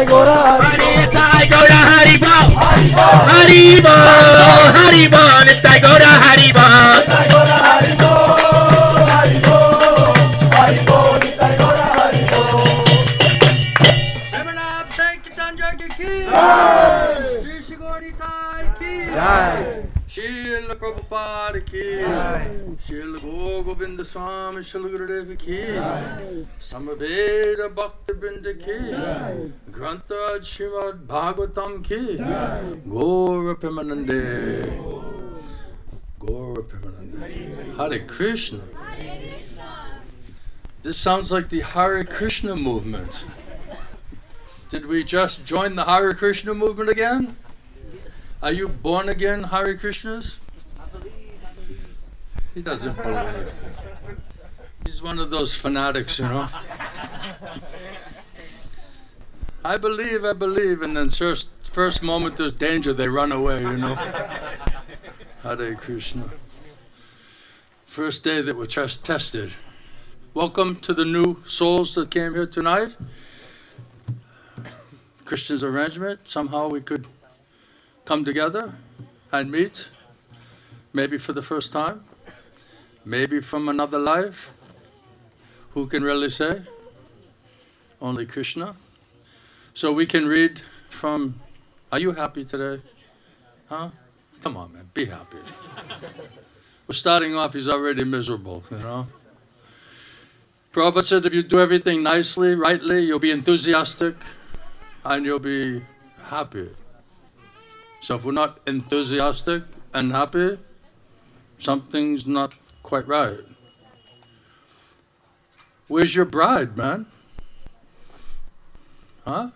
Nitai Gaura Hari Nitai Gaura Haribo, Haribo, Haribo, Nitai Gaura Haribo, Nitai Gaura Haribo, Haribo, Haribo, Nitai Gaura Haribo. Devanab Sankirtan ki, Shri Shigori Thai ki, Srila Prabhupada ki, Srila Govinda Swami, Srila Gurudeva ki, Samaveda Bhakta Vrinda ki, Grantha Srimad Bhagavatam ki, Gaura Premanande, Gaura Premanande, Hare Krishna. This sounds like the Hare Krishna movement. Did we just join the Hare Krishna movement again? Are you born again Hare Krishnas? He doesn't believe. He's one of those fanatics, you know. I believe, and then first moment there's danger, they run away, you know. Hare Krishna. First day that we're just tested. Welcome to the new souls that came here tonight. Krishna's arrangement, somehow we could come together and meet, maybe for the first time, maybe from another life. Who can really say? Only Krishna. So we can read from, are you happy today? Huh? Come on, man, be happy. We're starting off, he's already miserable, you know. Prabhupada said if you do everything nicely, rightly, you'll be enthusiastic and you'll be happy. So if we're not enthusiastic and happy, something's not quite right. Where's your bride, man? Huh?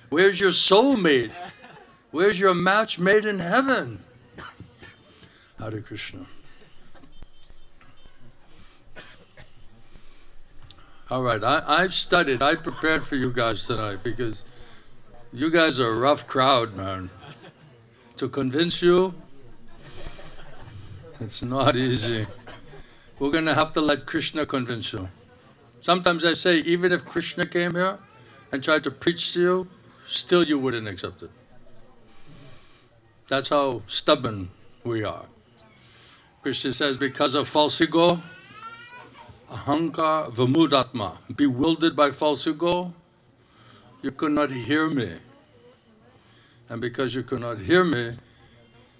Where's your soulmate? Where's your match made in heaven? Hare Krishna. All right, I've studied, I prepared for you guys tonight because you guys are a rough crowd, man. To convince you, it's not easy. We're going to have to let Krishna convince you. Sometimes I say, even if Krishna came here and tried to preach to you, still you wouldn't accept it. That's how stubborn we are. Krishna says, because of false ego, ahankar vamudatma, bewildered by false ego, you could not hear me. And because you could not hear me,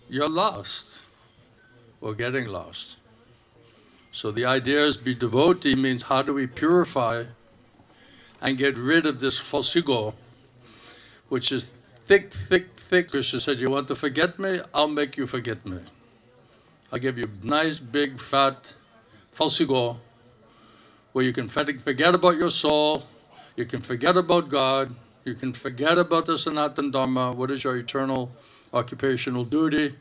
you're lost, or getting lost. So the idea is be devotee means how do we purify and get rid of this false ego, which is thick, thick, thick. Krishna said, you want to forget me? I'll make you forget me. I'll give you nice, big, fat false ego, where you can forget about your soul, you can forget about God, you can forget about the Sanatana Dharma, what is your eternal occupational duty,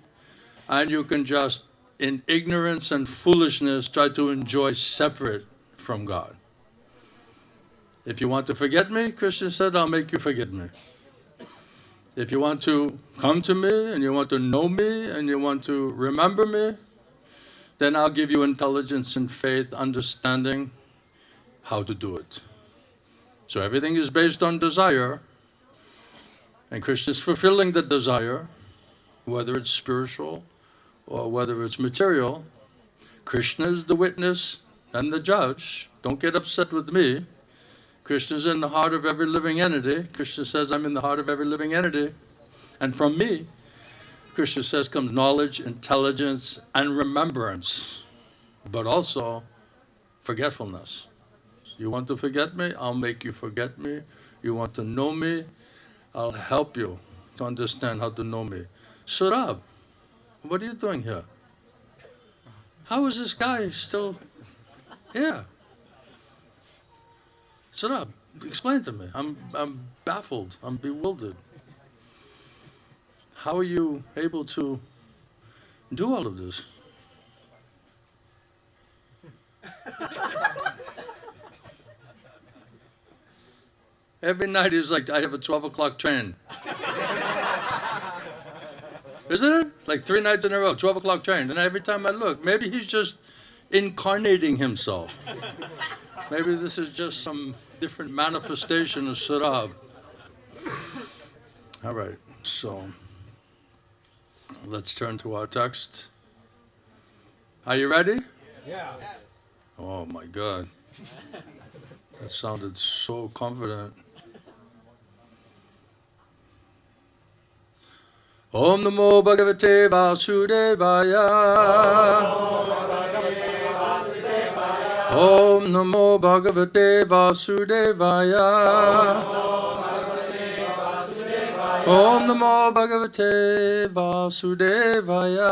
and you can just, in ignorance and foolishness, try to enjoy separate from God. If you want to forget me, Krishna said, I'll make you forget me. If you want to come to me, and you want to know me, and you want to remember me, then I'll give you intelligence and faith, understanding how to do it. So everything is based on desire, and Krishna is fulfilling the desire, whether it's spiritual or whether it's material. Krishna is the witness and the judge. Don't get upset with me. Krishna is in the heart of every living entity. Krishna says, I'm in the heart of every living entity. And from me, Krishna says, comes knowledge, intelligence, and remembrance, but also forgetfulness. You want to forget me? I'll make you forget me. You want to know me? I'll help you to understand how to know me. Surab, what are you doing here? How is this guy still here? Surab, explain to me. I'm baffled. I'm bewildered. How are you able to do all of this? Every night he's like, I have a 12 o'clock train. Isn't it? Like 3 nights in a row, 12 o'clock train. And every time I look, maybe he's just incarnating himself. Maybe this is just some different manifestation of Surab. All right, so let's turn to our text. Are you ready? Yeah. Oh my God. That sounded so confident. Om Namo Bhagavate Vasudevaya. Om Namo Bhagavate Vasudevaya. Om Namo Bhagavate Vasudevaya.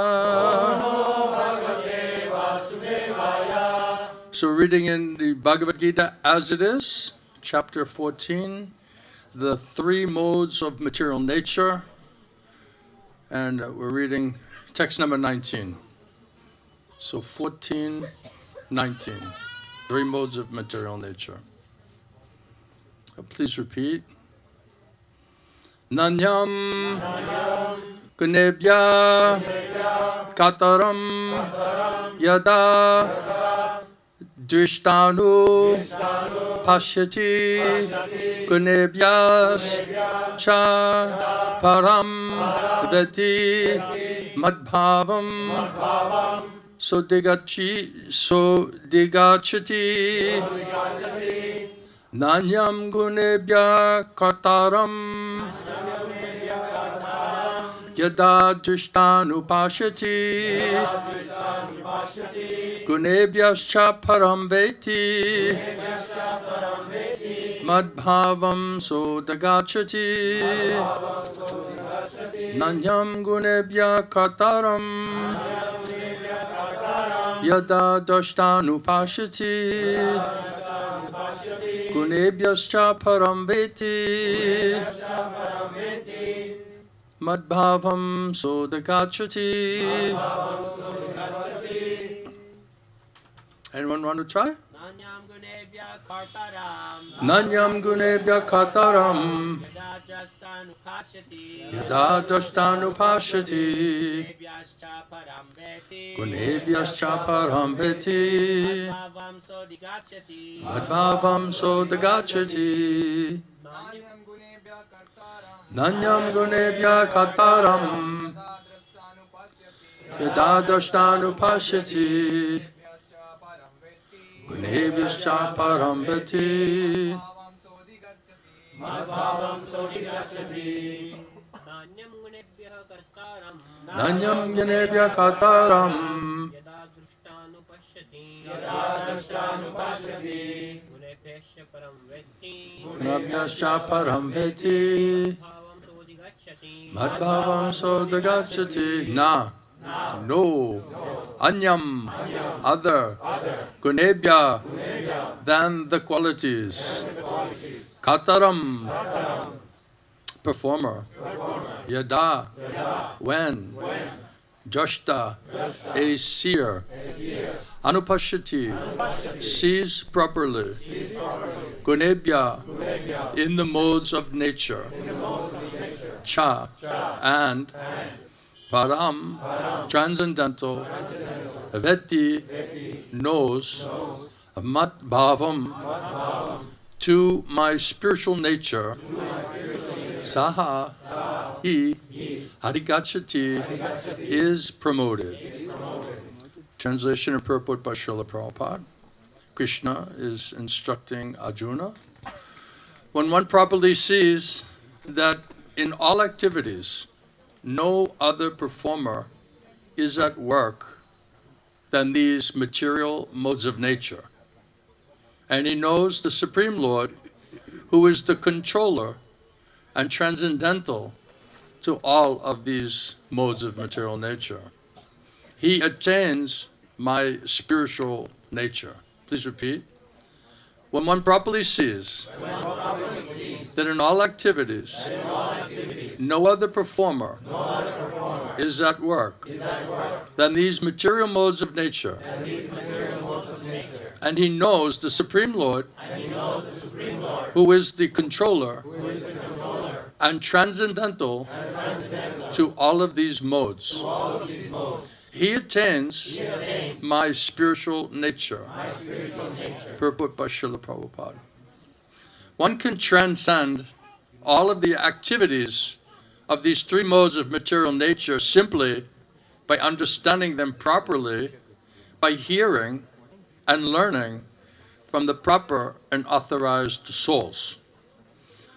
So reading in the Bhagavad Gita as it is, chapter 14, the three modes of material nature, and we're reading text number 19. So 14, 19, three modes of material nature. Please repeat. Nānyaṁ guṇebhyaḥ kartāraṁ yadā draṣṭānupaśyati guṇebhyaś param vetti mad-bhāvaṁ so dhigacchati nānyaṁ guṇebhyaḥ kartāraṁ yadā draṣṭānupaśyati guṇebhyaś param vetti mad-bhāvaṁ so dhigacchati nānyaṁ guṇebhyaḥ kartāram yadā draṣṭānupaśyati guṇebhyaś param vetti mad-bhāvaṁ so dhigacchati. Anyone want to try? nānyaṁ guṇebhyaḥ kartāram. Nānyaṁ guṇebhyaḥ kartāram. yadā draṣṭānupaśyati Yadā draṣṭānupaśyati. guṇebhyaś Guṇebhyaś param vetti mad-bhāvaṁ so dhigacchati mad-bhāvaṁ so dhigacchati. Nānyaṁ guṇebhyaḥ kartāram. Yadā draṣṭānupaśyati. Guṇebhyaś param vetti mad-bhāvaṁ so dhigacchati. nānyaṁ guṇebhyaḥ kartāram. Nānyaṁ guṇebhyaḥ kartāram. yadā draṣṭānupaśyati guṇebhyaś param vetti Guṇebhyaś param vetti bhāvaṁ so dhigacchati mad-bhāvaṁ so dhigacchati. No. Anyam, other. Guṇebhyaḥ, than the qualities. Kartāraṁ, performer. Yadā, when. Draṣṭā, a seer. Anupaśyati, sees properly. Guṇebhyaḥ, in the modes of nature. Cha, and. Param, transcendental. Vetti, knows. Mat-bhāvaṁ, to my spiritual nature. Saha, he, adhigacchati, is promoted. Translation and purport by Srila Prabhupada. Kṛṣṇa is instructing Arjuna. When one properly sees that in all activities, no other performer is at work than these material modes of nature, and he knows the Supreme Lord, who is the controller and transcendental to all of these modes of material nature, he attains my spiritual nature. Please repeat. When one properly sees that in all activities, no other performer is at work than these material modes of nature, and he knows the Supreme Lord, who is the controller and transcendental to all of these modes, he attains my spiritual nature. Purport by Srila Prabhupada. One can transcend all of the activities of these three modes of material nature simply by understanding them properly, by hearing and learning from the proper and authorized souls.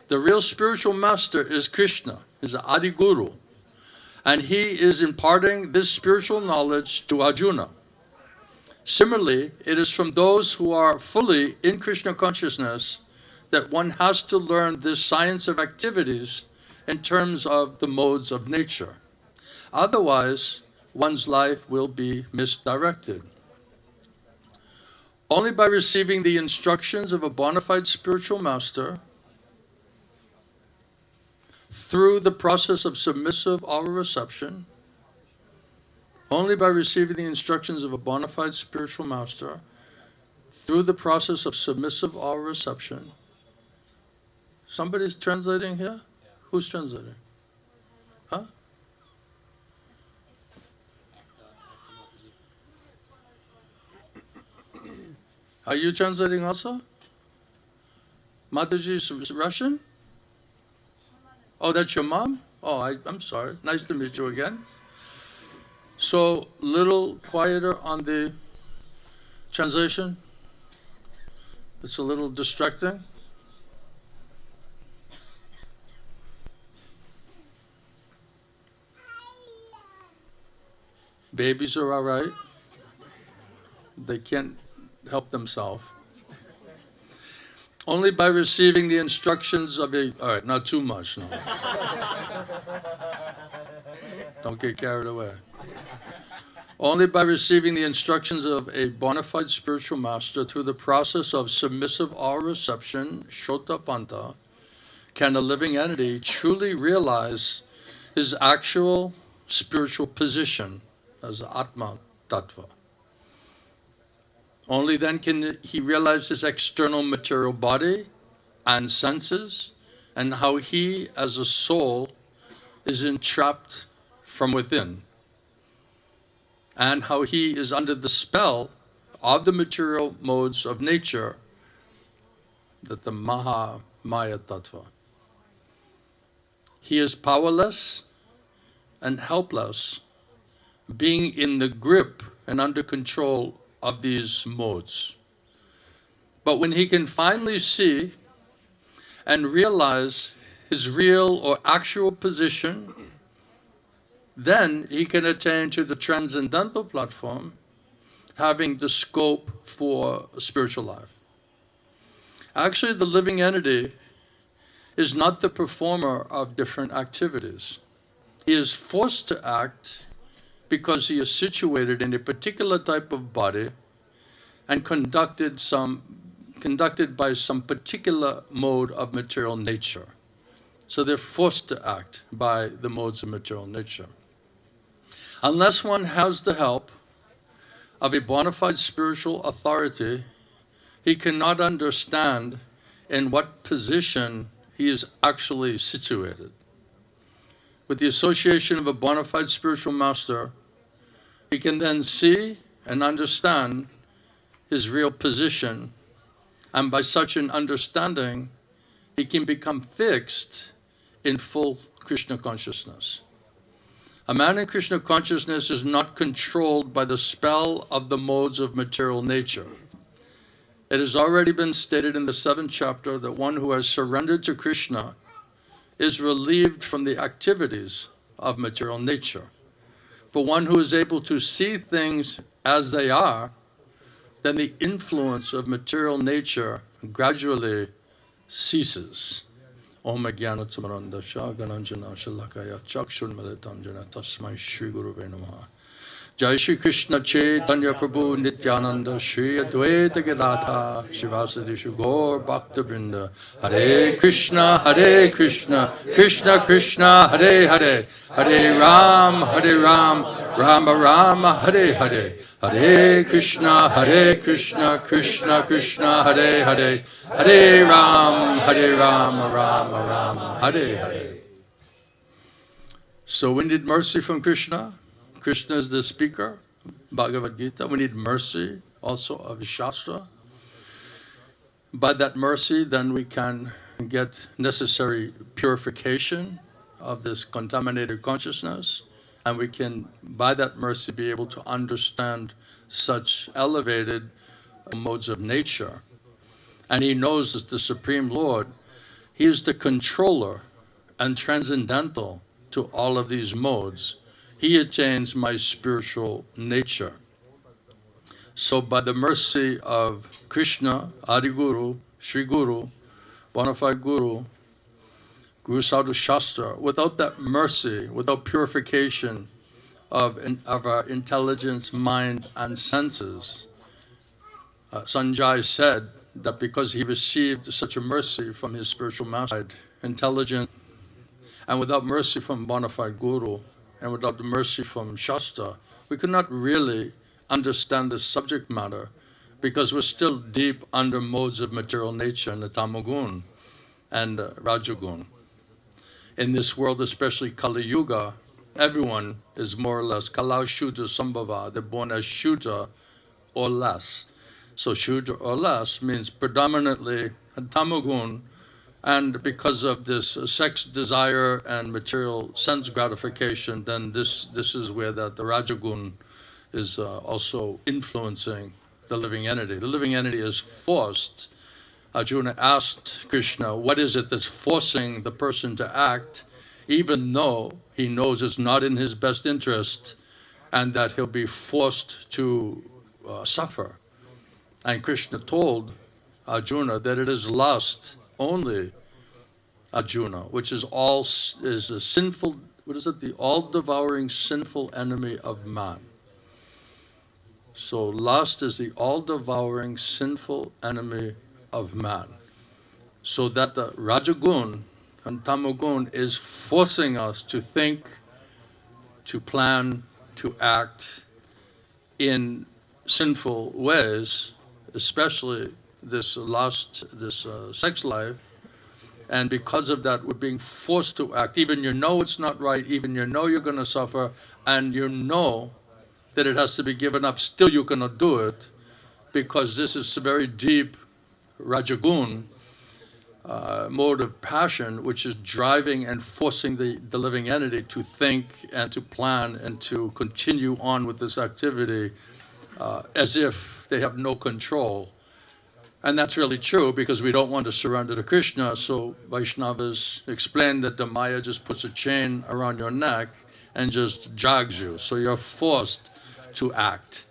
The real spiritual master is Kṛṣṇa, is the Adi Guru, and he is imparting this spiritual knowledge to Arjuna. Similarly, it is from those who are fully in Kṛṣṇa consciousness that one has to learn this science of activities in terms of the modes of nature. Otherwise, one's life will be misdirected. Only by receiving the instructions of a bona fide spiritual master through the process of submissive oral reception, only by receiving the instructions of a bona fide spiritual master through the process of submissive oral reception. Somebody's translating here? Who's translating? Huh? Are you translating also? Mataji's Russian? Oh, that's your mom? Oh, I'm sorry. Nice to meet you again. So, little quieter on the translation. It's a little distracting. Babies are all right. They can't help themselves. Only by receiving the instructions of a... All right, not too much, no. Don't get carried away. Only by receiving the instructions of a bona fide spiritual master through the process of submissive oral reception, Shotapanta, can a living entity truly realize his actual spiritual position as Atma Tattva. Only then can he realize his external material body and senses, and how he, as a soul, is entrapped from within, and how he is under the spell of the material modes of nature, that the Maha Maya Tattva. He is powerless and helpless, being in the grip and under control of these modes. But when he can finally see and realize his real or actual position, then he can attain to the transcendental platform, having the scope for a spiritual life. Actually, the living entity is not the performer of different activities. He is forced to act because he is situated in a particular type of body and conducted by some particular mode of material nature. So they're forced to act by the modes of material nature. Unless one has the help of a bona fide spiritual authority, he cannot understand in what position he is actually situated. With the association of a bona fide spiritual master, he can then see and understand his real position, and by such an understanding, he can become fixed in full Kṛṣṇa consciousness. A man in Kṛṣṇa consciousness is not controlled by the spell of the modes of material nature. It has already been stated in the 7th chapter that one who has surrendered to Kṛṣṇa is relieved from the activities of material nature. For one who is able to see things as they are, then the influence of material nature gradually ceases. Om Jnana Shagananjana Shalakaya Chakshurmalitanjana Tasmai Shri Guruve Namaha. Jai Shri Kṛṣṇa Chaitanya Prabhu Nityananda Shri Advaita Gadadhara Shivasadi Shri Gaur Bhakta Vrinda. Hare Kṛṣṇa, Krishna Krishna, Hare Hare, Hare Ram, Rama Rama, Hare Hare, Hare Kṛṣṇa, Krishna Krishna, Hare Hare, Hare Rama, Rama Rama, Hare Hare. So we need mercy from Kṛṣṇa Krishna is the speaker, Bhagavad Gita. We need mercy also of Shastra. By that mercy, then we can get necessary purification of this contaminated consciousness, and we can, by that mercy, be able to understand such elevated modes of nature. And he knows as the Supreme Lord, he is the controller and transcendental to all of these modes. He attains my spiritual nature. So by the mercy of Krishna, Adi Guru, Sri Guru, bona fide Guru, Guru Sadhu Shastra, without that mercy, without purification of our intelligence, mind, and senses, Sanjay said that because he received such a mercy from his spiritual master, intelligence, and without mercy from bona fide Guru, and without the mercy from Shastra, we could not really understand the subject matter, because we're still deep under modes of material nature in the Tamagun and Rajagun. In this world, especially Kali Yuga, everyone is more or less Kala Shuddha Sambhava, they're born as Shuddha or less. So Shuddha or less means predominantly Tamagun, and because of this sex desire and material sense gratification, then this is where the Rajagun is also influencing the living entity. The living entity is forced. Arjuna asked Krishna, what is it that's forcing the person to act, even though he knows it's not in his best interest and that he'll be forced to suffer? And Krishna told Arjuna that it is lust only, Arjuna, which is a sinful, what is it? The all-devouring sinful enemy of man. So lust is the all-devouring sinful enemy of man. So that the Rajagun and Tamagun is forcing us to think, to plan, to act in sinful ways, especially this lust, this sex life. And because of that, we're being forced to act. Even you know it's not right, even you know you're going to suffer, and you know that it has to be given up, still you cannot do it, because this is a very deep Rajagun mode of passion, which is driving and forcing the living entity to think and to plan and to continue on with this activity as if they have no control. And that's really true, because we don't want to surrender to Krishna. So Vaishnavas explain that the Maya just puts a chain around your neck and just jogs you. So you're forced to act.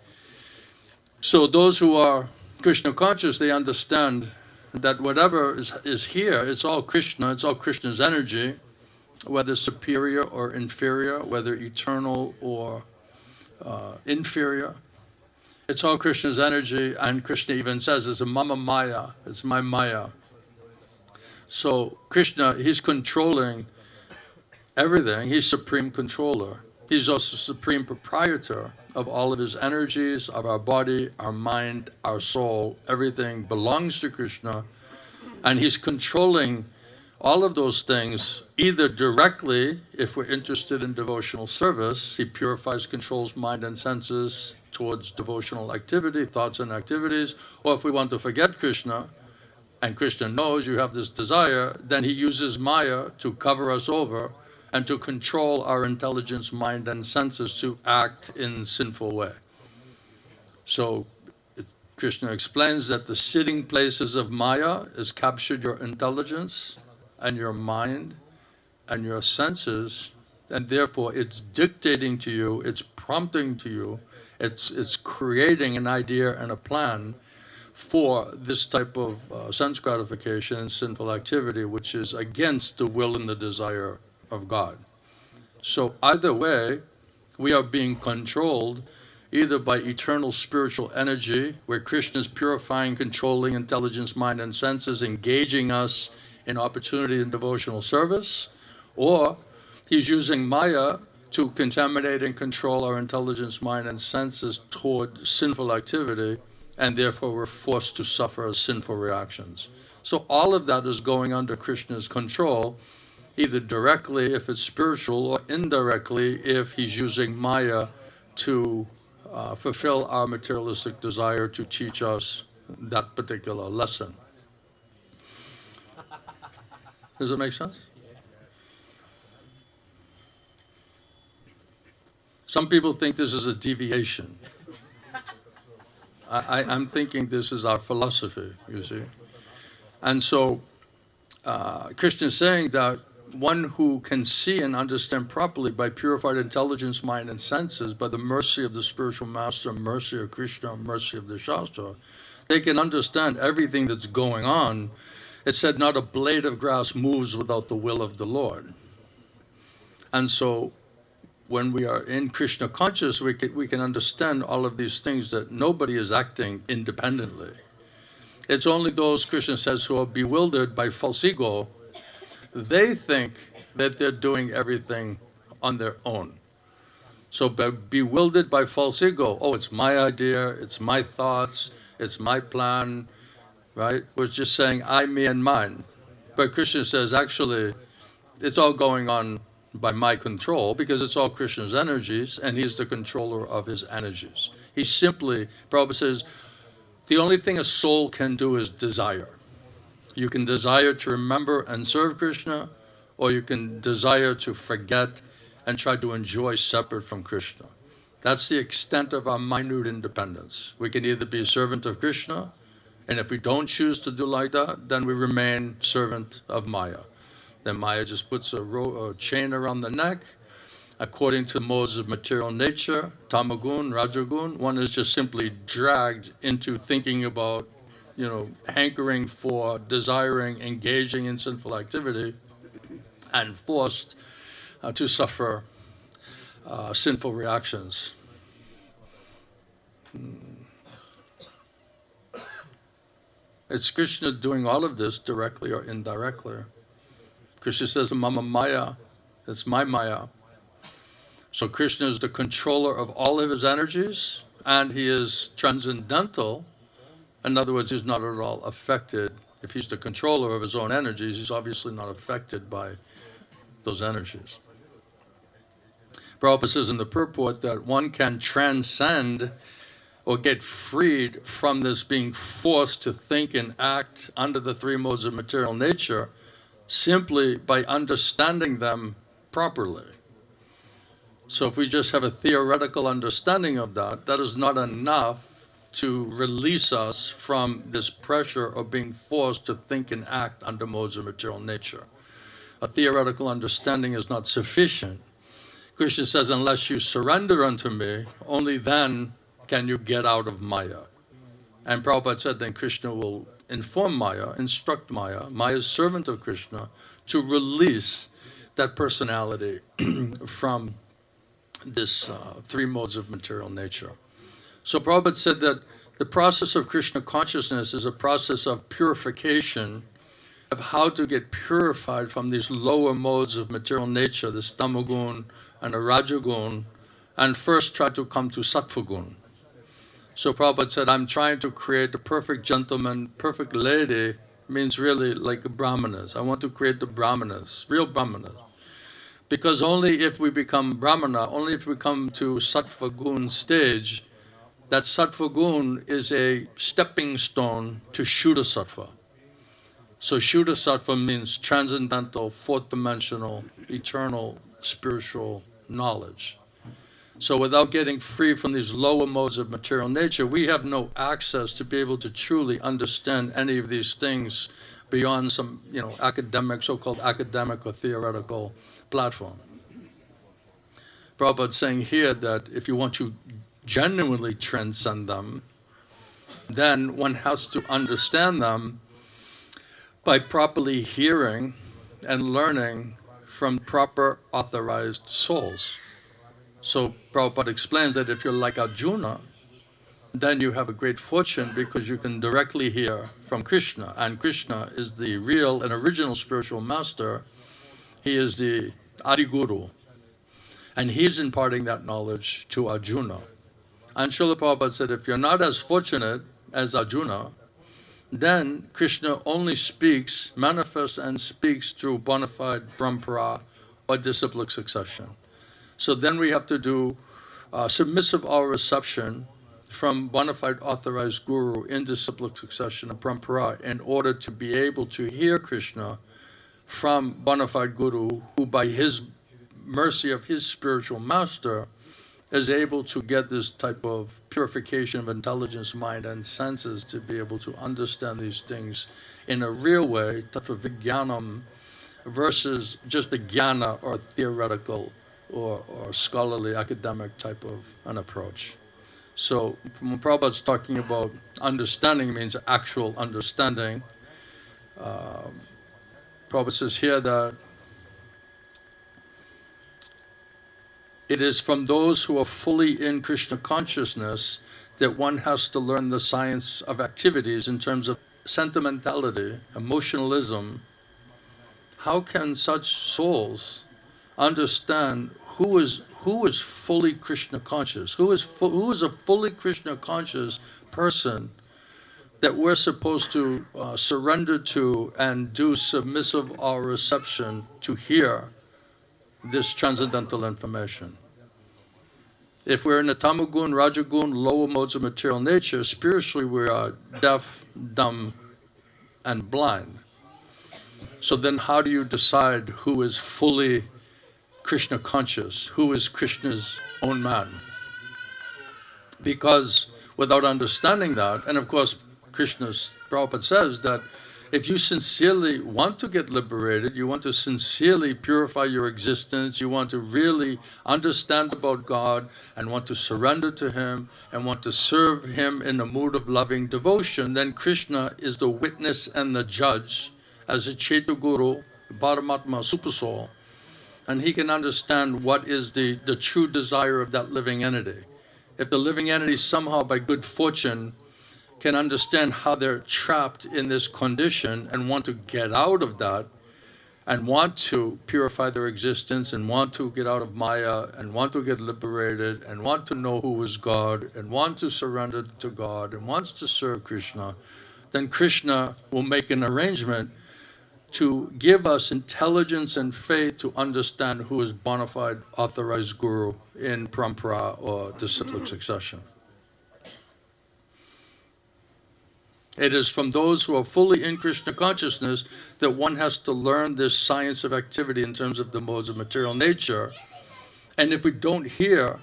So those who are Krishna conscious, they understand that whatever is here, it's all Krishna, it's all Krishna's energy, whether superior or inferior, whether eternal or inferior. It's all Krishna's energy, and Krishna even says it's a mama maya, it's my maya. So Krishna, he's controlling everything, he's supreme controller. He's also supreme proprietor of all of his energies, of our body, our mind, our soul. Everything belongs to Krishna, and he's controlling all of those things, either directly, if we're interested in devotional service, he purifies, controls mind and senses towards devotional activity, thoughts and activities, or if we want to forget Krishna, and Krishna knows you have this desire, then he uses Maya to cover us over and to control our intelligence, mind, and senses to act in sinful way. So Krishna explains that the sitting places of Maya is captured your intelligence and your mind and your senses, and therefore it's dictating to you, it's prompting to you, it's creating an idea and a plan for this type of sense gratification and sinful activity, which is against the will and the desire of God. So either way, we are being controlled either by eternal spiritual energy, where Krishna is purifying, controlling intelligence, mind, and senses, engaging us in opportunity and devotional service, or he's using Maya to contaminate and control our intelligence, mind, and senses toward sinful activity, and therefore we're forced to suffer sinful reactions. So all of that is going under Krishna's control, either directly if it's spiritual, or indirectly if he's using Maya to fulfill our materialistic desire to teach us that particular lesson. Does it make sense? Some people think this is a deviation. I'm thinking this is our philosophy, you see. And so Kṛṣṇa is saying that one who can see and understand properly by purified intelligence, mind, and senses, by the mercy of the spiritual master, mercy of Kṛṣṇa, mercy of the Shastra, they can understand everything that's going on. It said, not a blade of grass moves without the will of the Lord. And so when we are in Kṛṣṇa conscious, we can understand all of these things, that nobody is acting independently. It's only those, Kṛṣṇa says, who are bewildered by false ego. They think that they're doing everything on their own. So bewildered by false ego, oh, it's my idea, it's my thoughts, it's my plan, right? We're just saying I, me, and mine. But Kṛṣṇa says, actually, it's all going on by my control, because it's all Kṛṣṇa's energies, and he's the controller of his energies. He simply, Prabhupada says, the only thing a soul can do is desire. You can desire to remember and serve Kṛṣṇa, or you can desire to forget and try to enjoy separate from Kṛṣṇa. That's the extent of our minute independence. We can either be a servant of Kṛṣṇa, and if we don't choose to do like that, then we remain servant of Maya. Then Maya just puts a chain around the neck. According to modes of material nature, tamagun, rajagun, one is just simply dragged into thinking about, hankering for, desiring, engaging in sinful activity, and forced to suffer sinful reactions. It's Kṛṣṇa doing all of this directly or indirectly. Kṛṣṇa says, Mama Maya, it's my Maya. So Kṛṣṇa is the controller of all of his energies, and he is transcendental. In other words, he's not at all affected. If he's the controller of his own energies, he's obviously not affected by those energies. Prabhupada says in the Purport that one can transcend or get freed from this being forced to think and act under the three modes of material nature simply by understanding them properly. So if we just have a theoretical understanding of that, that is not enough to release us from this pressure of being forced to think and act under modes of material nature. A theoretical understanding is not sufficient. Kṛṣṇa says, unless you surrender unto me, only then can you get out of Maya. And Prabhupada said then Kṛṣṇa will inform Maya, instruct Maya, Maya's servant of Kṛṣṇa, to release that personality from this three modes of material nature. So Prabhupada said that the process of Kṛṣṇa consciousness is a process of purification, of how to get purified from these lower modes of material nature, this tamagun and a rajagun, and first try to come to sattvagun. So Prabhupada said, I'm trying to create a perfect gentleman, perfect lady, means really like brahmanas. I want to create the brahmanas, real brahmanas. Because only if we become brahmana, only if we come to sattva-gun stage, that sattva-gun is a stepping stone to Shuddha sattva. So Shuddha sattva means transcendental, fourth dimensional, eternal, spiritual knowledge. So without getting free from these lower modes of material nature, we have no access to be able to truly understand any of these things beyond some, academic, so-called academic or theoretical platform. Prabhupada is saying here that if you want to genuinely transcend them, then one has to understand them by properly hearing and learning from proper authorized souls. So Prabhupada explained that if you're like Arjuna, then you have a great fortune because you can directly hear from Kṛṣṇa. And Kṛṣṇa is the real and original spiritual master. He is the Adiguru. And he's imparting that knowledge to Arjuna. And Srila Prabhupada said, if you're not as fortunate as Arjuna, then Kṛṣṇa only speaks, manifests and speaks through bona fide parampara or disciplic succession. So then we have to do submissive oral reception from bona fide authorized guru in disciplic succession and parampara in order to be able to hear Kṛṣṇa from bona fide guru, who by his mercy of his spiritual master is able to get this type of purification of intelligence, mind, and senses to be able to understand these things in a real way, tattva vijnanam, versus just the jnana or theoretical or scholarly academic type of an approach. So when Prabhupada's talking about understanding, means actual understanding. Prabhupada says here that it is from those who are fully in Kṛṣṇa consciousness that one has to learn the science of activities in terms of sentimentality, emotionalism. How can such souls understand who is fully Kṛṣṇa conscious? Who is a fully Kṛṣṇa conscious person that we're supposed to surrender to and do submissive or reception to hear this transcendental information? If we're in the tamagun, rajagun, lower modes of material nature, spiritually we are deaf, dumb, and blind. So then how do you decide who is fully Kṛṣṇa conscious, who is Kṛṣṇa's own man? Because without understanding that, and of course Prabhupada says that if you sincerely want to get liberated, you want to sincerely purify your existence, you want to really understand about God and want to surrender to Him and want to serve Him in a mood of loving devotion, then Kṛṣṇa is the witness and the judge as a Chaitya Guru, Paramatma, Super Soul, and he can understand what is the true desire of that living entity. If the living entity somehow by good fortune can understand how they're trapped in this condition and want to get out of that and want to purify their existence and want to get out of Maya and want to get liberated and want to know who is God and want to surrender to God and wants to serve Kṛṣṇa, then Kṛṣṇa will make an arrangement to give us intelligence and faith to understand who is bona fide authorized guru in parampara or disciplic succession. It is from those who are fully in Kṛṣṇa consciousness that one has to learn this science of activity in terms of the modes of material nature. And if we don't hear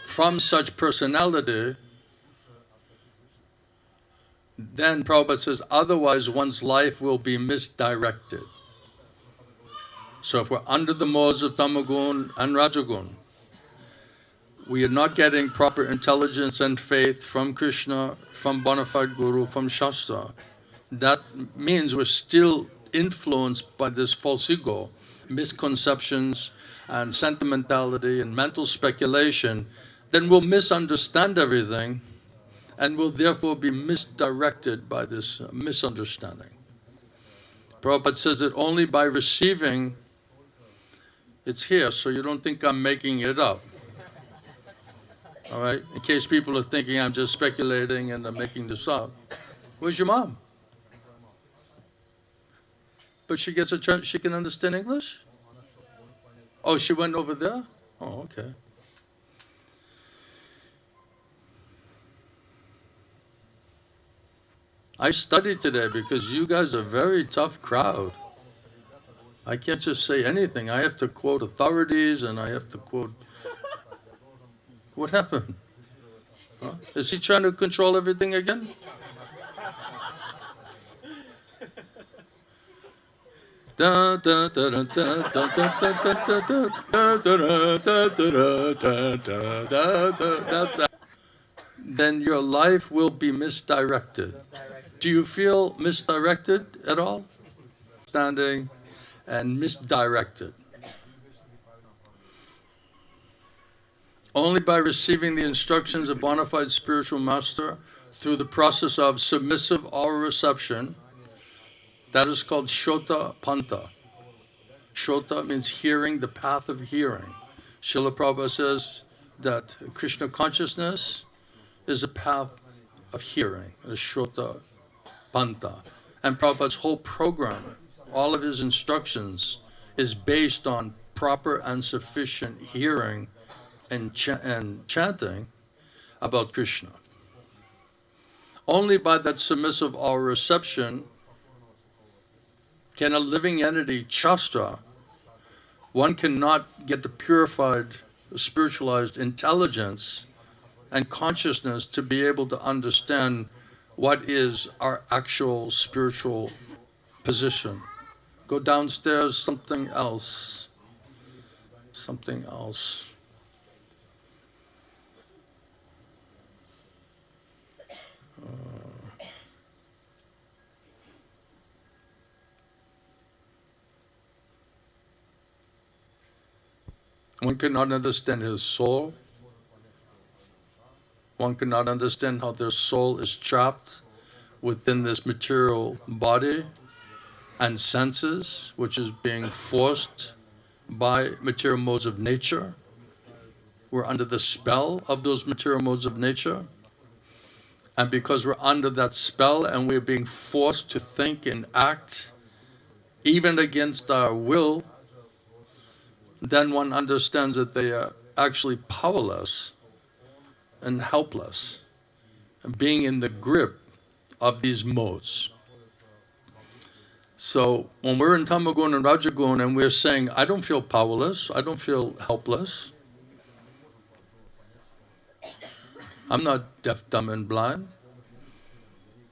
from such personality, then Prabhupada says, otherwise one's life will be misdirected. So if we're under the modes of tamagun and rajagun, we are not getting proper intelligence and faith from Kṛṣṇa, from bona fide guru, from Shastra. That means we're still influenced by this false ego, misconceptions and sentimentality and mental speculation. Then we'll misunderstand everything and will therefore be misdirected by this misunderstanding. Prabhupada says that only by receiving, it's here, so you don't think I'm making it up. All right, in case people are thinking I'm just speculating and I'm making this up. Where's your mom? But she gets a chance, she can understand English? Oh, she went over there? Oh, okay. I studied today because you guys are a very tough crowd. I can't just say anything. I have to quote authorities and I have to quote... What happened? Huh? Is he trying to control everything again? Then your life will be misdirected. Do you feel misdirected at all? Standing and misdirected. Only by receiving the instructions of bona fide spiritual master through the process of submissive oral reception, that is called Shota Panta. Shota means hearing, the path of hearing. Srila Prabhupada says that Kṛṣṇa consciousness is a path of hearing, a Shota Panta. And Prabhupada's whole program, all of his instructions, is based on proper and sufficient hearing and chanting about Kṛṣṇa. Only by that submissive awe reception can a living entity, draṣṭā, one cannot get the purified, spiritualized intelligence and consciousness to be able to understand what is our actual spiritual position. Go downstairs, something else. Something else. One cannot understand his soul. One cannot understand how their soul is trapped within this material body and senses, which is being forced by material modes of nature. We're under the spell of those material modes of nature. And because we're under that spell and we're being forced to think and act, even against our will, then one understands that they are actually powerless and helpless, and being in the grip of these modes. So when we're in Tamagun and Rajagun and we're saying, I don't feel powerless, I don't feel helpless, I'm not deaf, dumb, and blind,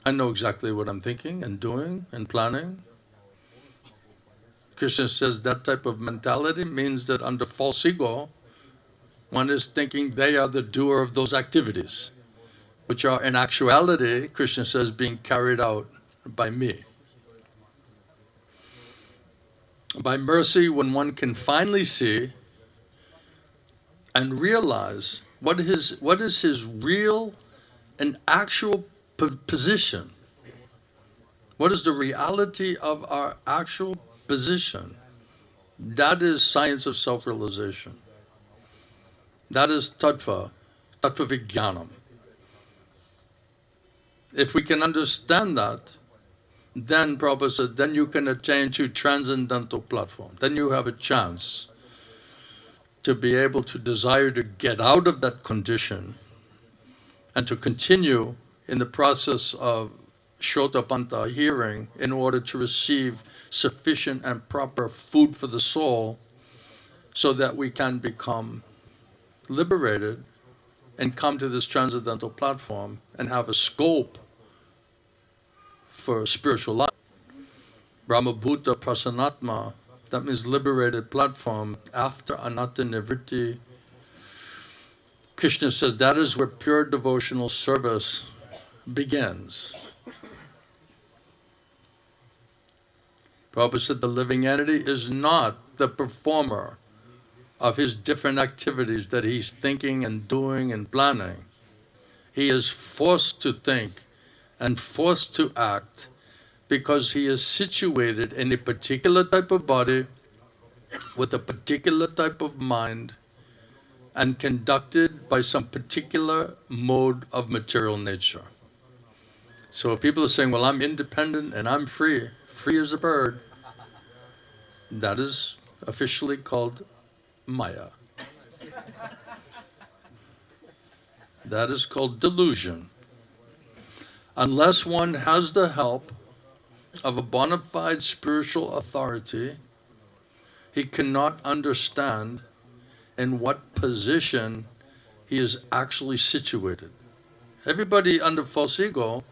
I know exactly what I'm thinking and doing and planning. Kṛṣṇa says that type of mentality means that under false ego, one is thinking they are the doer of those activities, which are in actuality, Kṛṣṇa says, being carried out by me. By mercy, when one can finally see and realize what is his real and actual position, what is the reality of our actual position, that is science of self-realization. That is tattva vijñānam. If we can understand that, then Prabhupada said, then you can attain to transcendental platform. Then you have a chance to be able to desire to get out of that condition and to continue in the process of Shrotapanta hearing in order to receive sufficient and proper food for the soul so that we can become liberated and come to this transcendental platform and have a scope for spiritual life. Brahmabhuta prasanatma, that means liberated platform after anatta nivritti. Kṛṣṇa says that is where pure devotional service begins. Prabhupada said the living entity is not the performer of his different activities that he's thinking and doing and planning. He is forced to think and forced to act because he is situated in a particular type of body with a particular type of mind and conducted by some particular mode of material nature. So if people are saying, well, I'm independent and I'm free as a bird, that is officially called Maya. That is called delusion. Unless one has the help of a bona fide spiritual authority, he cannot understand in what position he is actually situated. Everybody under false ego,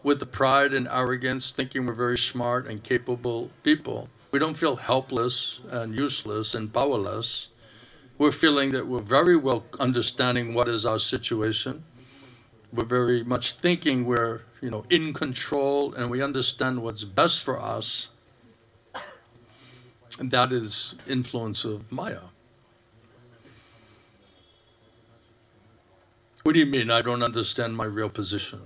with the pride and arrogance, thinking we're very smart and capable people, we don't feel helpless and useless and powerless. We're feeling that we're very well understanding what is our situation. We're very much thinking we're, in control and we understand what's best for us. And that is influence of Maya. What do you mean, I don't understand my real position?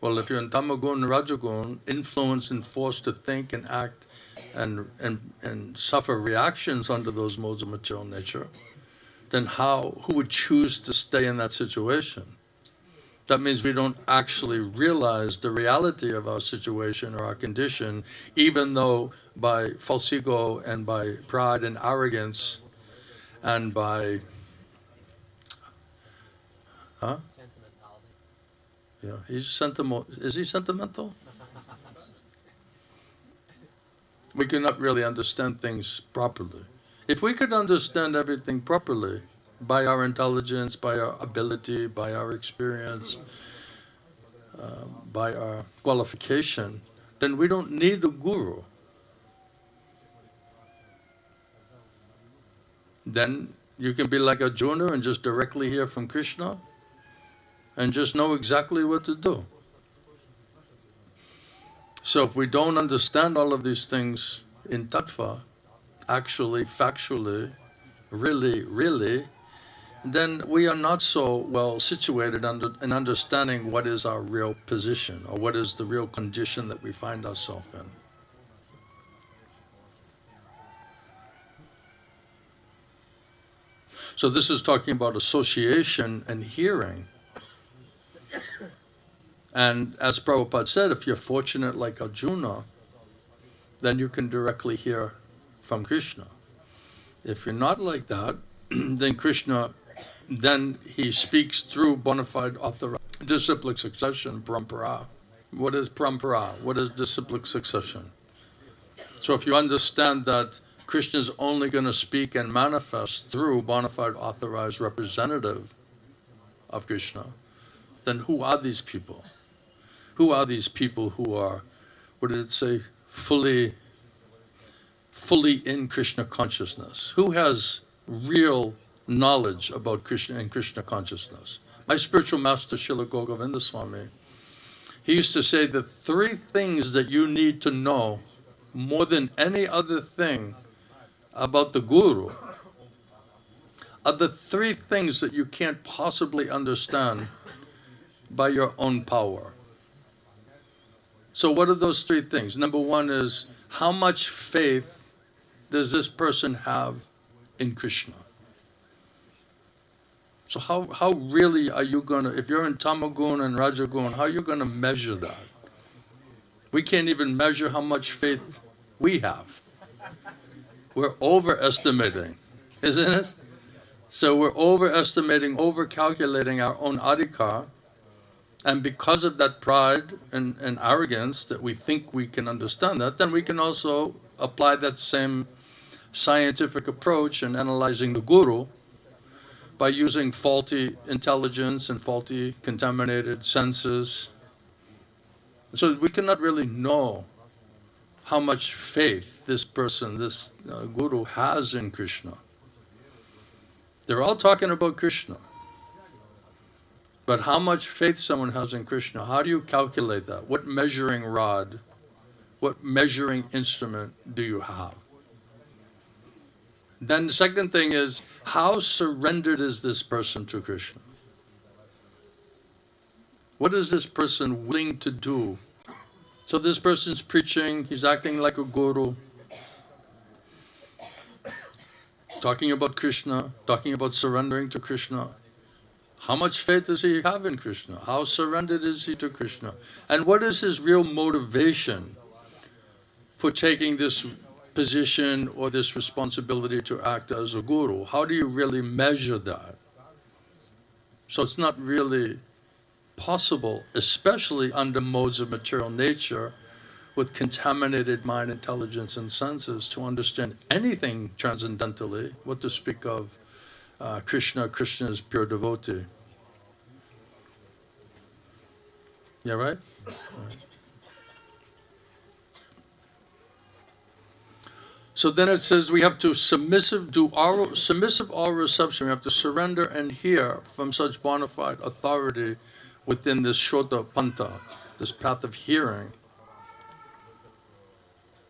Well, if you're in Tamagun, Rajagun, influenced and forced to think and act and suffer reactions under those modes of material nature, then who would choose to stay in that situation? That means we don't actually realize the reality of our situation or our condition, even though by false ego and by pride and arrogance and by, huh? Yeah, he's sentimental. Is he sentimental? We cannot really understand things properly. If we could understand everything properly, by our intelligence, by our ability, by our experience, by our qualification, then we don't need a guru. Then you can be like Arjuna and just directly hear from Kṛṣṇa and just know exactly what to do. So if we don't understand all of these things in tattva, actually, factually, really, then we are not so well situated in understanding what is our real position or what is the real condition that we find ourselves in. So this is talking about association and hearing. And as Prabhupada said, if you're fortunate like Arjuna, then you can directly hear from Kṛṣṇa. If you're not like that, then Kṛṣṇa, then he speaks through bona fide authorized disciplic succession, paraṁ. What is paraṁ? What is disciplic succession? So if you understand that Kṛṣṇa is only going to speak and manifest through bona fide authorized representative of Kṛṣṇa, then who are these people? Who are these people who are, what did it say, fully in Kṛṣṇa consciousness? Who has real knowledge about Kṛṣṇa and Kṛṣṇa consciousness? My spiritual master, Srila Govinda Swami, he used to say that 3 things that you need to know more than any other thing about the Guru are the 3 things that you can't possibly understand by your own power. So what are those 3 things? Number 1 is, how much faith does this person have in Kṛṣṇa? So how really are you going to, if you're in Tamagun and Rajagun, how are you going to measure that? We can't even measure how much faith we have. We're overestimating, isn't it? So we're overestimating, overcalculating our own adhikar, and because of that pride and arrogance that we think we can understand that, then we can also apply that same scientific approach in analyzing the Guru by using faulty intelligence and faulty contaminated senses. So we cannot really know how much faith this person, this Guru has in Kṛṣṇa. They're all talking about Kṛṣṇa. But how much faith someone has in Kṛṣṇa, how do you calculate that? What measuring rod, what measuring instrument do you have? Then the second thing is, how surrendered is this person to Kṛṣṇa? What is this person willing to do? So this person's preaching, he's acting like a guru, talking about Kṛṣṇa, talking about surrendering to Kṛṣṇa. How much faith does he have in Kṛṣṇa? How surrendered is he to Kṛṣṇa? And what is his real motivation for taking this position or this responsibility to act as a guru? How do you really measure that? So it's not really possible, especially under modes of material nature, with contaminated mind, intelligence, and senses, to understand anything transcendentally, what to speak of Kṛṣṇa, Kṛṣṇa's pure devotee. Yeah, right? So then it says we have to submissive all reception. We have to surrender and hear from such bona fide authority within this Shota Panta, this path of hearing.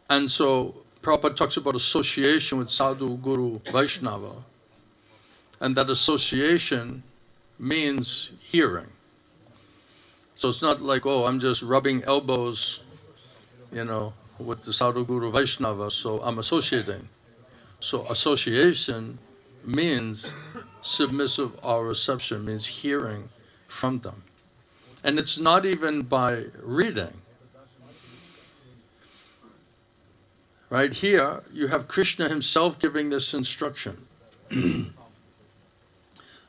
And so Prabhupada talks about association with Sadhu, Guru, Vaishnava. And that association means hearing. So it's not like, oh, I'm just rubbing elbows, with the Sadhu, Guru, Vaishnava, so I'm associating. So association means submissive or reception, means hearing from them. And it's not even by reading. Right here, you have Kṛṣṇa himself giving this instruction.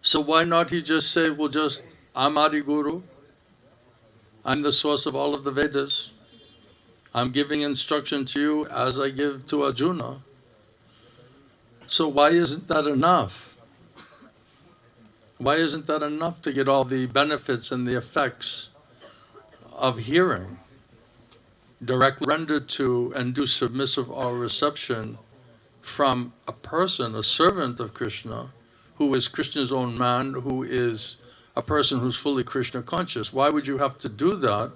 So why not he just say, well, just, I'm Adi Guru, I'm the source of all of the Vedas, I'm giving instruction to you as I give to Arjuna. So why isn't that enough? Why isn't that enough to get all the benefits and the effects of hearing directly rendered to and do submissive or reception from a person, a servant of Kṛṣṇa, who is Krishna's own man, who is a person who's fully Krishna conscious? Why would you have to do that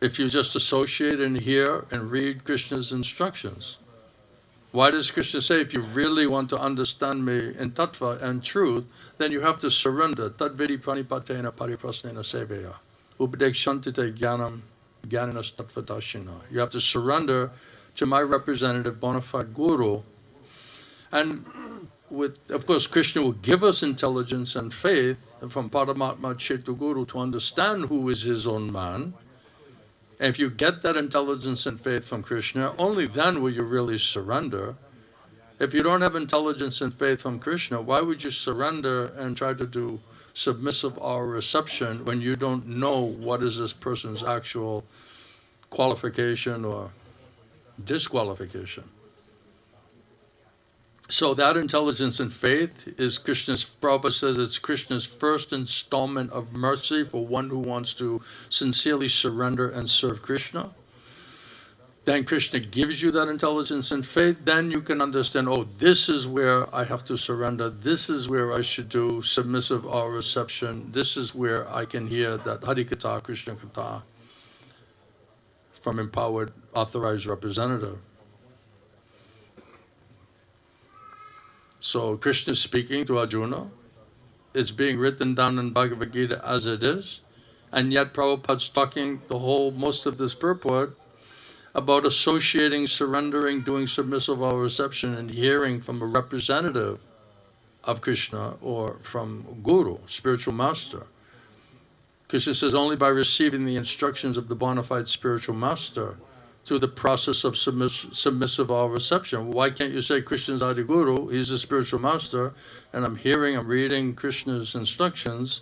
if you just associate and hear and read Krishna's instructions? Why does Krishna say, if you really want to understand me in tattva and truth, then you have to surrender? Tad-vidi pranipatena pariprasnena seveya. Upadekshantite jnanam jnaninas tattvadashina. You have to surrender to my representative bona fide guru. And of course, Krishna will give us intelligence and faith from Paramatma Chetu Guru to understand who is his own man. And if you get that intelligence and faith from Krishna, only then will you really surrender. If you don't have intelligence and faith from Krishna, why would you surrender and try to do submissive or reception when you don't know what is this person's actual qualification or disqualification? So that intelligence and faith is Prabhupada says it's Krishna's first installment of mercy for one who wants to sincerely surrender and serve Krishna. Then Krishna gives you that intelligence and faith, then you can understand, oh, this is where I have to surrender, this is where I should do submissive or reception, this is where I can hear that Harikatha, Krishna Katha from empowered, authorized representative. So Krishna is speaking to Arjuna. It's being written down in Bhagavad Gita as it is. And yet Prabhupada's talking most of this purport about associating, surrendering, doing submissive or reception, and hearing from a representative of Krishna or from Guru, spiritual master. Krishna says only by receiving the instructions of the bona fide spiritual master through the process of submissive or reception. Why can't you say Krishna's Adi Guru, he's a spiritual master, and I'm reading Krishna's instructions,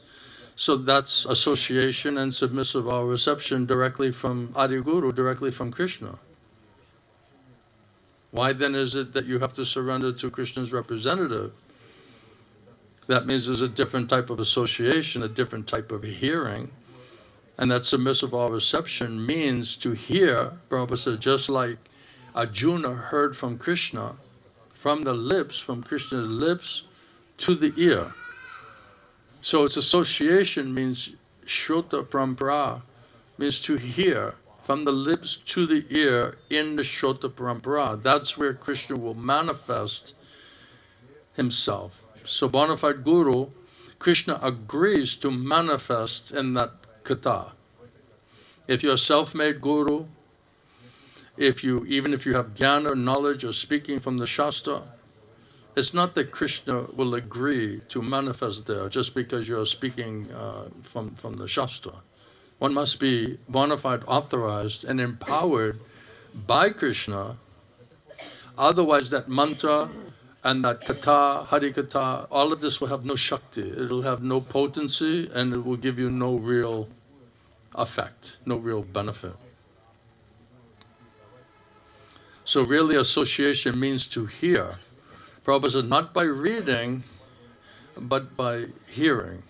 so that's association and submissive or reception directly from Adi Guru, directly from Krishna. Why then is it that you have to surrender to Krishna's representative? That means there's a different type of association, a different type of hearing. And that submissive or reception means to hear, Prabhupada said, just like Arjuna heard from Kṛṣṇa, from the lips, from Krishna's lips to the ear. So its association means Shrota Parampara, means to hear from the lips to the ear in the Shrota Parampara. That's where Krishna will manifest himself. So bona fide Guru, Krishna agrees to manifest in that Katha. If you're a self-made guru, even if you have jnana, knowledge, or speaking from the Shastra, it's not that Krishna will agree to manifest there just because you're speaking from the Shastra. One must be bona fide authorized and empowered by Krishna, otherwise that mantra and that Katha, Harikatha, all of this will have no Shakti, it will have no potency, and it will give you no real effect, no real benefit. So really association means to hear. Prabhupada said not by reading, but by hearing.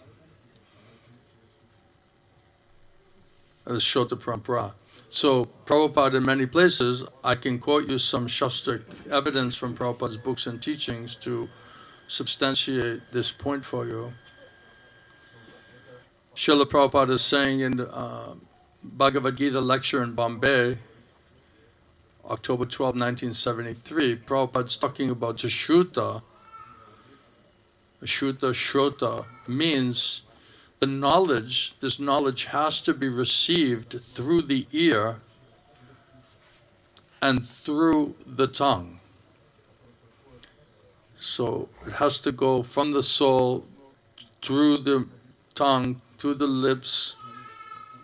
That's Shrota Parampara. So Prabhupada in many places, I can quote you some Shastric evidence from Prabhupada's books and teachings to substantiate this point for you. Srila Prabhupada is saying in the Bhagavad Gita lecture in Bombay, October 12, 1973, Prabhupada's talking about Shruta. Shrota means the knowledge, this knowledge has to be received through the ear and through the tongue. So it has to go from the soul, through the tongue, through the lips,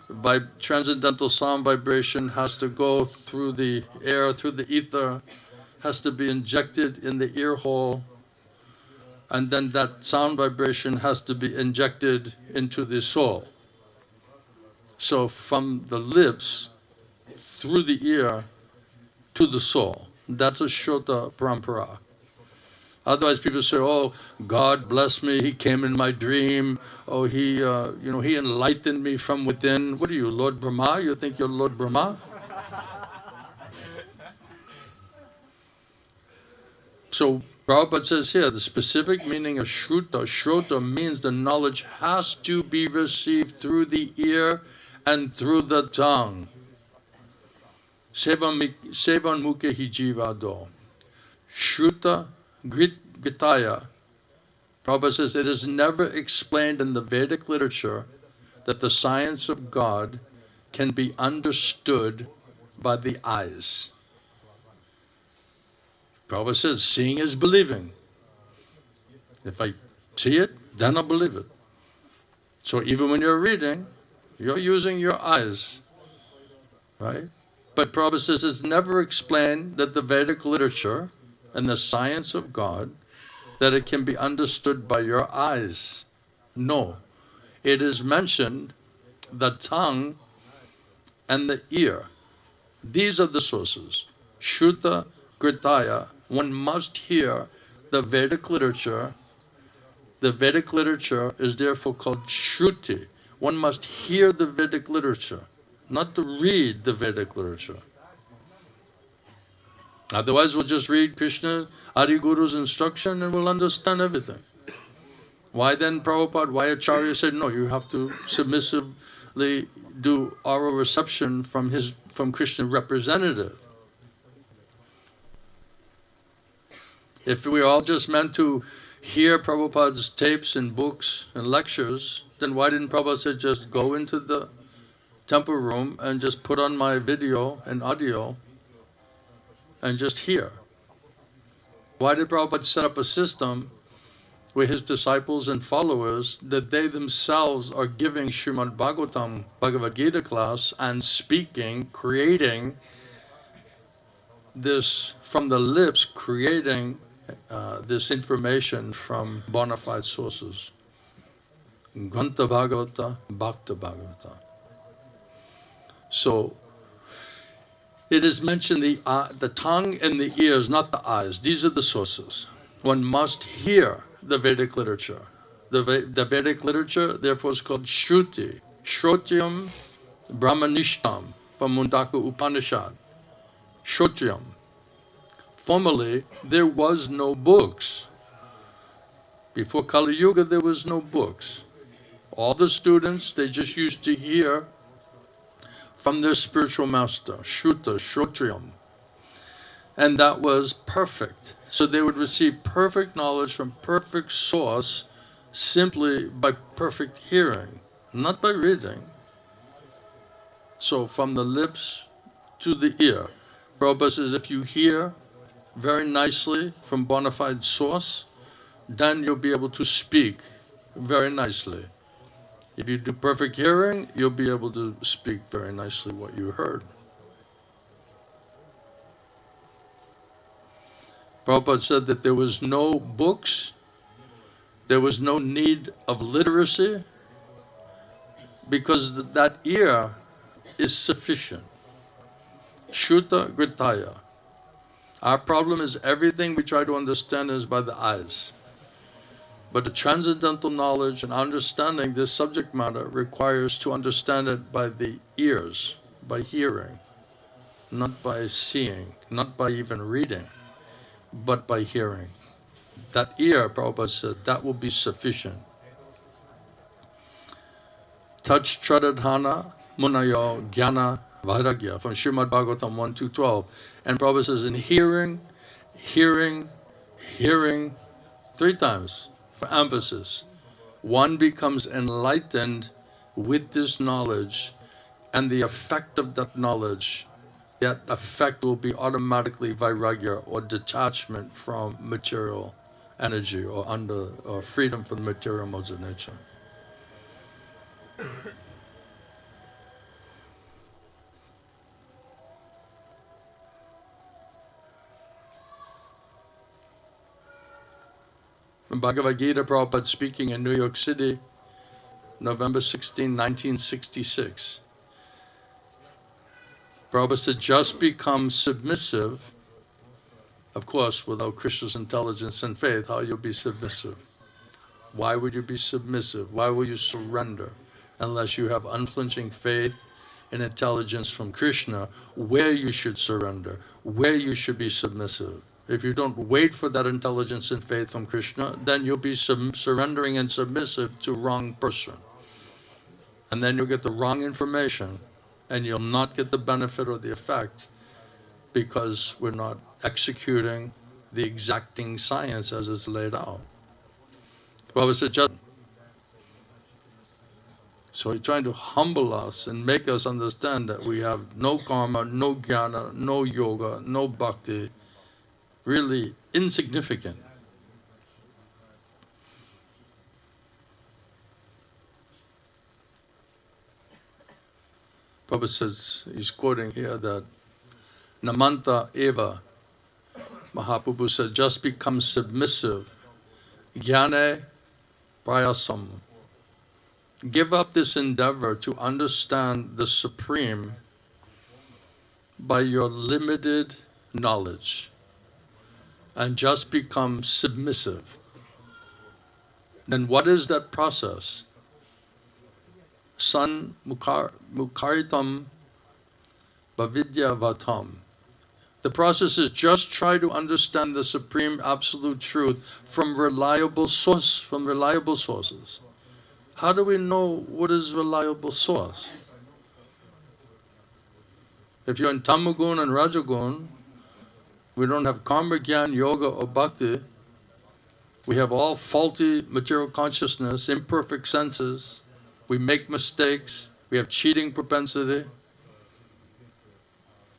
by transcendental sound vibration, has to go through the air, through the ether, has to be injected in the ear hole, and then that sound vibration has to be injected into the soul. So from the lips, through the ear, to the soul. That's a Shota Parampara. Otherwise people say, oh, God bless me, He came in my dream, oh, He enlightened me from within. What are you, Lord Brahma? You think you're Lord Brahma? So Prabhupada says here, the specific meaning of Shrota means the knowledge has to be received through the ear and through the tongue. Sevan mukhe hi jivado. Shruta Gritaya. Prabhupada says it is never explained in the Vedic literature that the science of God can be understood by the eyes. Prabhupada says seeing is believing. If I see it, then I believe it. So even when you're reading, you're using your eyes, right? But Prabhupada says it's never explained that the Vedic literature and the science of God, that it can be understood by your eyes. No. It is mentioned the tongue and the ear. These are the sources. Shruta Gritaya. One must hear the Vedic literature. The Vedic literature is therefore called Shruti. One must hear the Vedic literature, not to read the Vedic literature. Otherwise we'll just read Krishna, Adi Guru's instruction and we'll understand everything. Why then Prabhupada, why Acharya said, no, you have to submissively do oral reception from Krishna representative. If we all just meant to hear Prabhupada's tapes and books and lectures, then why didn't Prabhupada say just go into the temple room and just put on my video and audio and just hear? Why did Prabhupada set up a system where his disciples and followers, that they themselves are giving Srimad Bhagavatam, Bhagavad Gita class and speaking, creating this from the lips, creating this information from bona fide sources? Grantha Bhagavata, Bhakta Bhagavata. So, it is mentioned the tongue and the ears, not the eyes. These are the sources. One must hear the Vedic literature. The Vedic literature, therefore, is called Shruti. Shrotyam Brahmanishtam from Mundaka Upanishad. Shrotyam. Formerly, there was no books. Before Kali Yuga, there was no books. All the students, they just used to hear from their spiritual master, Shruta, Shrotriyam. And that was perfect. So they would receive perfect knowledge from perfect source simply by perfect hearing, not by reading. So from the lips to the ear. Prabhupada says if you hear very nicely from bona fide source, then you'll be able to speak very nicely. If you do perfect hearing, you'll be able to speak very nicely what you heard. Prabhupada said that there was no books, there was no need of literacy, because that ear is sufficient. Shruta Gritaya. Our problem is everything we try to understand is by the eyes. But the transcendental knowledge and understanding this subject matter requires to understand it by the ears, by hearing, not by seeing, not by even reading, but by hearing. That ear, Prabhupada said, that will be sufficient. Touch Tradadhana Munayo Jnana Vairagya from Srimad Bhagavatam 1-12. And Prabhupada says in hearing, hearing, hearing, 3 times. For emphasis, one becomes enlightened with this knowledge, and the effect of that knowledge, that effect will be automatically vairagya, or detachment from material energy, or freedom from the material modes of nature. from Bhagavad Gita, Prabhupada speaking in New York City, November 16, 1966. Prabhupada said, just become submissive. Of course, without Krishna's intelligence and faith, how you'll be submissive? Why would you be submissive? Why will you surrender? Unless you have unflinching faith and intelligence from Kṛṣṇa, where you should surrender, where you should be submissive. If you don't wait for that intelligence and faith from Kṛṣṇa, then you'll be surrendering and submissive to wrong person. And then you'll get the wrong information, and you'll not get the benefit or the effect, because we're not executing the exacting science as it's laid out. Prabhupada said, just so he's trying to humble us and make us understand that we have no karma, no jnana, no yoga, no bhakti, really insignificant. Prabhupada says, he's quoting here that Namanta eva, Mahaprabhu said, just become submissive. Jnane prayasam. Give up this endeavor to understand the Supreme by your limited knowledge and just become submissive. Then what is that process? San mukaritam bhavidya vatam. The process is just try to understand the Supreme Absolute Truth from reliable sources. How do we know what is reliable source? If you're in Tamagun and Rajagun, we don't have karma, jnana, yoga or bhakti. We have all faulty material consciousness, imperfect senses. We make mistakes. We have cheating propensity.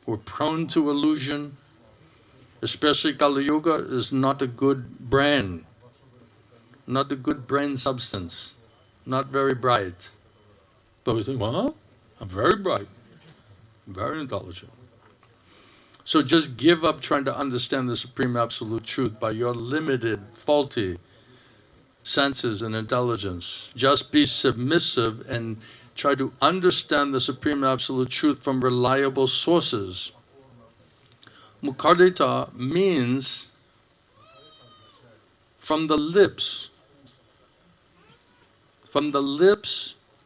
We're prone to illusion. Especially Kali Yuga is not a good brain. Not a good brain substance. Not very bright. But we think, well, I'm very bright. I'm very intelligent. So just give up trying to understand the Supreme Absolute Truth by your limited, faulty senses and intelligence. Just be submissive and try to understand the Supreme Absolute Truth from reliable sources. Mukardita means from the lips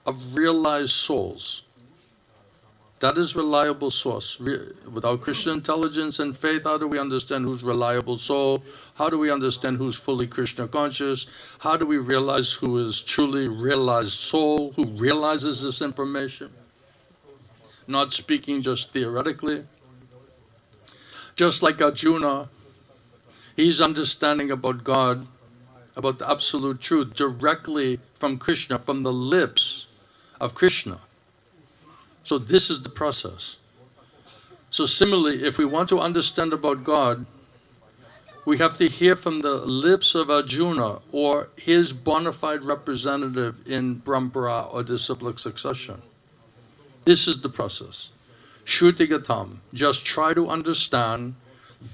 of realized souls. That is reliable source. Without Krishna intelligence and faith, how do we understand who's reliable soul? How do we understand who's fully Krishna conscious? How do we realize who is truly realized soul, who realizes this information? Not speaking just theoretically. Just like Arjuna, he's understanding about God, about the absolute truth, directly from Kṛṣṇa, from the lips of Kṛṣṇa. So this is the process. So similarly, if we want to understand about God, we have to hear from the lips of Arjuna or his bona fide representative in parampara or disciplic succession. This is the process. Shruti-gatam. Just try to understand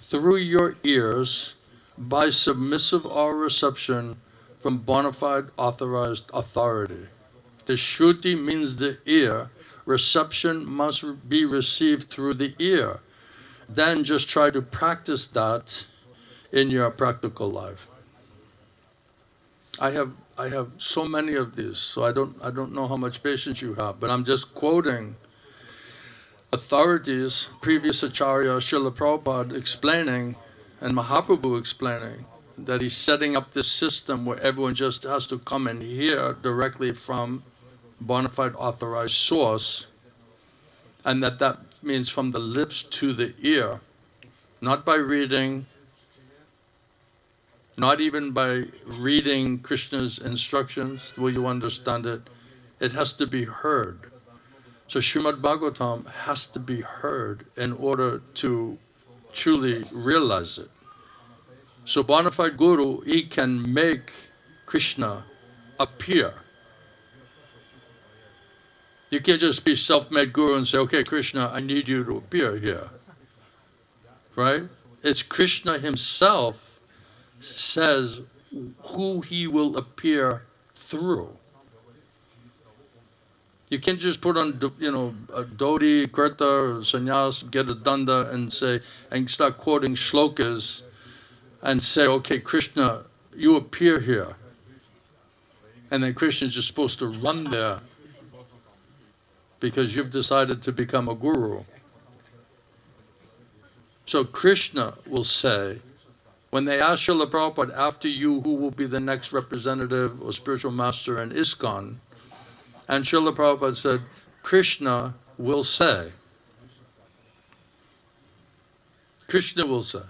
through your ears by submissive oral reception from bona fide authorized authority. The Shruti means the ear. Reception must be received through the ear. Then just try to practice that in your practical life. I have so many of these, so I don't know how much patience you have, but I'm just quoting authorities, previous Acharya Srila Prabhupada explaining, and Mahaprabhu explaining, that he's setting up this system where everyone just has to come and hear directly from bona fide authorized source, and that means from the lips to the ear, not by reading, not even by reading Krishna's instructions, will you understand it. It has to be heard. So Srimad Bhagavatam has to be heard in order to truly realize it. So bona fide Guru, he can make Kṛṣṇa appear. You can't just be self-made Guru and say, okay, Kṛṣṇa, I need you to appear here. Right? It's Kṛṣṇa himself says, who he will appear through. You can't just put on, a dhoti, kurta, sannyas, get a danda and say, and start quoting shlokas and say, okay, Kṛṣṇa, you appear here. And then Kṛṣṇa is just supposed to run there because you've decided to become a guru. So Kṛṣṇa will say, when they ask Srila Prabhupada, after you, who will be the next representative or spiritual master in ISKCON? And Srila Prabhupada said, Kṛṣṇa will say. Kṛṣṇa will say.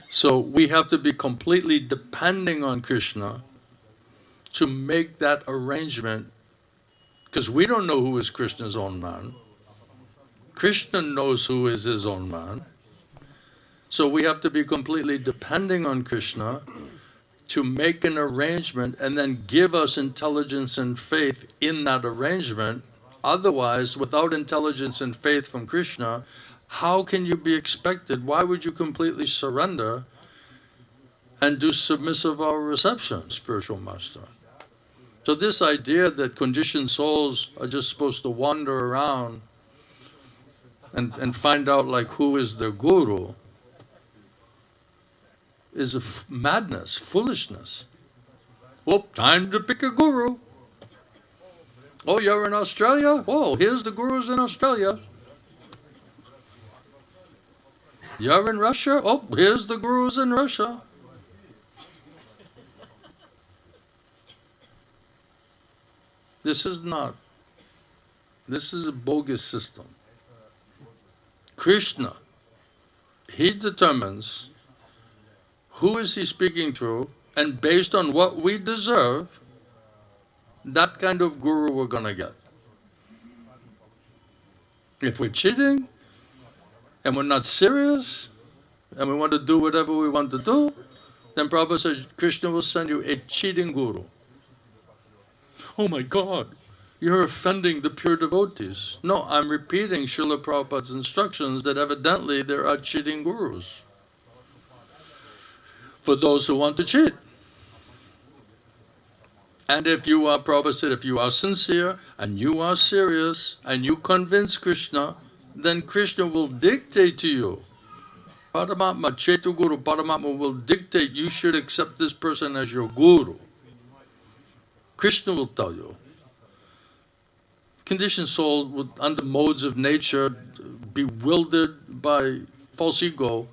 So we have to be completely depending on Kṛṣṇa to make that arrangement, because we don't know who is Kṛṣṇa's own man. Kṛṣṇa knows who is his own man. So we have to be completely depending on Kṛṣṇa to make an arrangement and then give us intelligence and faith in that arrangement. Otherwise, without intelligence and faith from Kṛṣṇa, how can you be expected? Why would you completely surrender and do submissive our reception, spiritual master? So this idea that conditioned souls are just supposed to wander around and find out like who is their guru is a madness, foolishness. Well, time to pick a guru. Oh, you're in Australia? Oh, here's the gurus in Australia. You're in Russia? Oh, here's the gurus in Russia. This is a bogus system. Kṛṣṇa, he determines who is he speaking through, and based on what we deserve, that kind of guru we're going to get. If we're cheating, and we're not serious, and we want to do whatever we want to do, then Prabhupada says, Kṛṣṇa will send you a cheating guru. Oh my God, you're offending the pure devotees. No, I'm repeating Srila Prabhupada's instructions that evidently there are cheating gurus for those who want to cheat. And if you are, Prabhupada said, if you are sincere and you are serious and you convince Kṛṣṇa, then Kṛṣṇa will dictate to you. Paramatma, Chetu Guru, Paramatma will dictate you should accept this person as your guru. Kṛṣṇa will tell you. Conditioned soul under modes of nature, bewildered by false ego,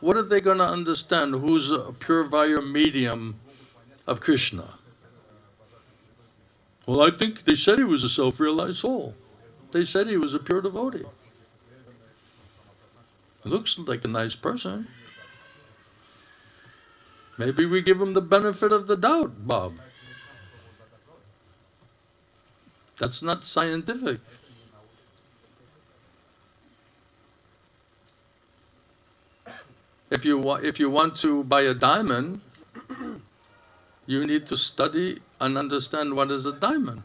what are they going to understand? Who's a purifier medium of Kṛṣṇa? Well, I think they said he was a self-realized soul. They said he was a pure devotee. Looks like a nice person. Maybe we give him the benefit of the doubt, Bob. That's not scientific. If you want to buy a diamond, you need to study and understand what is a diamond.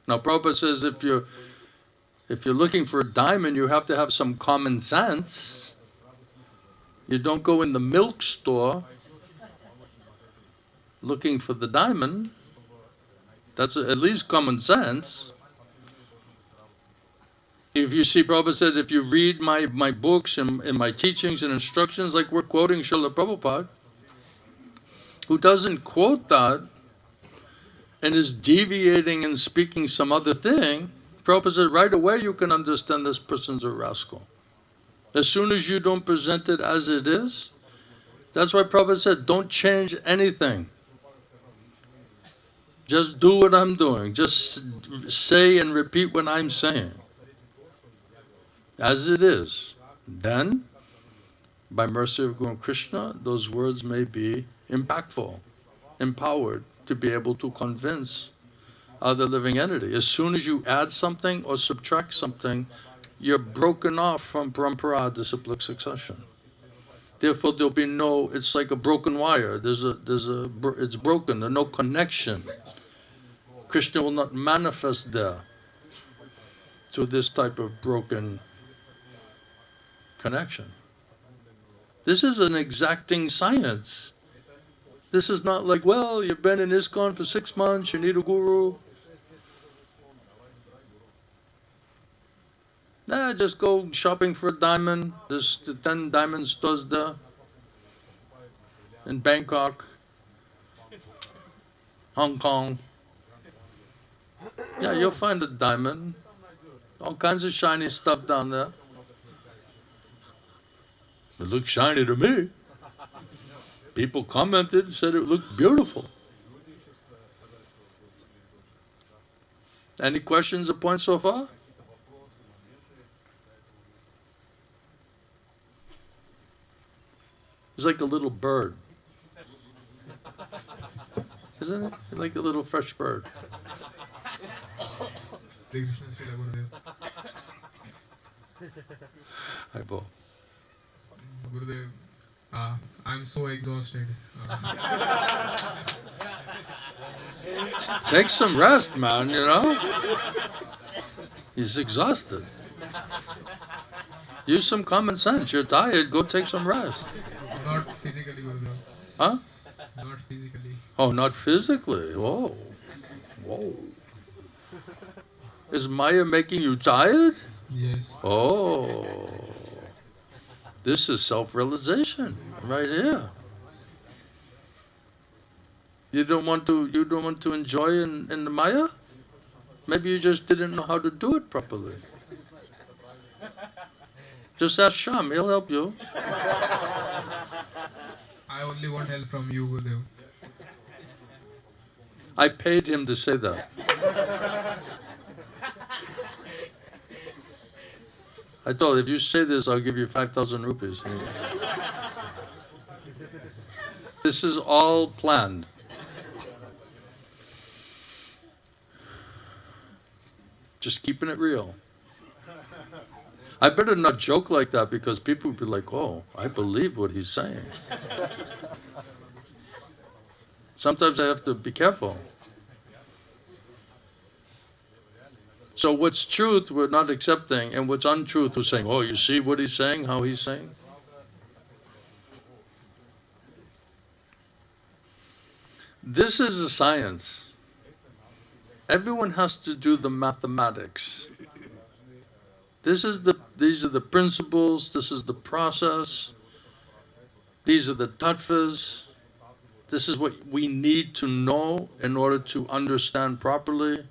Now, Prabhupada says if you're looking for a diamond, you have to have some common sense. You don't go in the milk store looking for the diamond. That's at least common sense. If you see, Prabhupada said, if you read my books and my teachings and instructions, like we're quoting Srila Prabhupada, who doesn't quote that and is deviating and speaking some other thing, Prabhupada said, right away you can understand this person's a rascal. As soon as you don't present it as it is, that's why Prabhupada said, don't change anything. Just do what I'm doing. Just say and repeat what I'm saying. As it is. Then, by mercy of Guru Kṛṣṇa, those words may be impactful, empowered to be able to convince other living entity. As soon as you add something or subtract something, you're broken off from parampara, disciplic succession. Therefore, there'll be no, it's like a broken wire. It's broken, there's no connection. Kṛṣṇa will not manifest there through this type of broken connection. This is an exacting science. This is not like, well, you've been in ISKCON for 6 months, you need a guru. Nah, just go shopping for a diamond. There's the 10 diamond stores there in Bangkok, Hong Kong. Yeah, you'll find a diamond. All kinds of shiny stuff down there. It looks shiny to me. People commented, said it looked beautiful. Any questions or points so far? It's like a little bird. Isn't it? Like a little fresh bird. Hi, Bo. Gurudev, I'm so exhausted. Take some rest, man, you know? He's exhausted. Use some common sense. You're tired, go take some rest. Not physically, Gurudev. Huh? Not physically. Oh, not physically. Whoa. Whoa. Is Maya making you tired? Yes. Oh. This is self-realization right here. You don't want to enjoy in the Maya? Maybe you just didn't know how to do it properly. Just ask Sham, he'll help you. I only want help from you, Gurudev. I paid him to say that. I told him, if you say this, I'll give you 5,000 rupees. This is all planned. Just keeping it real. I better not joke like that because people will be like, oh, I believe what he's saying. Sometimes I have to be careful. So what's truth, we're not accepting, and what's untruth, we're saying, oh, you see what he's saying, how he's saying? This is a science. Everyone has to do the mathematics. These are the principles, this is the process, these are the tattvas. This is what we need to know in order to understand properly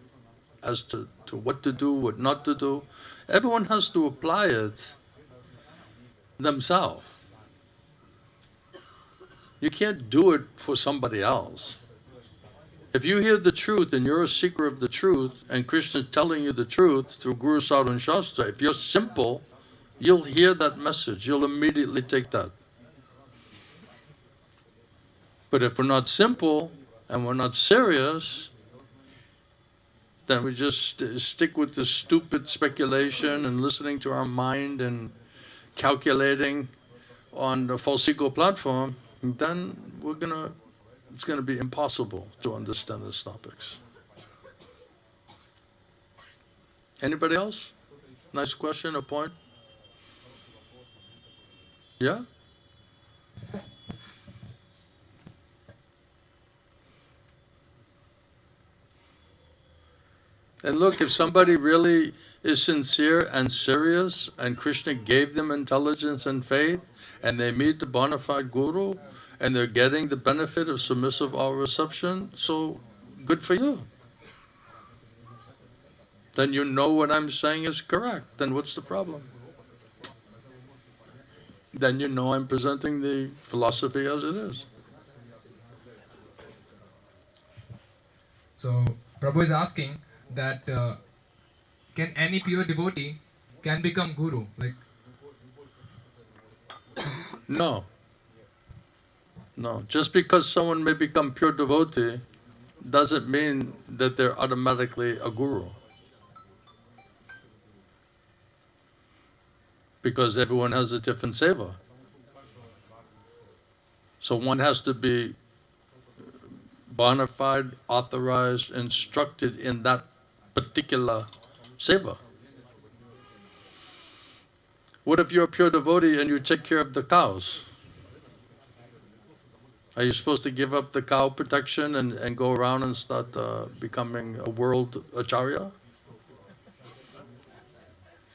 as to what to do, what not to do. Everyone has to apply it themselves. You can't do it for somebody else. If you hear the truth and you're a seeker of the truth and Kṛṣṇa is telling you the truth through Guru, Sadhu and Shastra, if you're simple, you'll hear that message, you'll immediately take that. But if we're not simple and we're not serious, then we just stick with the stupid speculation and listening to our mind and calculating on the false ego platform, then it's gonna be impossible to understand these topics. Anybody else? Nice question or point? Yeah? And look, if somebody really is sincere and serious, and Kṛṣṇa gave them intelligence and faith, and they meet the bona fide guru, and they're getting the benefit of submissive all reception, so good for you. Then you know what I'm saying is correct. Then what's the problem? Then you know I'm presenting the philosophy as it is. So, Prabhu is asking that can any pure devotee can become guru? Like, No. No. Just because someone may become pure devotee doesn't mean that they're automatically a guru. Because everyone has a different seva. So one has to be bona fide, authorized, instructed in that particular seva. What if you're a pure devotee and you take care of the cows? Are you supposed to give up the cow protection and go around and start becoming a world acharya?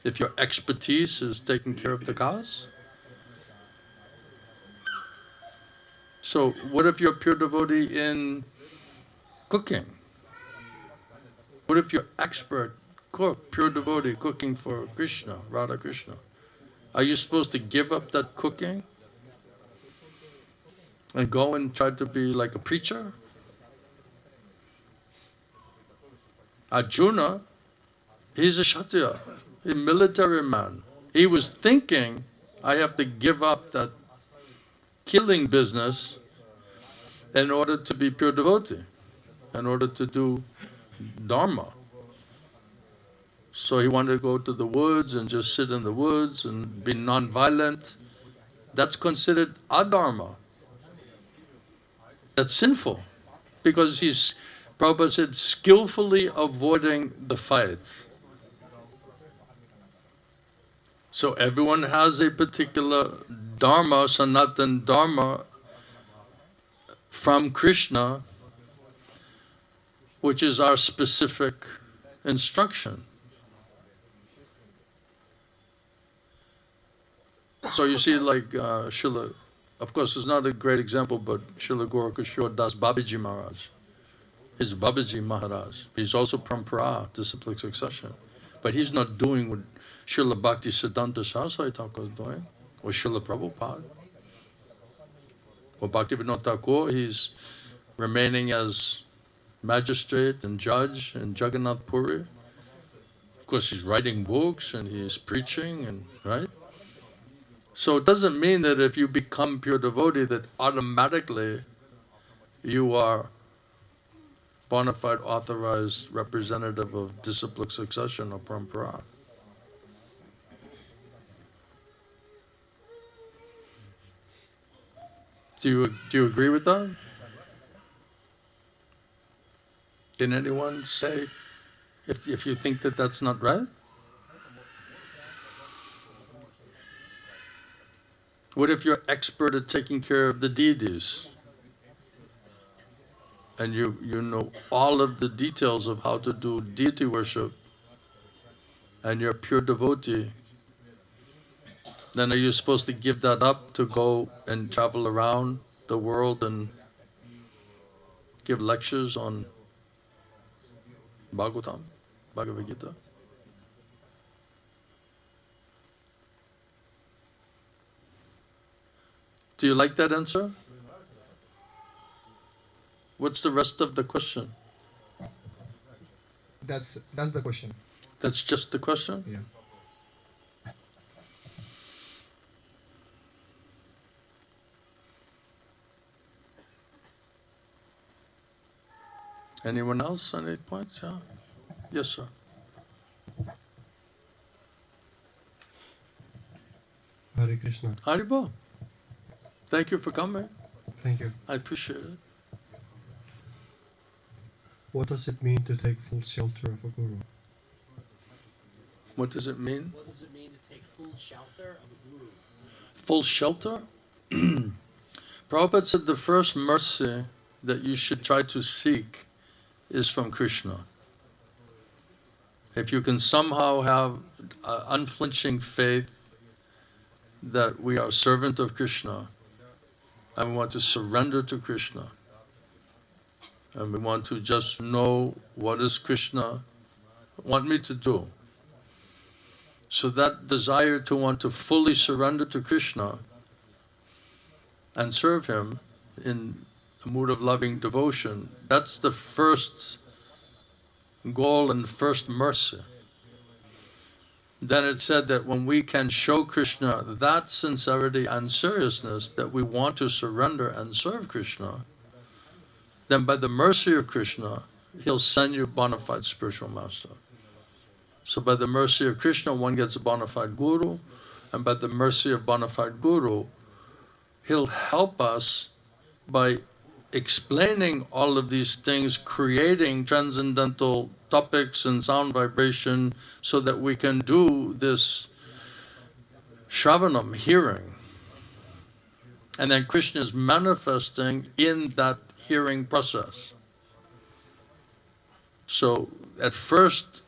If your expertise is taking care of the cows? So what if you're a pure devotee in cooking? What if you're expert cook, pure devotee cooking for Kṛṣṇa, Radha Kṛṣṇa? Are you supposed to give up that cooking and go and try to be like a preacher? Arjuna, he's a Kshatriya, a military man. He was thinking, I have to give up that killing business in order to be pure devotee, in order to do dharma. So he wanted to go to the woods and just sit in the woods and be non-violent. That's considered adharma. That's sinful, because he's, Prabhupada said, skillfully avoiding the fight. So everyone has a particular dharma, Sanatan dharma, from Kṛṣṇa, which is our specific instruction. So you see, like Srila, of course it's not a great example, but Srila Gaurkishore Das Babaji Maharaj, is Babaji Maharaj. He's also paraṁ, disciplic succession. But he's not doing what Srila Bhakti Siddhanta Saraswati Thakur is doing, or Srila Prabhupada. Or Bhaktivinoda Thakur, he's remaining as magistrate and judge in Jagannath Puri. Of course he's writing books and he's preaching, and right? So it doesn't mean that if you become pure devotee that automatically you are bona fide authorized representative of disciplic succession or paraṁ. Do you agree with that? Can anyone say if you think that that's not right? What if you're expert at taking care of the deities and you know all of the details of how to do deity worship and you're a pure devotee? Then are you supposed to give that up to go and travel around the world and give lectures on Bhagavatam, Bhagavad Gita? Do you like that answer? What's the rest of the question? That's the question. That's just the question? Yeah. Anyone else? Any points? Yeah. Yes, sir. Hare Krishna. Haribol. Thank you for coming. Thank you. I appreciate it. What does it mean to take full shelter of a guru? What does it mean? What does it mean to take full shelter of a guru? Full shelter? Prabhupada said the first mercy that you should try to seek is from Kṛṣṇa. If you can somehow have unflinching faith that we are servant of Kṛṣṇa, and we want to surrender to Kṛṣṇa, and we want to just know what is Kṛṣṇa want me to do. So that desire to want to fully surrender to Kṛṣṇa and serve Him in a mood of loving devotion, that's the first goal and first mercy. Then it said that when we can show Kṛṣṇa that sincerity and seriousness that we want to surrender and serve Kṛṣṇa, then by the mercy of Kṛṣṇa, He'll send you a bona fide spiritual master. So by the mercy of Kṛṣṇa, one gets a bona fide guru, and by the mercy of bona fide guru, he'll help us by explaining all of these things, creating transcendental topics and sound vibration so that we can do this Shravanam, hearing. And then Krishna is manifesting in that hearing process. So at first,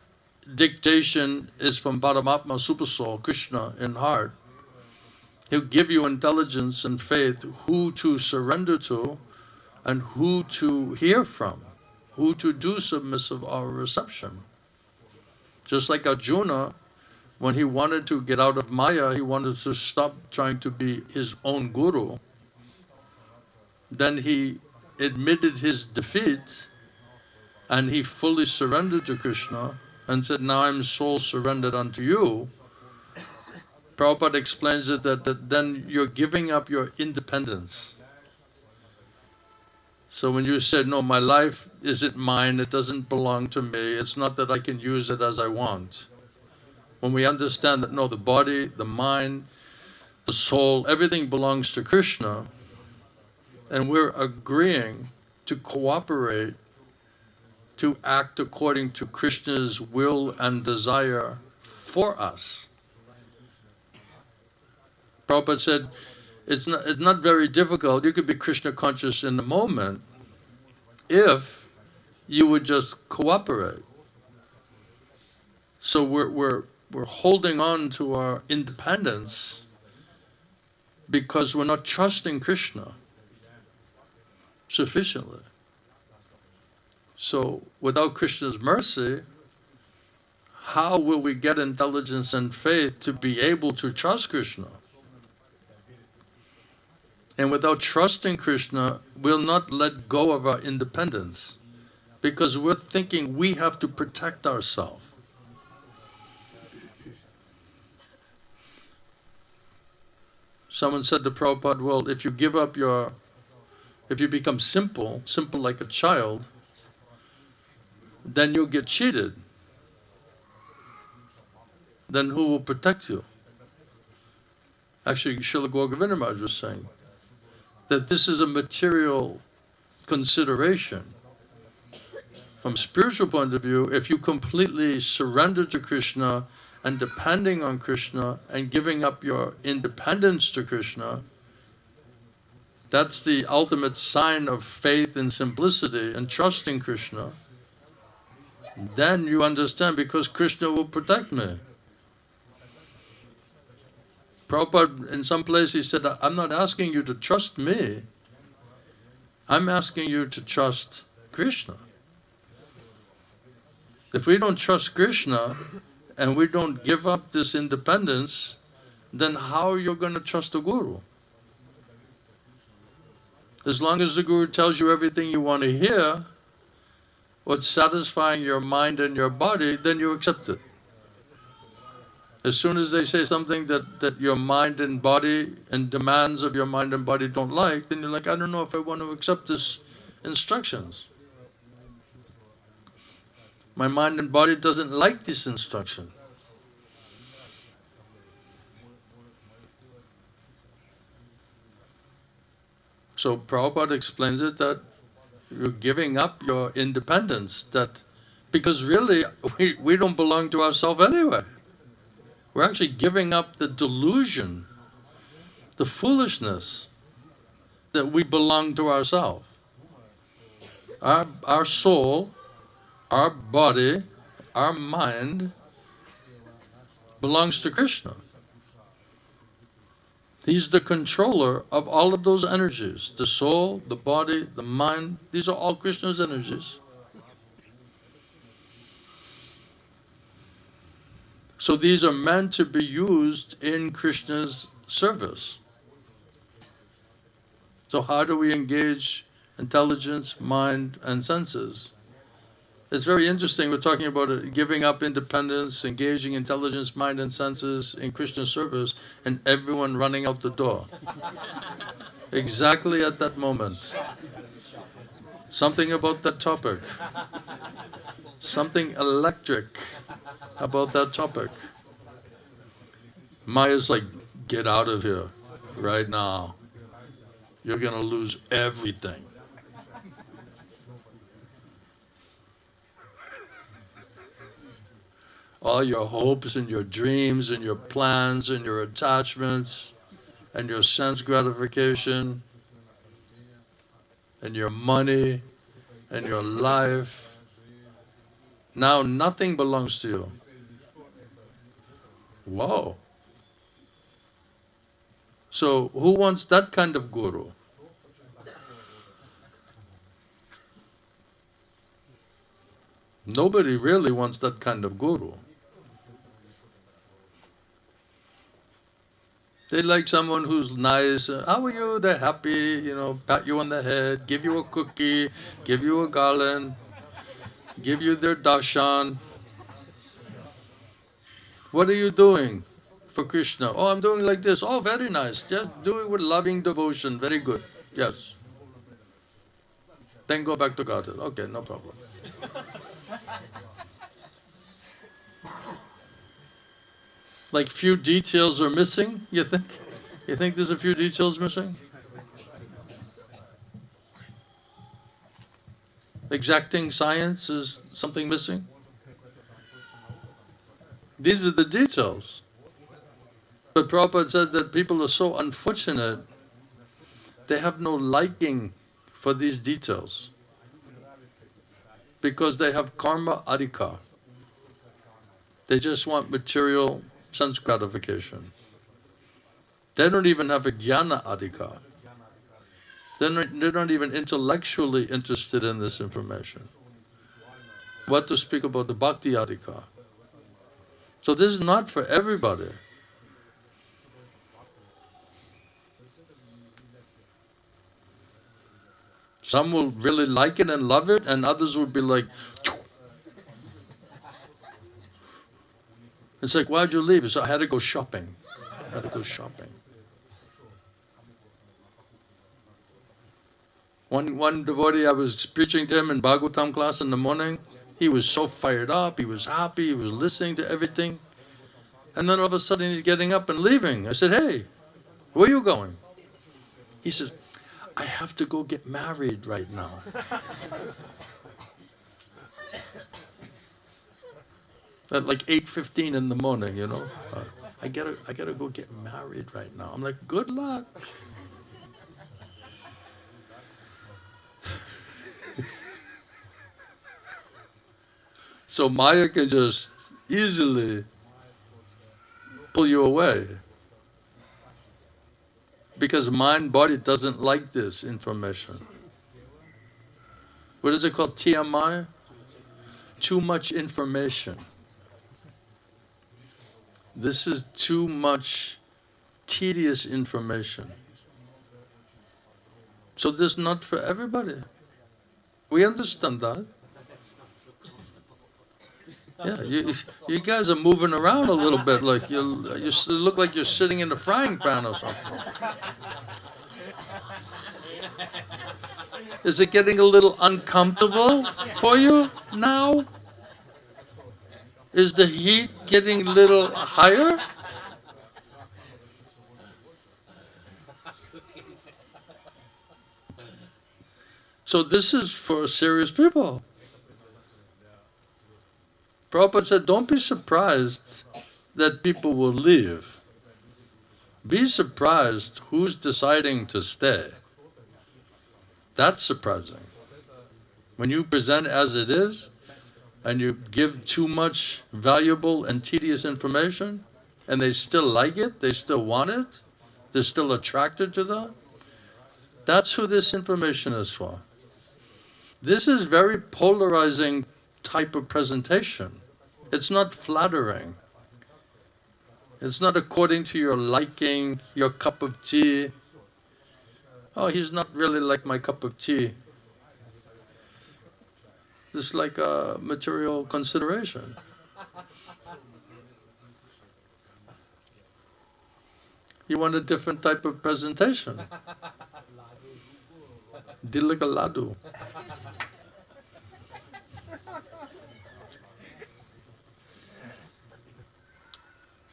dictation is from Paramatma, Supersoul, Krishna in heart. He'll give you intelligence and faith who to surrender to and who to hear from, who to do submissive or reception. Just like Arjuna, when he wanted to get out of Maya, he wanted to stop trying to be his own guru. Then he admitted his defeat and he fully surrendered to Krishna and said, now I'm soul surrendered unto you. Prabhupada explains it that then you're giving up your independence. So when you said, no, my life isn't mine, it doesn't belong to me, it's not that I can use it as I want. When we understand that, no, the body, the mind, the soul, everything belongs to Krishna, and we're agreeing to cooperate to act according to Krishna's will and desire for us. Prabhupada said, it's not very difficult. You could be Krishna conscious in the moment if you would just cooperate. So we're holding on to our independence because we're not trusting Krishna sufficiently. So without Krishna's mercy, how will we get intelligence and faith to be able to trust Krishna? And without trusting Krishna, we'll not let go of our independence because we're thinking we have to protect ourselves. Someone said to Prabhupada, well, if you give up if you become simple like a child, then you'll get cheated. Then who will protect you? Actually, Srila Govinda Maharaj was saying that this is a material consideration. From spiritual point of view, if you completely surrender to Krishna and depending on Krishna and giving up your independence to Krishna, that's the ultimate sign of faith and simplicity and trusting Krishna. Then you understand, because Krishna will protect me. Prabhupada, in some place, he said, I'm not asking you to trust me, I'm asking you to trust Krishna. If we don't trust Krishna and we don't give up this independence, then how are you going to trust the Guru? As long as the Guru tells you everything you want to hear, what's satisfying your mind and your body, then you accept it. As soon as they say something that your mind and body and demands of your mind and body don't like, then you're like, I don't know if I want to accept this instructions. My mind and body doesn't like this instruction. So Prabhupada explains it that you're giving up your independence, because really we don't belong to ourselves anyway. We're actually giving up the delusion, the foolishness that we belong to ourselves. Our soul, our body, our mind belongs to Krishna. He's the controller of all of those energies. The soul, the body, the mind, these are all Krishna's energies. So these are meant to be used in Krishna's service. So how do we engage intelligence, mind, and senses? It's very interesting, we're talking about giving up independence, engaging intelligence, mind, and senses in Krishna's service, and everyone running out the door. Exactly at that moment. Something about that topic. Something electric about that topic. Maya's like, get out of here right now. You're going to lose everything. all your hopes and your dreams and your plans and your attachments and your sense gratification and your money and your life. Now nothing belongs to you. Whoa. So who wants that kind of guru? Nobody really wants that kind of guru. They like someone who's nice. How are you? They're happy, you know, pat you on the head, give you a cookie, give you a garland, give you their darshan. What are you doing for Kṛṣṇa? Oh, I'm doing like this. Oh, very nice. Just do it with loving devotion. Very good. Yes. Then go back to Godhead. Okay, no problem. Like few details are missing, you think? You think there's a few details missing? Exacting science is something missing? These are the details. But Prabhupada said that people are so unfortunate, they have no liking for these details because they have karma adhika. They just want material sense gratification. They don't even have a jnana adhika. They're not even intellectually interested in this information. What to speak about the bhakti adhika? So this is not for everybody. Some will really like it and love it, and others will be like, "Phew." It's like, why'd you leave? So I had to go shopping. I had to go shopping. One devotee, I was preaching to him in Bhagavatam class in the morning. He was so fired up, he was happy, he was listening to everything. And then all of a sudden he's getting up and leaving. I said, hey, where are you going? He says, I have to go get married right now. At like 8:15 in the morning, you know. I gotta go get married right now. I'm like, good luck. So Maya can just easily pull you away. Because mind, body doesn't like this information. What is it called? TMI? Too much information. This is too much tedious information. So this is not for everybody. We understand that. Yeah, you guys are moving around a little bit, like you look like you're sitting in a frying pan or something. Is it getting a little uncomfortable for you now? Is the heat getting a little higher? So this is for serious people. Prabhupada said, don't be surprised that people will leave. Be surprised who's deciding to stay. That's surprising. When you present as it is, and you give too much valuable and tedious information, and they still like it, they still want it, they're still attracted to that, that's who this information is for. This is very polarizing type of presentation. It's not flattering. It's not according to your liking, your cup of tea. Oh, he's not really like my cup of tea. Just like a material consideration. You want a different type of presentation. Dilika ladu.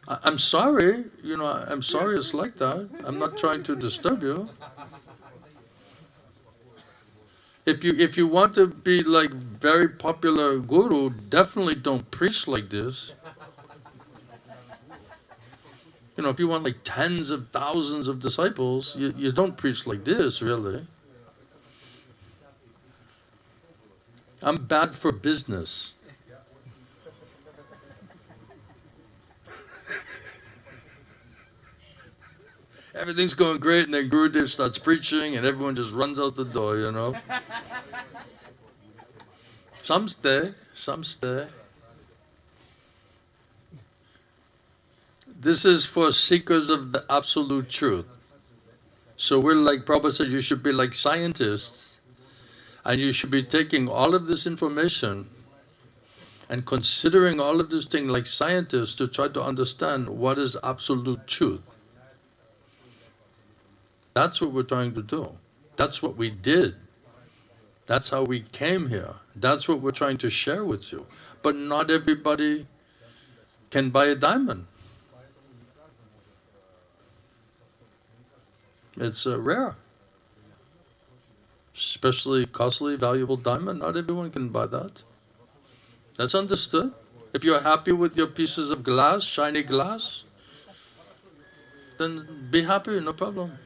I'm sorry, I'm sorry it's like that. I'm not trying to disturb you. If you want to be like very popular guru, definitely don't preach like this. You know, if you want like tens of thousands of disciples, you don't preach like this, really. I'm bad for business. Everything's going great, and then Gurudev starts preaching, and everyone just runs out the door, you know. Some stay, some stay. This is for seekers of the absolute truth. So we're like, Prabhupada said, you should be like scientists, and you should be taking all of this information and considering all of this thing like scientists to try to understand what is absolute truth. That's what we're trying to do. That's what we did. That's how we came here. That's what we're trying to share with you. But not everybody can buy a diamond. It's rare. Especially costly, valuable diamond. Not everyone can buy that. That's understood. If you're happy with your pieces of glass, shiny glass, then be happy, no problem.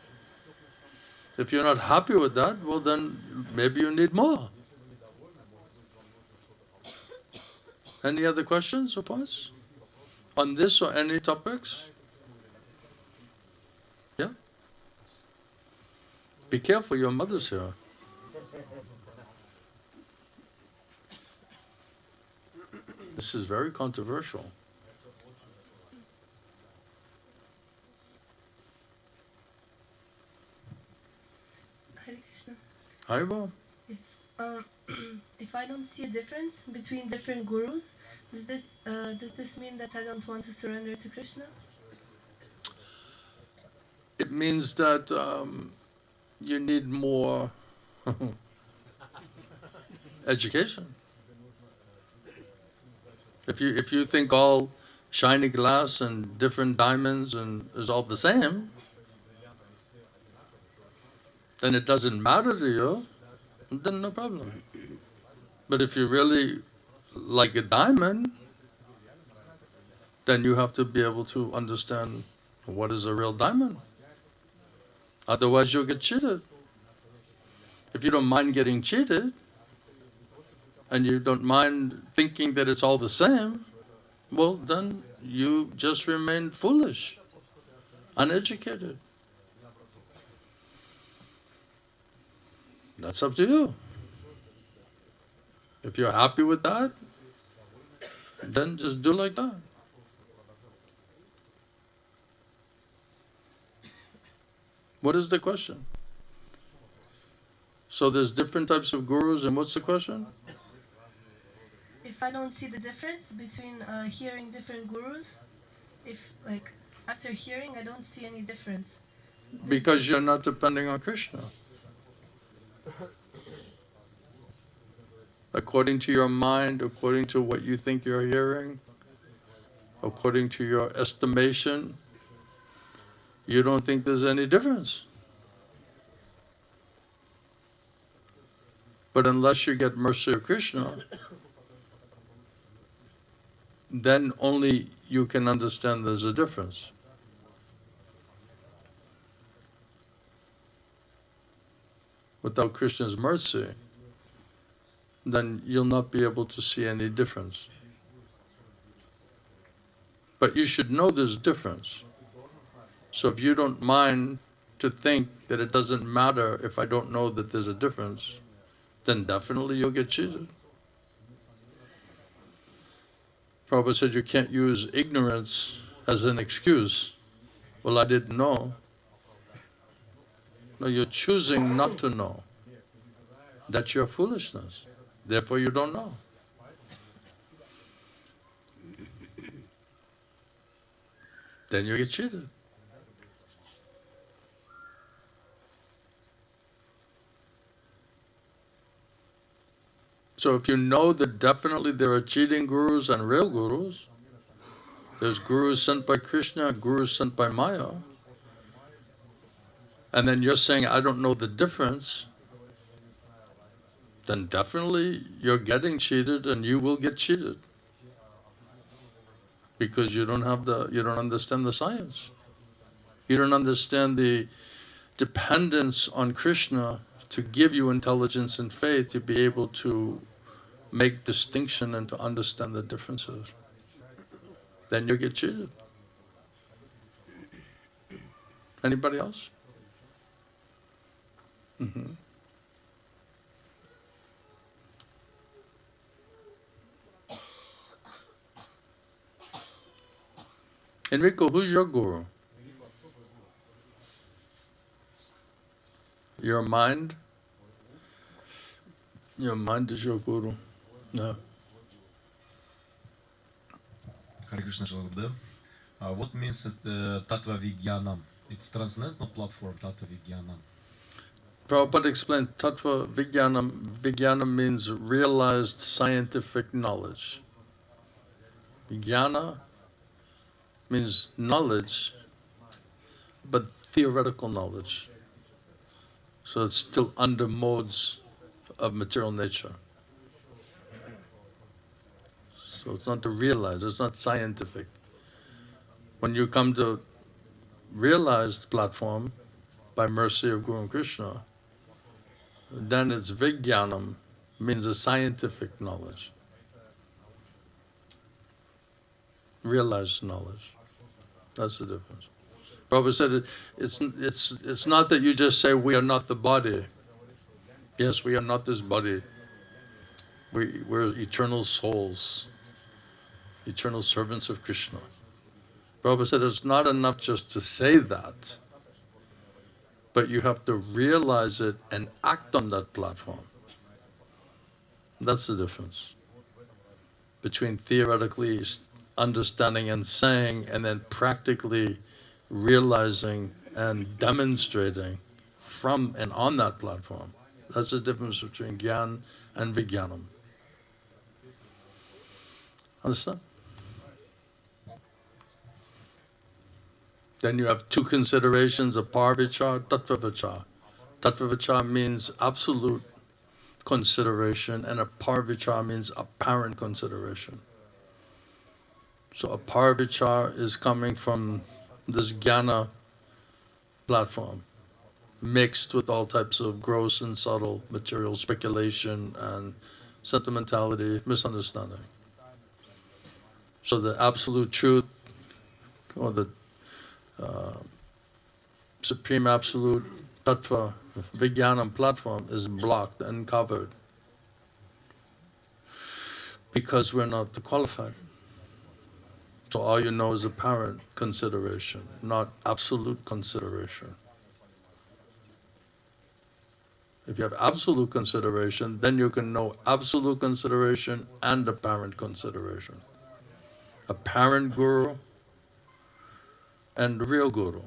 If you're not happy with that, well then maybe you need more. Any other questions or points on this or any topics? Yeah? Be careful, your mother's here. This is very controversial. Hare Krishna. Haribo? If I don't see a difference between different gurus, does this mean that I don't want to surrender to Krishna? It means that you need more education. If you think all shiny glass and different diamonds and is all the same, then it doesn't matter to you, then no problem. But if you really like a diamond, then you have to be able to understand what is a real diamond. Otherwise you'll get cheated. If you don't mind getting cheated, and you don't mind thinking that it's all the same, well then you just remain foolish, uneducated. That's up to you. If you're happy with that, then just do like that. What is the question? So there's different types of gurus, and what's the question? If I don't see the difference between hearing different gurus, if like after hearing I don't see any difference. Because you're not depending on Kṛṣṇa. According to your mind, according to what you think you're hearing, according to your estimation, you don't think there's any difference. But unless you get mercy of Kṛṣṇa, then only you can understand there's a difference. Without Krishna's mercy, then you'll not be able to see any difference. But you should know there's difference. So if you don't mind to think that it doesn't matter if I don't know that there's a difference, then definitely you'll get cheated. Prabhupada said you can't use ignorance as an excuse. Well, I didn't know. No, you're choosing not to know. That's your foolishness. Therefore you don't know. Then you get cheated. So if you know that definitely there are cheating gurus and real gurus, there's gurus sent by Kṛṣṇa, gurus sent by Maya, and then you're saying, I don't know the difference, then definitely you're getting cheated and you will get cheated. Because you don't understand the science. You don't understand the dependence on Kṛṣṇa to give you intelligence and faith to be able to make distinction and to understand the differences. Then you get cheated. Anybody else? Enrico, who's your guru? Your mind? Your mind is your guru. No. Hare Krishna, Srila Gurudev. What means tattva vijnanam? It's transcendental platform, tattva vijnanam. Prabhupada explained tattva vijnanam. Vijnanam means realized scientific knowledge. Vijnana means knowledge, but theoretical knowledge. So it's still under modes of material nature. So it's not to realize, it's not scientific. When you come to realized platform by mercy of Guru and Kṛṣṇa, then it's vijnanam, means a scientific knowledge. Realized knowledge. That's the difference. Prabhupada said it's not that you just say we are not the body. Yes, we are not this body. We're eternal souls, eternal servants of Kṛṣṇa. Prabhupada said it's not enough just to say that, but you have to realize it and act on that platform. That's the difference between theoretically understanding and saying, and then practically realizing and demonstrating from and on that platform. That's the difference between Gyan and Vijnanam. Understand? Then you have two considerations, a par-vichar, tattva-vichar. Tattva-vichar means absolute consideration, and a par-vichar means apparent consideration. So a par-vichar is coming from this jnana platform, mixed with all types of gross and subtle material speculation and sentimentality, misunderstanding. So the absolute truth, or the supreme absolute tattva vijnanam platform is blocked and covered because we're not qualified. So all you know is apparent consideration, not absolute consideration. If you have absolute consideration, then you can know absolute consideration and apparent consideration. Apparent guru and real guru.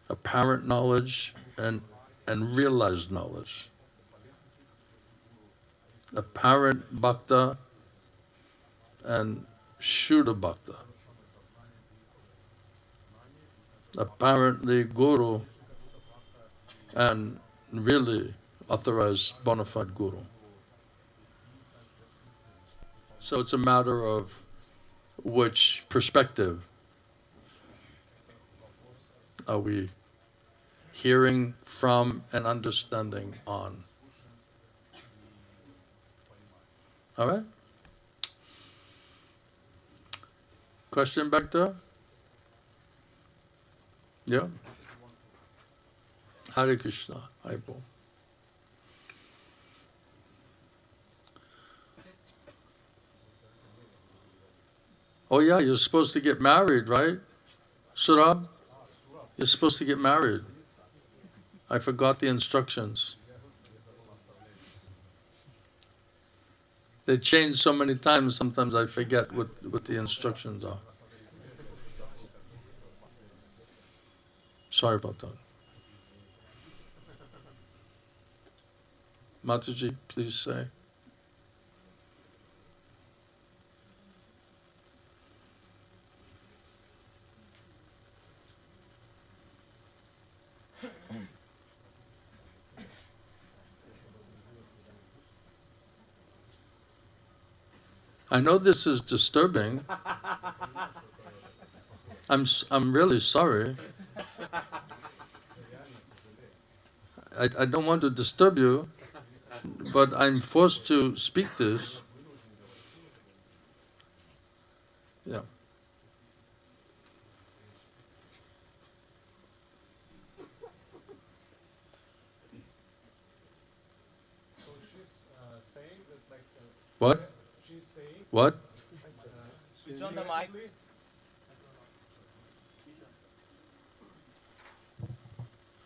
Apparent knowledge and realized knowledge. Apparent bhakta and Shuddha bhakta. Apparently guru and really authorized bona fide guru. So it's a matter of which perspective are we hearing from and understanding on. All right? Question back there? Yeah? Hare Krishna. Hi, Paul. Oh yeah, you're supposed to get married, right? Surab? You're supposed to get married. I forgot the instructions. They change so many times, sometimes I forget what the instructions are. Sorry about that. Mataji, please say. I know this is disturbing. I'm really sorry. I don't want to disturb you, but I'm forced to speak this. Yeah. So she's saying that like What? she's saying What? Switch on the mic.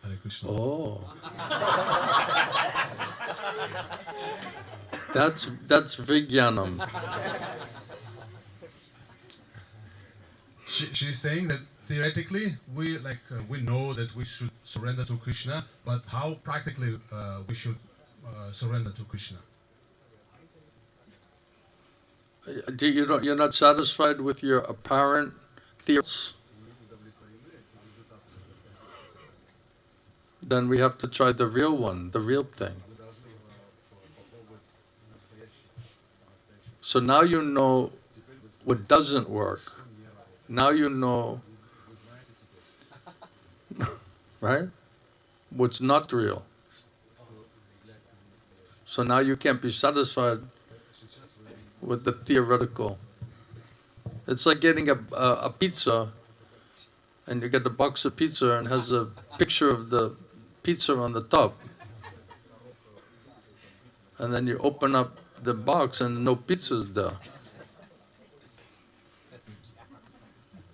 Hare Krishna. Oh. That's vijnanam. She's saying that theoretically we we know that we should surrender to Krishna, but how practically we should surrender to Krishna? You're not satisfied with your apparent theories? Then we have to try the real one, the real thing. So now you know what doesn't work. Now you know, right? What's not real. So now you can't be satisfied with the theoretical. It's like getting a pizza, and you get a box of pizza and it has a picture of the pizza on the top. And then you open up the box and no pizza's there.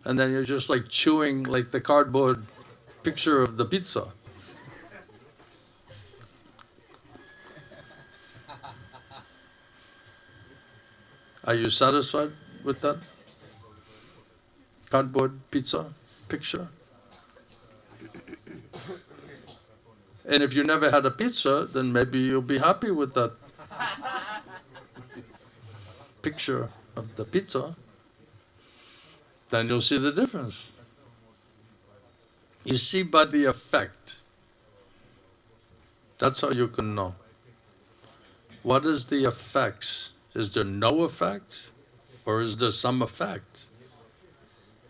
And then you're just like chewing like the cardboard picture of the pizza. Are you satisfied with that cardboard pizza picture? And if you never had a pizza, then maybe you'll be happy with that picture of the pizza. Then you'll see the difference. You see by the effect. That's how you can know. What is the effects? Is there no effect, or is there some effect?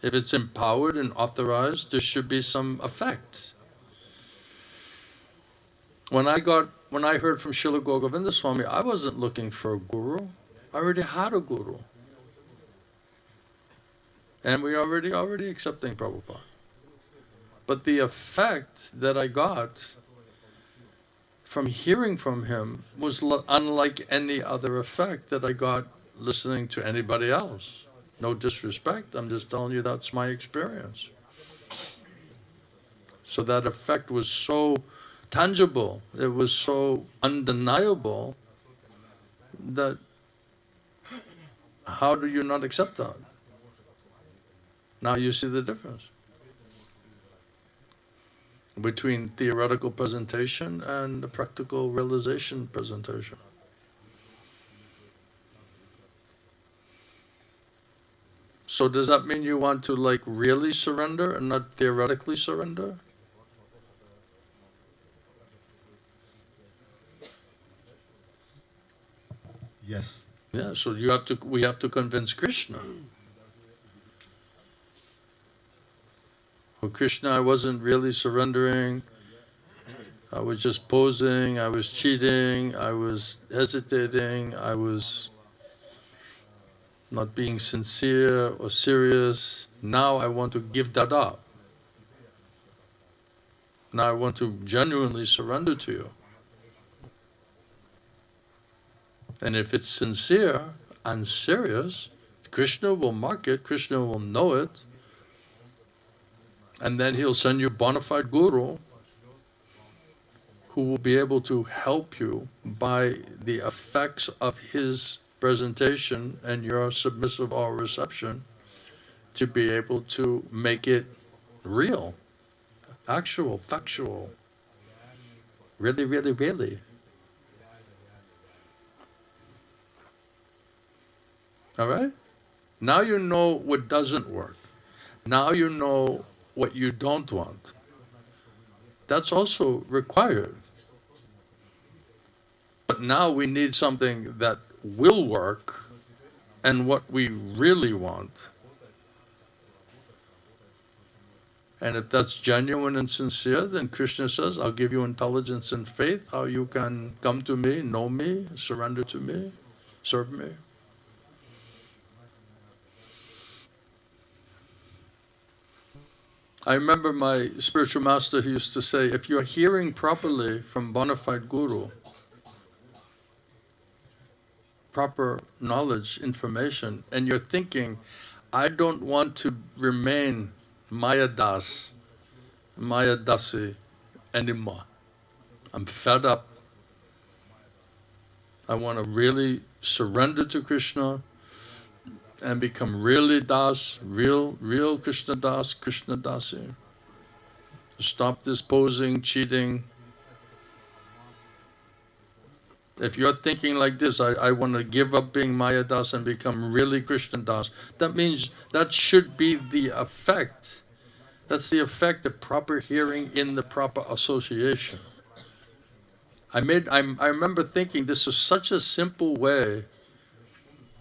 If it's empowered and authorized, there should be some effect. When I heard from Srila Govinda Swami, I wasn't looking for a guru. I already had a guru. And we already accepting Prabhupada. But the effect that I got from hearing from him was unlike any other effect that I got listening to anybody else. No disrespect, I'm just telling you that's my experience. So that effect was so tangible, it was so undeniable that how do you not accept that? Now you see the difference between theoretical presentation and the practical realization presentation. So does that mean you want to like really surrender and not theoretically surrender? Yes. Yeah, so we have to convince Kṛṣṇa. Well, Kṛṣṇa, I wasn't really surrendering. I was just posing, I was cheating, I was hesitating, I was not being sincere or serious. Now I want to give that up. Now I want to genuinely surrender to you. And if it's sincere and serious, Kṛṣṇa will mark it, Kṛṣṇa will know it, and then he'll send you a bona fide guru who will be able to help you by the effects of his presentation and your submissive or reception to be able to make it real, actual, factual, really, really, really. All right? Now you know what doesn't work. Now you know what you don't want. That's also required. But now we need something that will work and what we really want. And if that's genuine and sincere, then Krishna says, I'll give you intelligence and faith, how you can come to me, know me, surrender to me, serve me. I remember my spiritual master, he used to say, if you're hearing properly from bona fide guru, proper knowledge, information, and you're thinking, I don't want to remain Mayadas, Mayadasi anymore. I'm fed up. I want to really surrender to Krishna and become really Das, real Krishna Das, Krishna Dasi. Stop this posing, cheating. If you're thinking like this, I want to give up being Maya Das and become really Krishna Das, that means that should be the effect. That's the effect of proper hearing in the proper association. I remember thinking this is such a simple way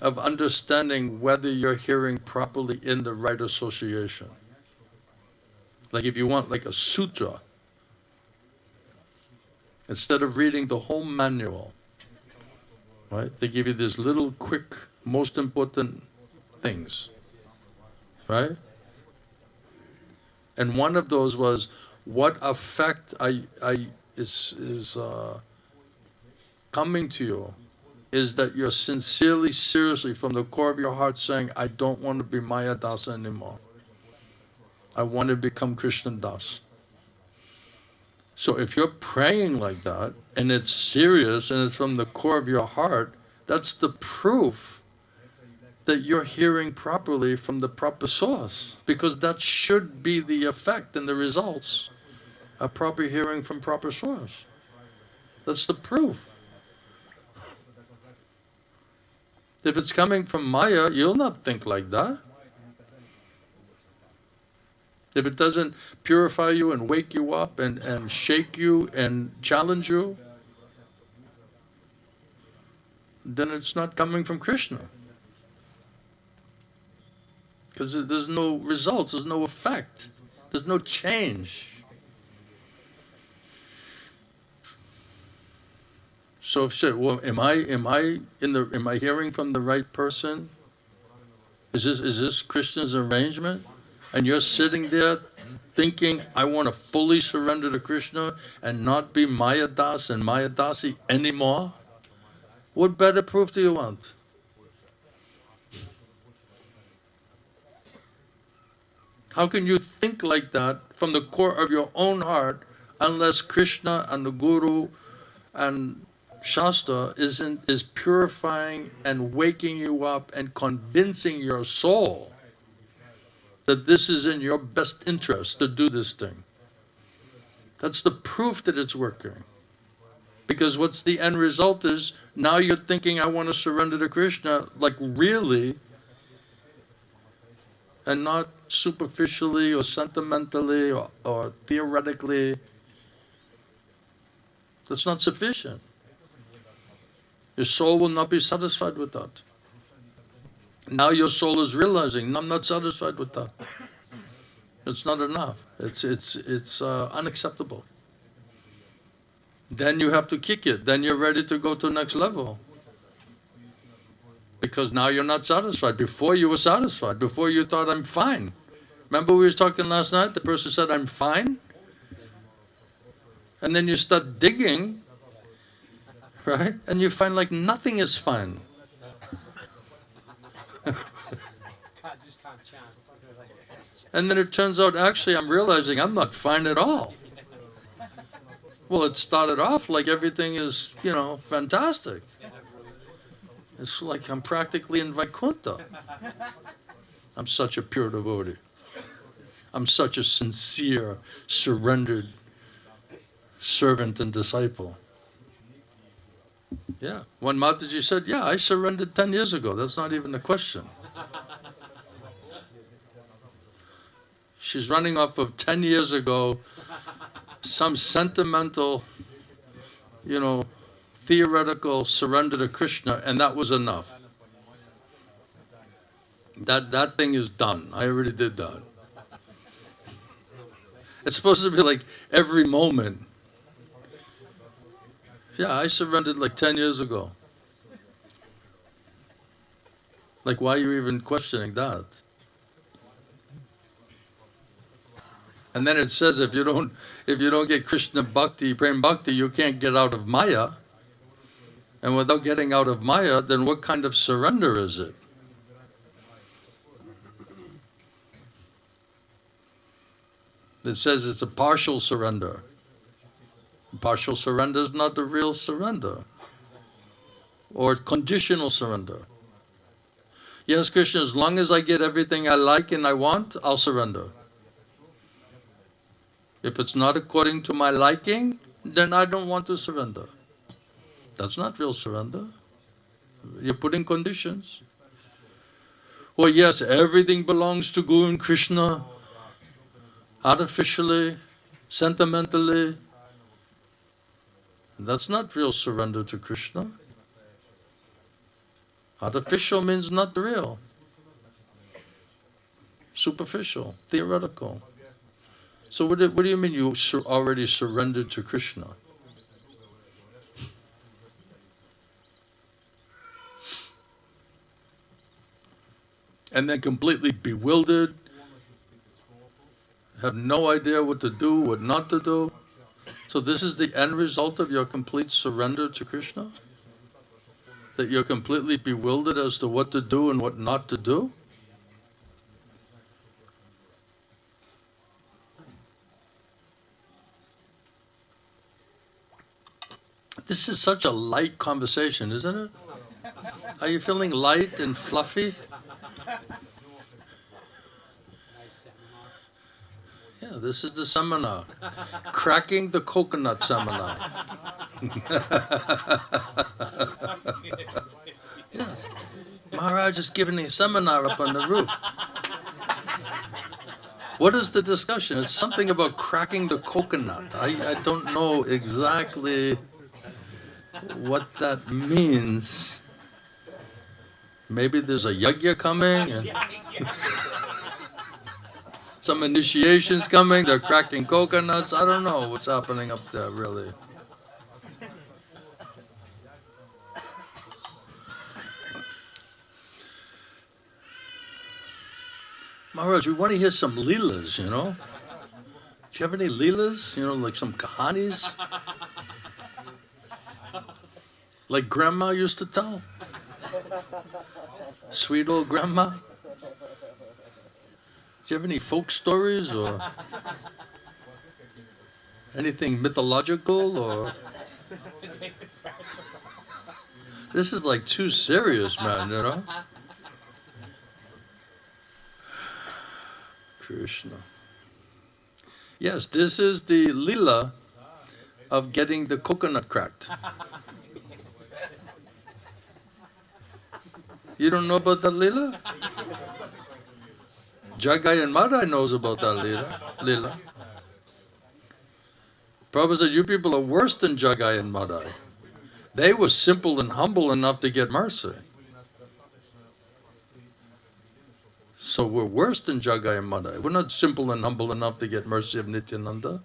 of understanding whether you're hearing properly in the right association. Like if you want like a sutra, instead of reading the whole manual, right? They give you these little quick, most important things, right? And one of those was, what effect is coming to you is that you're sincerely, seriously, from the core of your heart saying, I don't want to be Maya Das anymore. I want to become Krishna Das. So if you're praying like that, and it's serious, and it's from the core of your heart, that's the proof that you're hearing properly from the proper source. Because that should be the effect and the results of proper hearing from proper source. That's the proof. If it's coming from Maya, you'll not think like that. If it doesn't purify you and wake you up and shake you and challenge you, then it's not coming from Krishna. Because there's no results, there's no effect, there's no change. So shit, well, am I hearing from the right person? Is this Krishna's arrangement? And you're sitting there thinking, I want to fully surrender to Krishna and not be Maya Das and Maya Dasi anymore? What better proof do you want? How can you think like that from the core of your own heart unless Krishna and the Guru and Shastra is purifying and waking you up and convincing your soul that this is in your best interest to do this thing? That's the proof that it's working. Because what's the end result is, now you're thinking, I want to surrender to Krishna, like really, and not superficially or sentimentally or theoretically. That's not sufficient. Your soul will not be satisfied with that. Now your soul is realizing, I'm not satisfied with that. It's not enough. It's unacceptable. Then you have to kick it. Then you're ready to go to the next level. Because now you're not satisfied. Before you were satisfied. Before you thought, I'm fine. Remember we were talking last night? The person said, I'm fine. And then you start digging, right? And you find like nothing is fine. And then it turns out, actually, I'm realizing I'm not fine at all. Well, it started off like everything is, fantastic. It's like I'm practically in Vaikuntha. I'm such a pure devotee. I'm such a sincere, surrendered servant and disciple. Yeah. One Mataji said, yeah, I surrendered 10 years ago. That's not even a question. She's running off of 10 years ago, some sentimental, theoretical surrender to Krishna, and that was enough. That thing is done. I already did that. It's supposed to be like every moment. Yeah, I surrendered like 10 years ago. Like, why are you even questioning that? And then it says if you don't get Krishna bhakti, prem bhakti, you can't get out of Maya. And without getting out of Maya, then what kind of surrender is it? It says it's a partial surrender. Partial surrender is not the real surrender. Or conditional surrender. Yes, Krishna, as long as I get everything I like and I want, I'll surrender. If it's not according to my liking, then I don't want to surrender. That's not real surrender. You're putting conditions. Well, yes, everything belongs to Guru and Krishna, artificially, sentimentally. That's not real surrender to Krishna. Artificial means not real. Superficial, theoretical. So what do you mean you already surrendered to Krishna? And then completely bewildered, have no idea what to do, what not to do. So this is the end result of your complete surrender to Krishna? That you're completely bewildered as to what to do and what not to do? This is such a light conversation, isn't it? Are you feeling light and fluffy? Yeah, this is the seminar. Cracking the coconut seminar. Yes. Maharaj is giving a seminar up on the roof. What is the discussion? It's something about cracking the coconut. I don't know exactly what that means. Maybe there's a yajna coming and some initiations coming, they're cracking coconuts. I don't know what's happening up there, really. Maharaj, we want to hear some leelas, you know? Do you have any leelas? You know, like some kahanis? Like grandma used to tell? Sweet old grandma? Do you have any folk stories or anything mythological or? This is like too serious, man, you know? Kṛṣṇa. Yes, this is the lila of getting the coconut cracked. You don't know about that lila? Jagai and Madai knows about that lila. Prabhupada said, you people are worse than Jagai and Madai. They were simple and humble enough to get mercy. So we're worse than Jagai and Madai. We're not simple and humble enough to get mercy of Nityananda,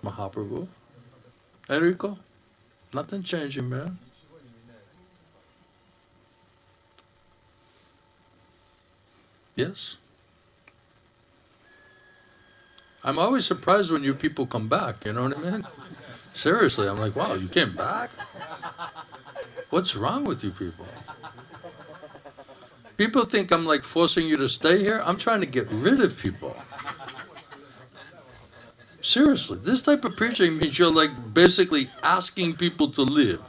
Mahaprabhu. Enrico, nothing changing, man. Yes? I'm always surprised when you people come back, you know what I mean? Seriously, I'm like, wow, you came back? What's wrong with you people? People think I'm like forcing you to stay here. I'm trying to get rid of people. Seriously, this type of preaching means you're like basically asking people to leave.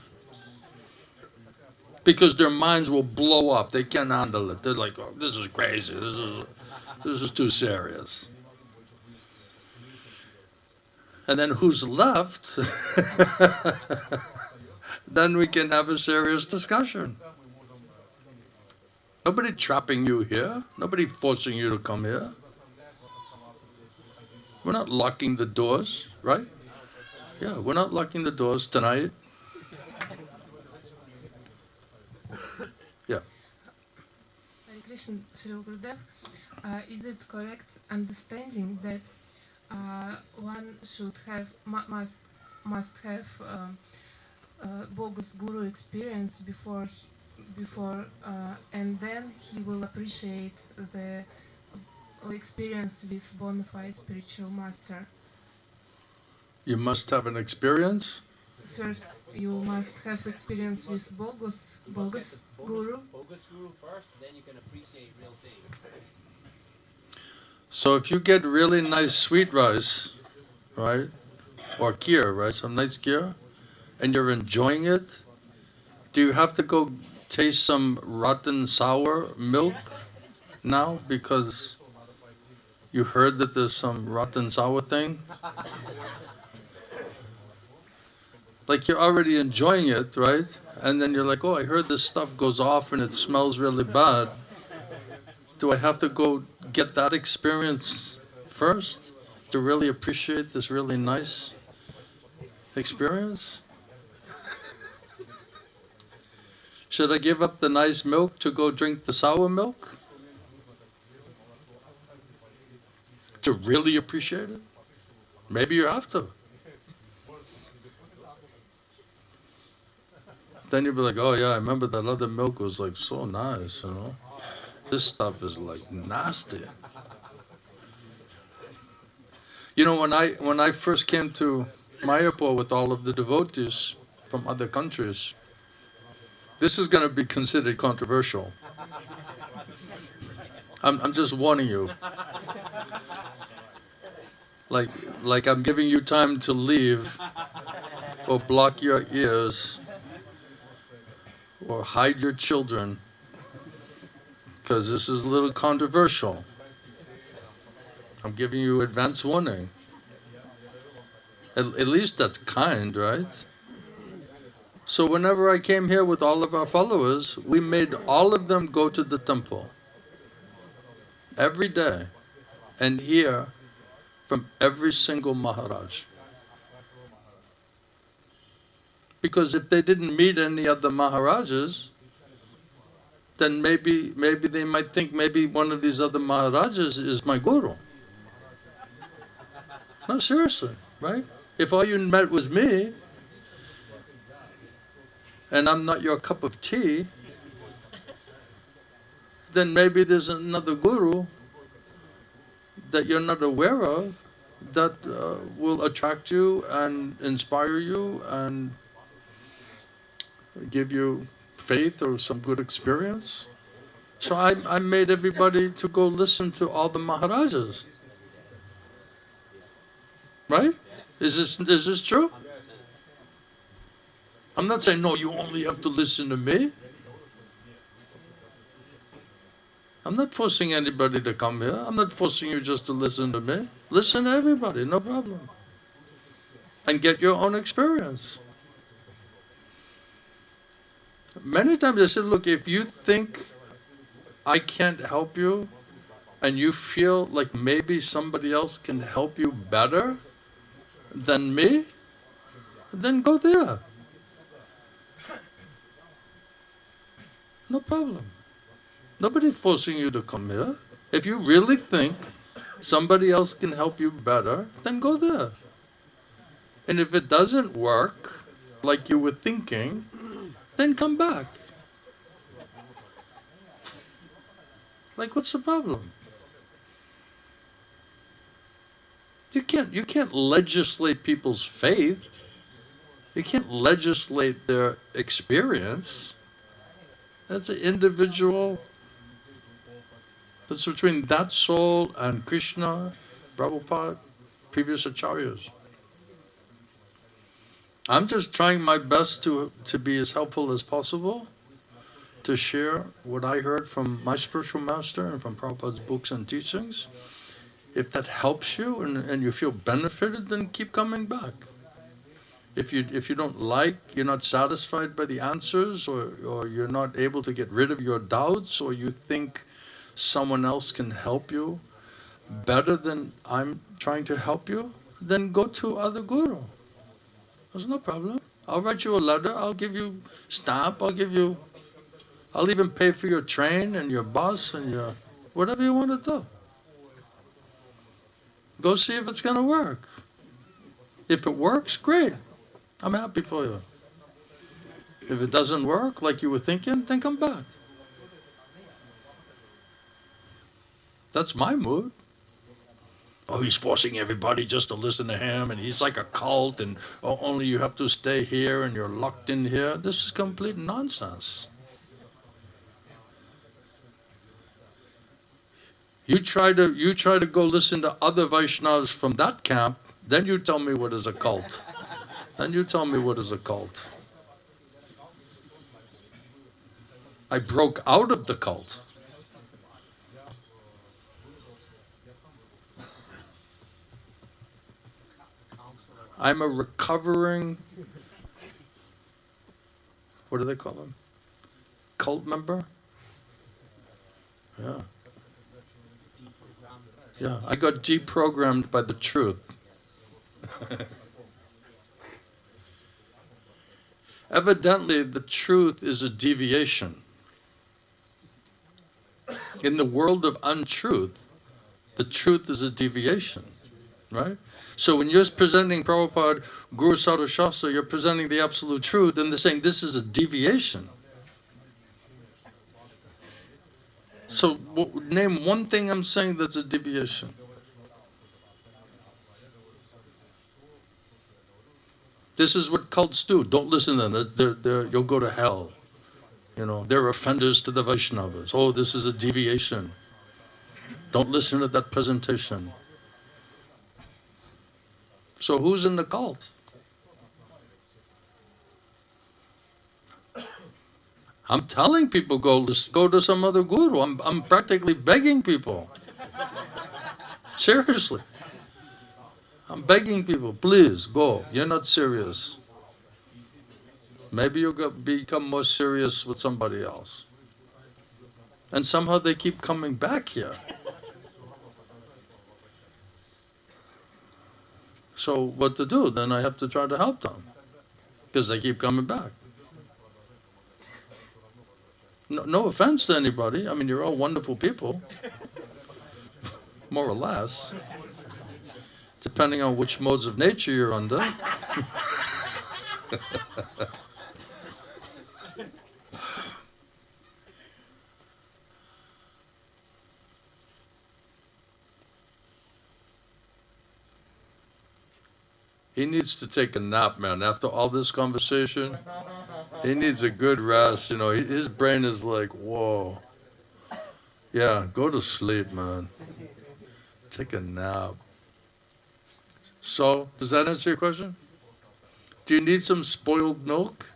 Because their minds will blow up. They can't handle it. They're like, oh, this is crazy. This is too serious. And then who's left? Then we can have a serious discussion. Nobody trapping you here. Nobody forcing you to come here. We're not locking the doors, right? Yeah, we're not locking the doors tonight. Yeah. Hare Krishna, Sri Gurudev, is it correct understanding that one should have must have bogus guru experience before and then he will appreciate the experience with bona fide spiritual master. You must have an experience. First, you must have experience with bogus guru. Bogus guru first, then you can appreciate real things. So if you get really nice sweet rice, right, or kheer, right, some nice kheer, and you're enjoying it, do you have to go taste some rotten sour milk now because you heard that there's some rotten sour thing? Like you're already enjoying it, right? And then you're like, oh, I heard this stuff goes off and it smells really bad. Do I have to go get that experience first to really appreciate this really nice experience? Should I give up the nice milk to go drink the sour milk? To really appreciate it? Maybe you have to. Then you'll be like, oh yeah, I remember that other milk was like so nice, you know. This stuff is like nasty. You know, when I first came to Mayapur with all of the devotees from other countries, this is going to be considered controversial. I'm just warning you. Like I'm giving you time to leave, or block your ears, or hide your children, because this is a little controversial. I'm giving you advance warning. At least that's kind, right? So whenever I came here with all of our followers, we made all of them go to the temple every day and hear from every single Maharaj. Because if they didn't meet any other Maharajas, then maybe they might think maybe one of these other Maharajas is my guru. No, seriously, right? If all you met was me, and I'm not your cup of tea, then maybe there's another guru that you're not aware of that will attract you and inspire you and give you faith or some good experience. So I made everybody to go listen to all the Maharajas. Right? Is this true? I'm not saying, no, you only have to listen to me. I'm not forcing anybody to come here. I'm not forcing you just to listen to me. Listen to everybody, no problem. And get your own experience. Many times I said, look, if you think I can't help you and you feel like maybe somebody else can help you better than me, then go there. No problem. Nobody's forcing you to come here. If you really think somebody else can help you better, then go there. And if it doesn't work like you were thinking, then come back. Like, what's the problem? You can't legislate people's faith. You can't legislate their experience. That's an individual. That's between that soul and Kṛṣṇa, Prabhupada, previous acharyas. I'm just trying my best to be as helpful as possible, to share what I heard from my spiritual master and from Prabhupada's books and teachings. If that helps you and you feel benefited, then keep coming back. If you don't like, you're not satisfied by the answers, or you're not able to get rid of your doubts, or you think someone else can help you better than I'm trying to help you, then go to other guru. There's no problem. I'll write you a letter, I'll give you stamp, I'll even pay for your train and your bus and your whatever you want to do. Go see if it's going to work. If it works, great. I'm happy for you. If it doesn't work like you were thinking, then come back. That's my mood. Oh, he's forcing everybody just to listen to him, and he's like a cult, and oh, only you have to stay here, and you're locked in here. This is complete nonsense. You try to go listen to other Vaishnavas from that camp, then you tell me what is a cult. Then you tell me what is a cult. I broke out of the cult. I'm a recovering, what do they call them? Cult member? Yeah. Yeah, I got deprogrammed by the truth. Evidently, the truth is a deviation. In the world of untruth, the truth is a deviation, right? So when you're presenting Prabhupada, Guru Sadhu Shastra, you're presenting the absolute truth, and they're saying this is a deviation. So name one thing I'm saying that's a deviation. This is what cults do. Don't listen to them. You'll go to hell. You know, they're offenders to the Vaishnavas. Oh, this is a deviation. Don't listen to that presentation. So who's in the cult? I'm telling people go to some other guru. I'm practically begging people. Seriously. I'm begging people, please go. You're not serious. Maybe you'll become more serious with somebody else. And somehow they keep coming back here. So what to do? Then I have to try to help them, because they keep coming back. No offense to anybody. I mean, you're all wonderful people, more or less, depending on which modes of nature you're under. He needs to take a nap, man. After all this conversation, he needs a good rest. You know, his brain is like, whoa. Yeah, go to sleep, man. Take a nap. So, does that answer your question? Do you need some spoiled milk?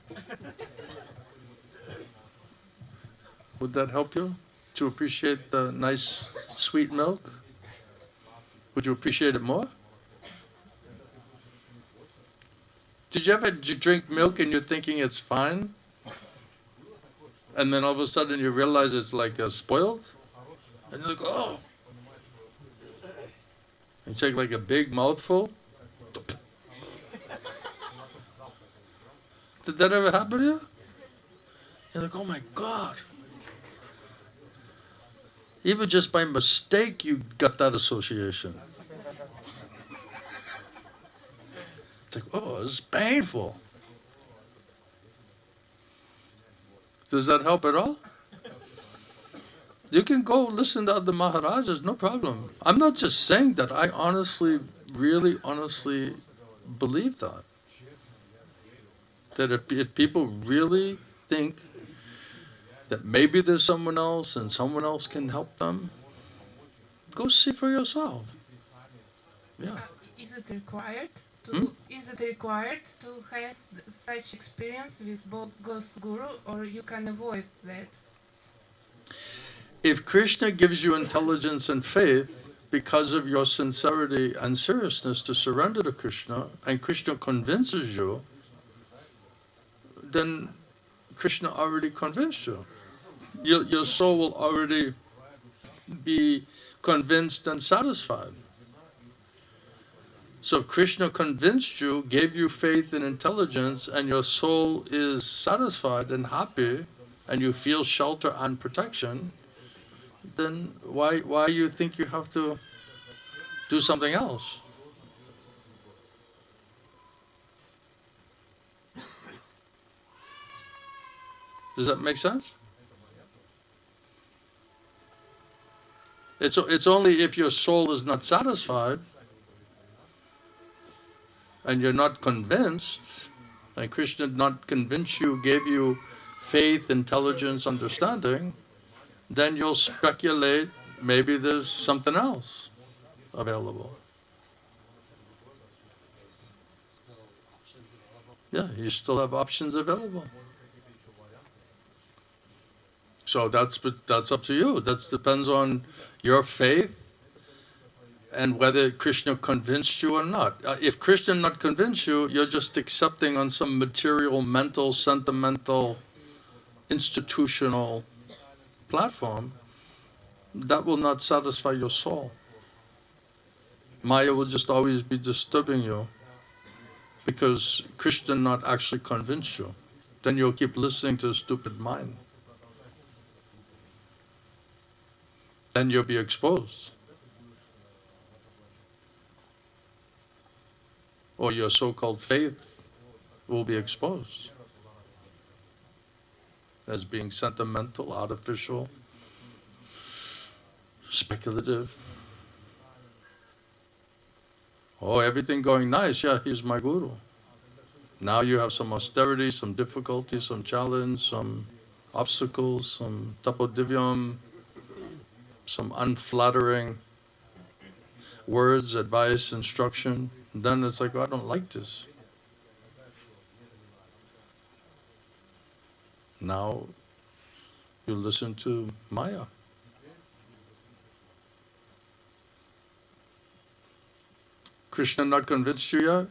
Would that help you to appreciate the nice, sweet milk? Would you appreciate it more? Did you ever drink milk and you're thinking it's fine? And then all of a sudden you realize it's like spoiled? And you're like, oh. And you take like a big mouthful. Did that ever happen to you? You're like, oh my God. Even just by mistake you got that association. It's like, oh, this is painful. Does that help at all? You can go listen to other Maharajas, no problem. I'm not just saying that. I honestly, really honestly believe that. That if people really think that maybe there's someone else and someone else can help them, go see for yourself. Yeah. Is it required to have such experience with both Ghost Guru, or you can avoid that? If Kṛṣṇa gives you intelligence and faith because of your sincerity and seriousness to surrender to Kṛṣṇa, and Kṛṣṇa convinces you, then Kṛṣṇa already convinced you. Your soul will already be convinced and satisfied. So if Kṛṣṇa convinced you, gave you faith and intelligence, and your soul is satisfied and happy, and you feel shelter and protection, then why you think you have to do something else. Does that make sense? It's only if your soul is not satisfied and you're not convinced, and Krishna did not convince you, gave you faith, intelligence, understanding, then you'll speculate maybe there's something else available. Yeah, you still have options available. So that's up to you. That depends on your faith and whether Krishna convinced you or not. If Krishna not convinced you, you're just accepting on some material, mental, sentimental, institutional platform, that will not satisfy your soul. Maya will just always be disturbing you because Krishna not actually convinced you. Then you'll keep listening to a stupid mind. Then you'll be exposed. Or your so-called faith will be exposed as being sentimental, artificial, speculative. Oh, everything going nice, yeah, he's my guru. Now you have some austerity, some difficulty, some challenge, some obstacles, some tapodivyaṁ, some unflattering words, advice, instruction. And then it's like, oh, I don't like this. Now you listen to Maya. Krishna not convinced you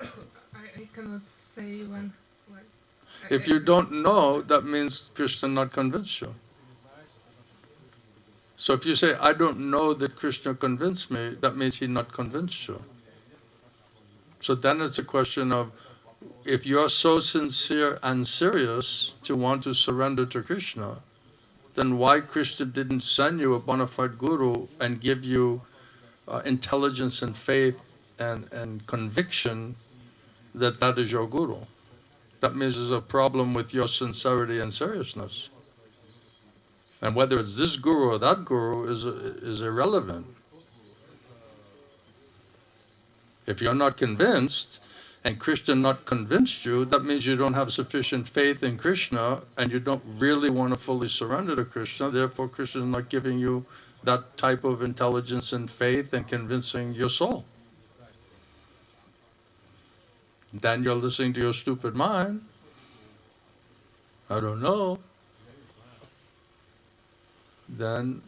yet? I cannot say when. If you don't know, that means Krishna not convinced you. So if you say, I don't know that Krishna convinced me, that means he not convinced you. So then it's a question of, if you're so sincere and serious to want to surrender to Krishna, then why Krishna didn't send you a bona fide guru and give you intelligence and faith and conviction that that is your guru? That means there's a problem with your sincerity and seriousness. And whether it's this guru or that guru is irrelevant. If you're not convinced, and Krishna not convinced you, that means you don't have sufficient faith in Krishna and you don't really want to fully surrender to Krishna, therefore Krishna is not giving you that type of intelligence and faith and convincing your soul. Then you're listening to your stupid mind. I don't know. Then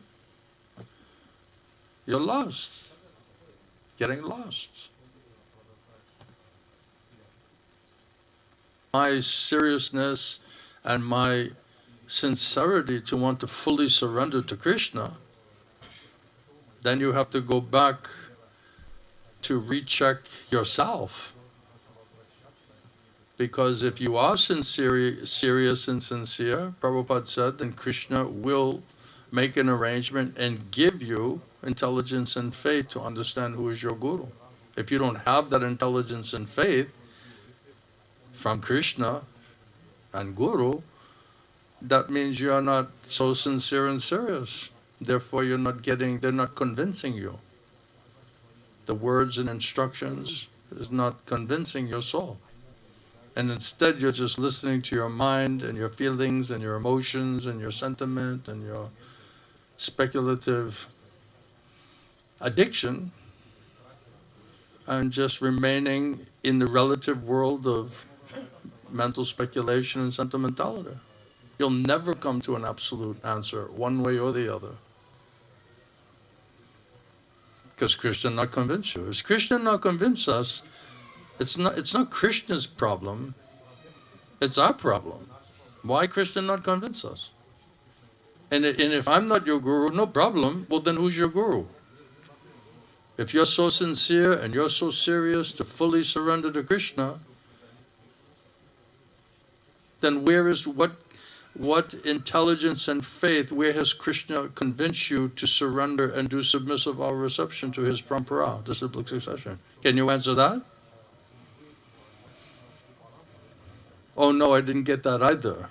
you're lost, getting lost. My seriousness and my sincerity to want to fully surrender to Krishna, then you have to go back to recheck yourself. Because if you are serious and sincere, Prabhupada said, then Krishna will make an arrangement and give you intelligence and faith to understand who is your guru. If you don't have that intelligence and faith from Krishna and Guru, that means you are not so sincere and serious. Therefore they're not convincing you. The words and instructions is not convincing your soul. And instead you're just listening to your mind and your feelings and your emotions and your sentiment and your speculative addiction, and just remaining in the relative world of mental speculation and sentimentality. You'll never come to an absolute answer, one way or the other. Because Krishna not convinced you. If Krishna not convinced us, it's not Krishna's problem, it's our problem. Why Krishna not convince us? And if I'm not your guru, no problem, well then who's your guru? If you're so sincere and you're so serious to fully surrender to Krishna, then What intelligence and faith, where has Krishna convinced you to surrender and do submissive all reception to his parampara, disciplic succession? Can you answer that? Oh no, I didn't get that either.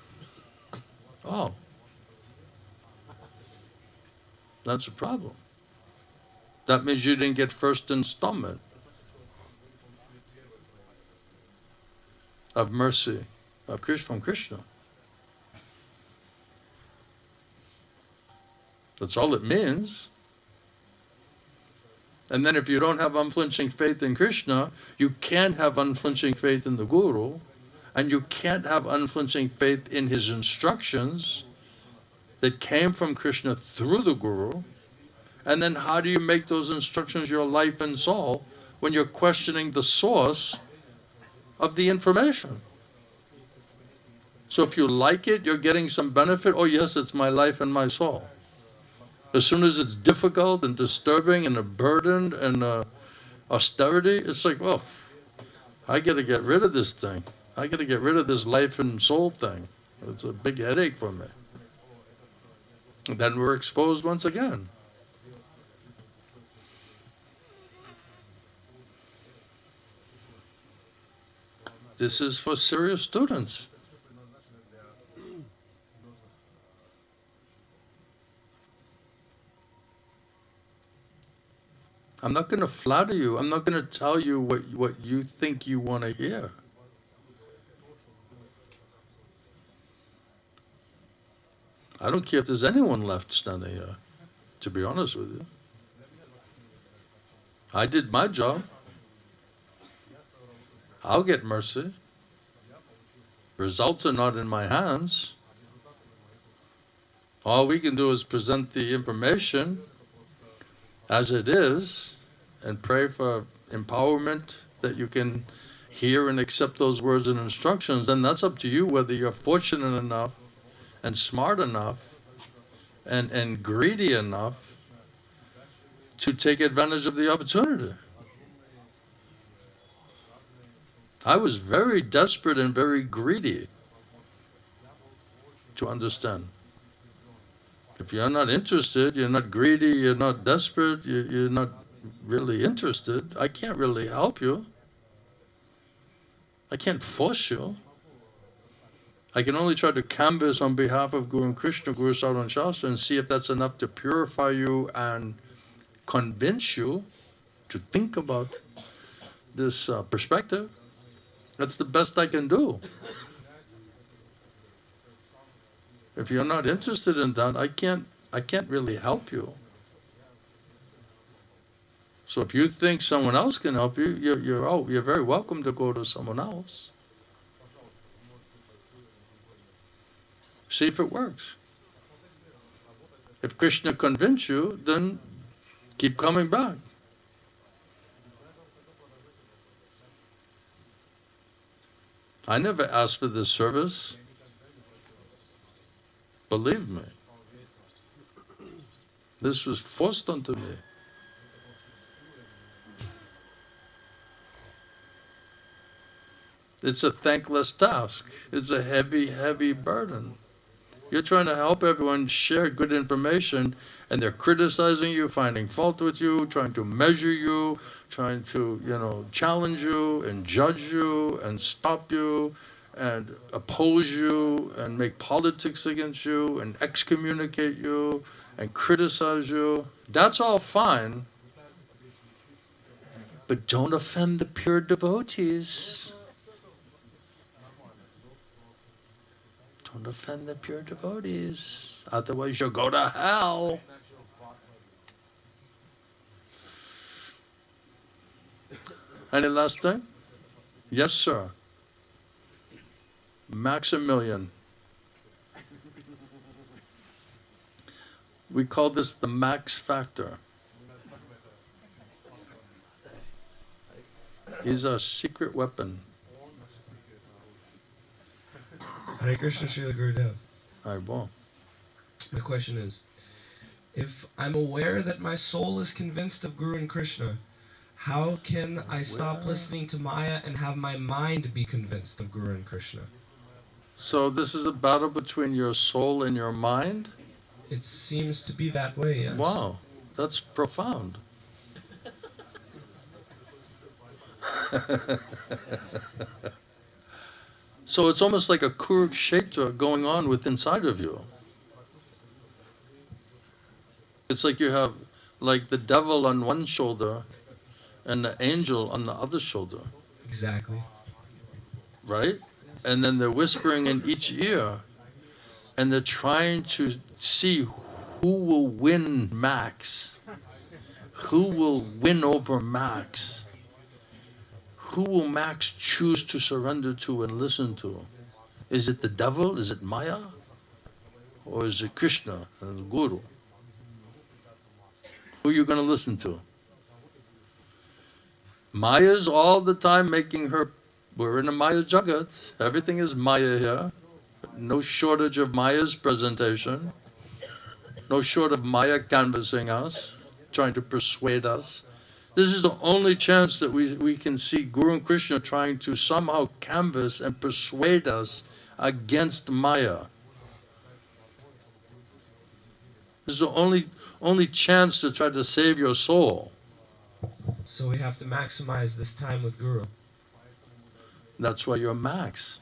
Oh. That's a problem. That means you didn't get first installment of mercy of Krishna, from Krishna. That's all it means. And then if you don't have unflinching faith in Krishna, you can't have unflinching faith in the Guru, and you can't have unflinching faith in his instructions that came from Krishna through the Guru. And then how do you make those instructions your life and soul when you're questioning the source of the information? So if you like it, you're getting some benefit. Oh yes, it's my life and my soul. As soon as it's difficult and disturbing and a burden and austerity, it's like, well, I got to get rid of this thing. I got to get rid of this life and soul thing. It's a big headache for me. And then we're exposed once again. This is for serious students. I'm not going to flatter you. I'm not going to tell you what you think you want to hear. I don't care if there's anyone left standing here, to be honest with you. I did my job. I'll get mercy. Results are not in my hands. All we can do is present the information as it is and pray for empowerment that you can hear and accept those words and instructions. Then that's up to you whether you're fortunate enough and smart enough and greedy enough to take advantage of the opportunity. I was very desperate and very greedy to understand. If you're not interested, you're not greedy, you're not desperate, you're not really interested, I can't really help you. I can't force you. I can only try to canvass on behalf of Guru and Kṛṣṇa, Guru, Sadhu and Shastra, and see if that's enough to purify you and convince you to think about this perspective. That's the best I can do. If you're not interested in that, I can't really help you. So if you think someone else can help you, you're very welcome to go to someone else. See if it works. If Kṛṣṇa convinced you, then keep coming back. I never asked for this service. Believe me. This was forced onto me. It's a thankless task. It's a heavy, heavy burden. You're trying to help everyone share good information, and they're criticizing you, finding fault with you, trying to measure you, trying to, challenge you and judge you and stop you and oppose you and make politics against you and excommunicate you and criticize you. That's all fine, but don't offend the pure devotees. Don't offend the pure devotees, otherwise you'll go to hell. Any last thing? Yes, sir. Maximilian. We call this the max factor. He's our secret weapon. Hare Krishna, Srila Gurudev. I won't. The question is, if I'm aware that my soul is convinced of Guru and Kṛṣṇa, how can I stop listening to Maya and have my mind be convinced of Guru and Kṛṣṇa? So this is a battle between your soul and your mind? It seems to be that way, yes. Wow, that's profound. So it's almost like a Kurukshetra going on within inside of you. It's like you have like the devil on one shoulder and the angel on the other shoulder. Exactly. Right? And then they're whispering in each ear, and they're trying to see who will win Max, who will win over Max, who will Max choose to surrender to and listen to. Is it the devil? Is it Maya? Or is it Kṛṣṇa and the Guru? Who are you going to listen to? Maya's all the time making her. We're in a Maya Jagat. Everything is Maya here. No shortage of Maya's presentation. No short of Maya canvassing us, trying to persuade us. This is the only chance that we can see Guru and Kṛṣṇa trying to somehow canvass and persuade us against Maya. This is the only chance to try to save your soul. So we have to maximize this time with Guru. That's why you're Max.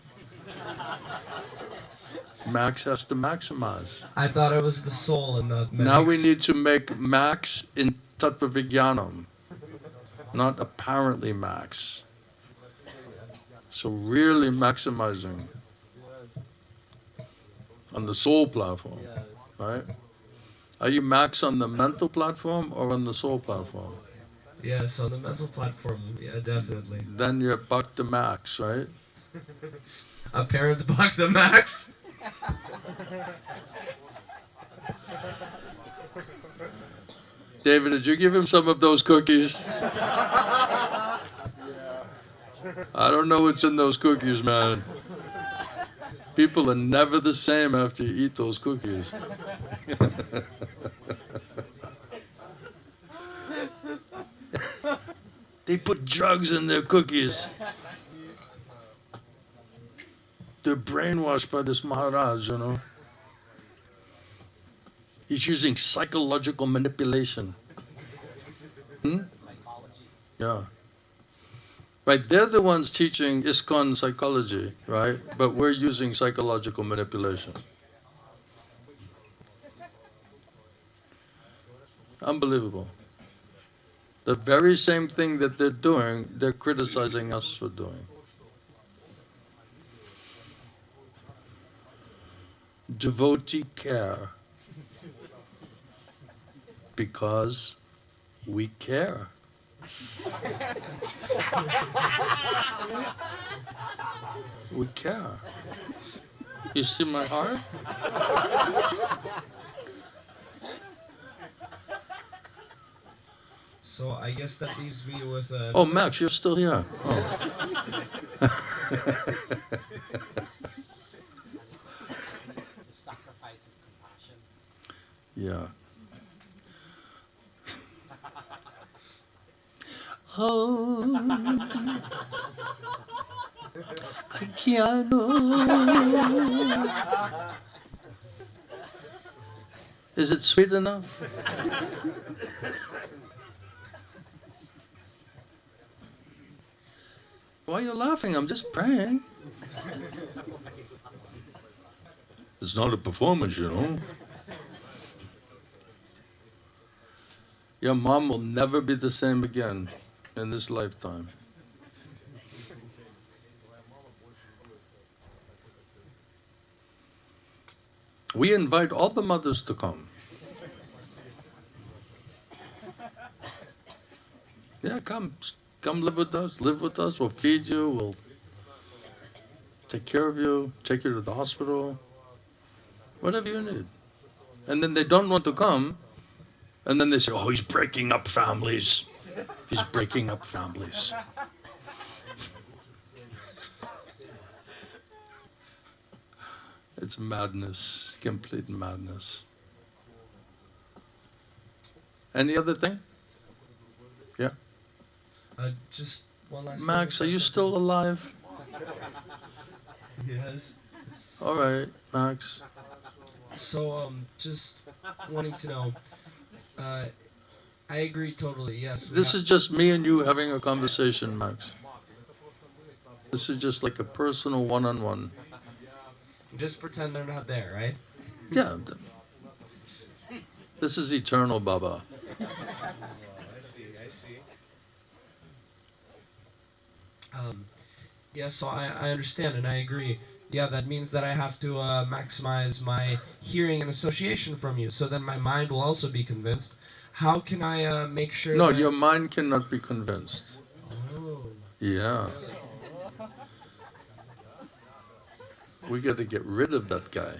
Max has to maximize. I thought it was the soul and not Max. Now we need to make Max in tattva vijnanam, not apparently Max. So really maximizing on the soul platform, right? Are you Max on the mental platform or on the soul platform? Yes, on the mental platform, yeah, definitely. Then you're Bhakta Max, right? Apparent Bhakta Max? David, did you give him some of those cookies? I don't know what's in those cookies, man. People are never the same after you eat those cookies. They put drugs in their cookies. They're brainwashed by this Maharaj, you know. He's using psychological manipulation. Yeah. Right, they're the ones teaching ISKCON psychology, right? But we're using psychological manipulation. Unbelievable. The very same thing that they're doing, they're criticizing us for doing. Devotee care. Because we care. We care. You see my heart? So I guess that leaves me with a... Oh, Max, you're still here. Oh. Sacrifice of compassion. Yeah. Oh, is it sweet enough? Why are you laughing? I'm just praying. It's not a performance, you know. Your mom will never be the same again in this lifetime. We invite all the mothers to come. Yeah, come live with us, we'll feed you, we'll take care of you, take you to the hospital, whatever you need. And then they don't want to come, and then they say, oh, he's breaking up families. He's breaking up families. It's madness, complete madness. Any other thing? Yeah? Just one last Max, thing. are you still alive? Yes. All right, Max. So, just wanting to know, I agree totally, yes. This is just me and you having a conversation, Max. This is just like a personal one-on-one. Just pretend they're not there, right? Yeah. This is eternal, Baba. I see. Yeah, so I understand and I agree. Yeah, that means that I have to maximize my hearing and association from you, so then my mind will also be convinced. How can I make sure No, that your mind cannot be convinced. Oh. Yeah. We got to get rid of that guy.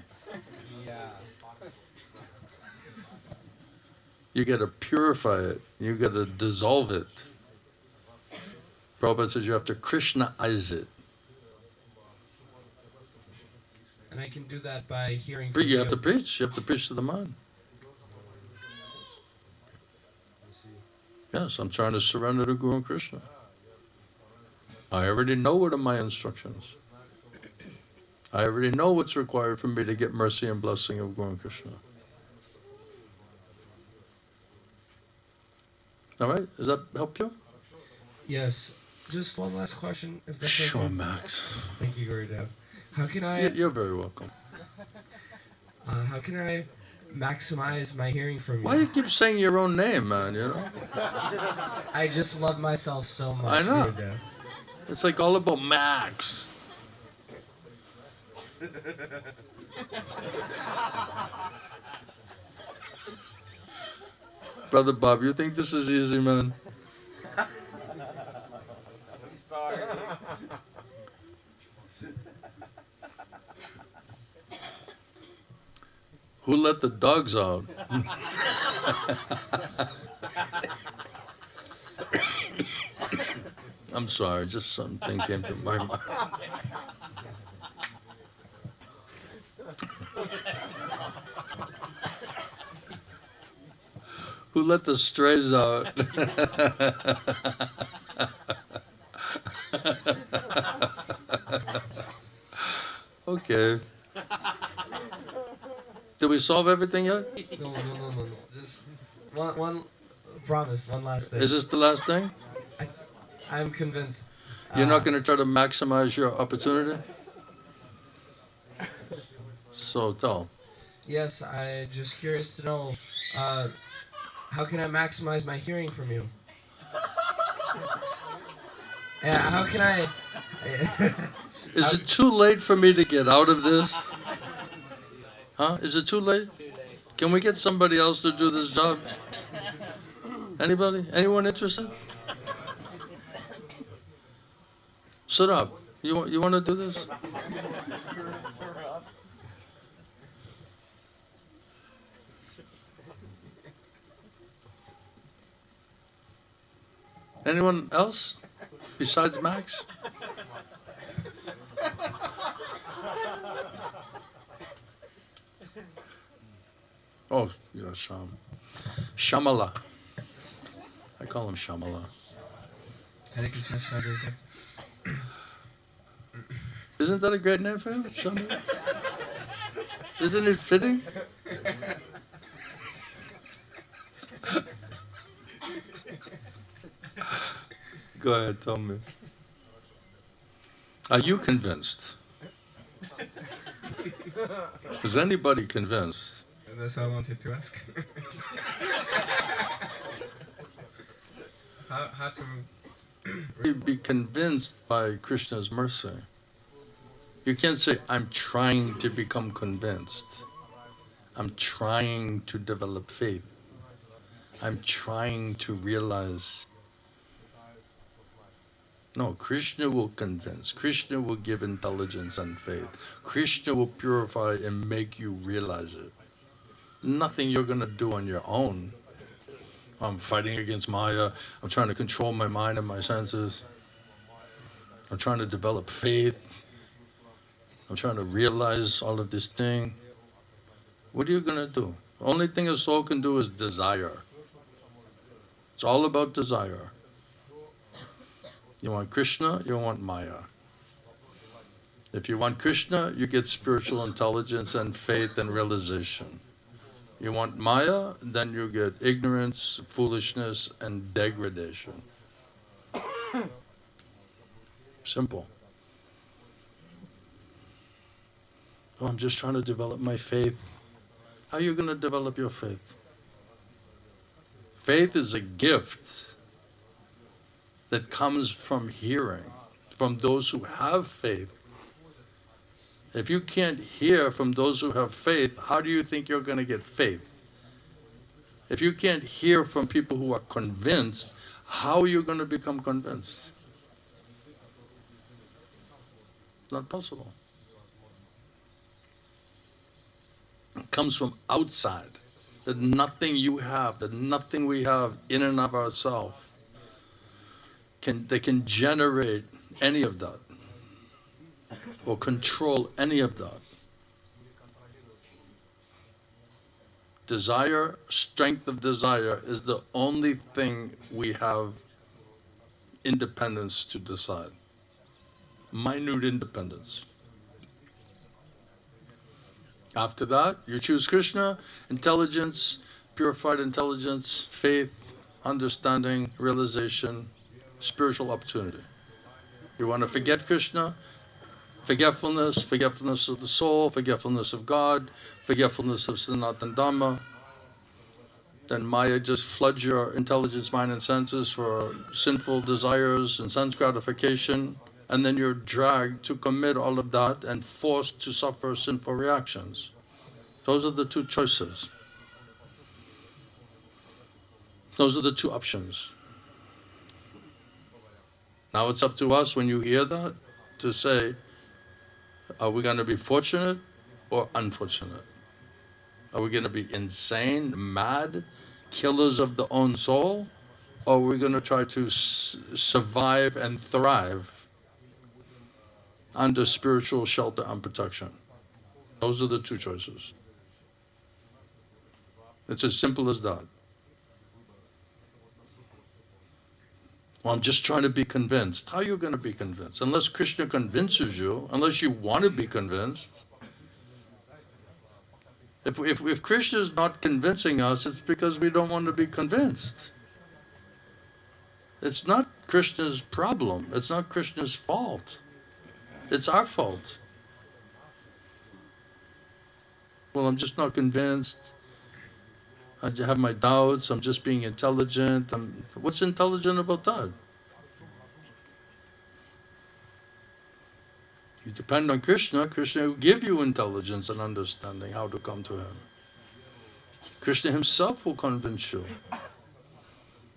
Yeah. You got to purify it. You got to dissolve it. Prabhupada says you have to Kṛṣṇaize it. And I can do that by hearing But from you have to preach. You have to preach to the mind. Yes, I'm trying to surrender to Guru and Kṛṣṇa. I already know what are my instructions. I already know what's required for me to get mercy and blessing of Guru and Kṛṣṇa. All right? Does that help you? Yes. Just one last question, if that's Sure, okay. Max. Thank you, Gurudev. How can I You're very welcome. how can I maximize my hearing from you? Why do you keep saying your own name, man, you know? I just love myself so much, I know. Gurudev. It's like all about Max. Brother Bob, you think this is easy, man? I'm sorry. Who let the dogs out? I'm sorry, just something came to my mind. Who let the strays out? Okay. Did we solve everything yet? No. Just one promise, one last thing. Is this the last thing? I'm convinced. You're not going to try to maximize your opportunity? So tell. Yes, I'm just curious to know, how can I maximize my hearing from you? Yeah, how can I... Is it too late for me to get out of this? Huh? Is it too late? Can we get somebody else to do this job? Anybody? Anyone interested? Sit up. You want to do this? Anyone else besides Max? Oh, yeah, Shamala. I call him Shamala. Hare Krishna, Gurudev. Isn't that a great name for him? Shamala? Isn't it fitting? Go ahead, tell me. Are you convinced? Is anybody convinced? That's what I wanted to ask. how to... Be convinced by Krishna's mercy. You can't say, I'm trying to become convinced. I'm trying to develop faith. I'm trying to realize. No, Krishna will convince. Krishna will give intelligence and faith. Krishna will purify and make you realize it. Nothing you're going to do on your own. I'm fighting against Maya. I'm trying to control my mind and my senses. I'm trying to develop faith. I'm trying to realize all of this thing. What are you going to do? The only thing a soul can do is desire. It's all about desire. You want Krishna, you want Maya. If you want Kṛṣṇa, you get spiritual intelligence and faith and realization. You want Maya, then you get ignorance, foolishness, and degradation. Simple. Oh, I'm just trying to develop my faith. How are you going to develop your faith? Faith is a gift that comes from hearing, from those who have faith. If you can't hear from those who have faith, how do you think you're going to get faith? If you can't hear from people who are convinced, how are you going to become convinced? It's not possible. It comes from outside. That nothing you have, that nothing we have in and of ourselves can generate any of that or control any of that. Desire, strength of desire is the only thing we have independence to decide. Minute independence. After that, you choose Kṛṣṇa, intelligence, purified intelligence, faith, understanding, realization, spiritual opportunity. You want to forget Kṛṣṇa, forgetfulness of the soul, forgetfulness of God, forgetfulness of Sanatana Dhamma. Then Maya just floods your intelligence, mind and senses for sinful desires and sense gratification, and then you're dragged to commit all of that and forced to suffer sinful reactions. Those are the two choices. Those are the two options. Now it's up to us, when you hear that, to say, are we going to be fortunate or unfortunate? Are we going to be insane, mad, killers of the own soul? Or are we going to try to survive and thrive under spiritual shelter and protection? Those are the two choices. It's as simple as that. Well, I'm just trying to be convinced. How are you going to be convinced? Unless Kṛṣṇa convinces you, unless you want to be convinced. If Kṛṣṇa is not convincing us, it's because we don't want to be convinced. It's not Kṛṣṇa's problem. It's not Kṛṣṇa's fault. It's our fault. Well, I'm just not convinced. I have my doubts. I'm just being intelligent. What's intelligent about that? You depend on Kṛṣṇa. Kṛṣṇa will give you intelligence and understanding how to come to Him. Kṛṣṇa Himself will convince you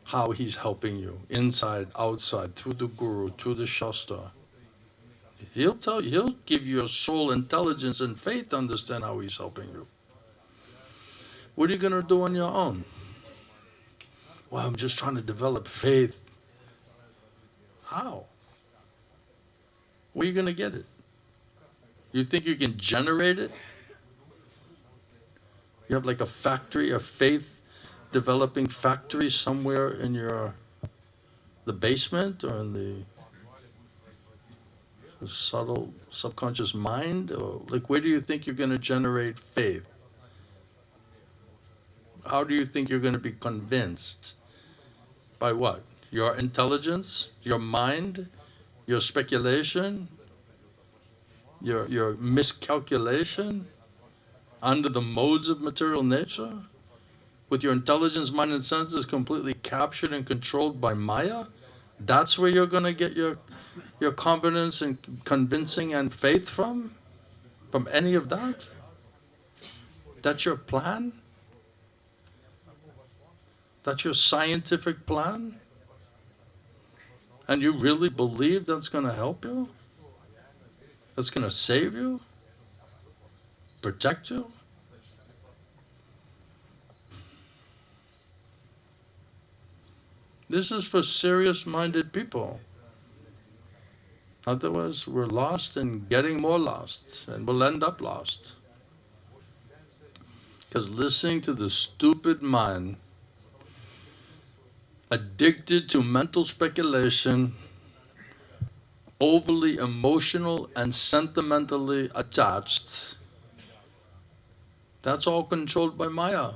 how He's helping you, inside, outside, through the Guru, through the Shastra. He'll tell you, He'll give you your soul intelligence and faith to understand how He's helping you. What are you going to do on your own? Well, I'm just trying to develop faith. How? Where are you going to get it? You think you can generate it? You have like a factory, a faith developing factory somewhere in the basement or in the subtle subconscious mind? Or like, where do you think you're going to generate faith? How do you think you're going to be convinced? By what? Your intelligence? Your mind? Your speculation? Your miscalculation? Under the modes of material nature? With your intelligence, mind and senses completely captured and controlled by Maya? That's where you're going to get your confidence and convincing and faith from? From any of that? That's your plan? That's your scientific plan? And you really believe that's going to help you? That's going to save you? Protect you? This is for serious-minded people. Otherwise, we're lost and getting more lost, and we'll end up lost. Because listening to the stupid mind, addicted to mental speculation, overly emotional and sentimentally attached, that's all controlled by Maya.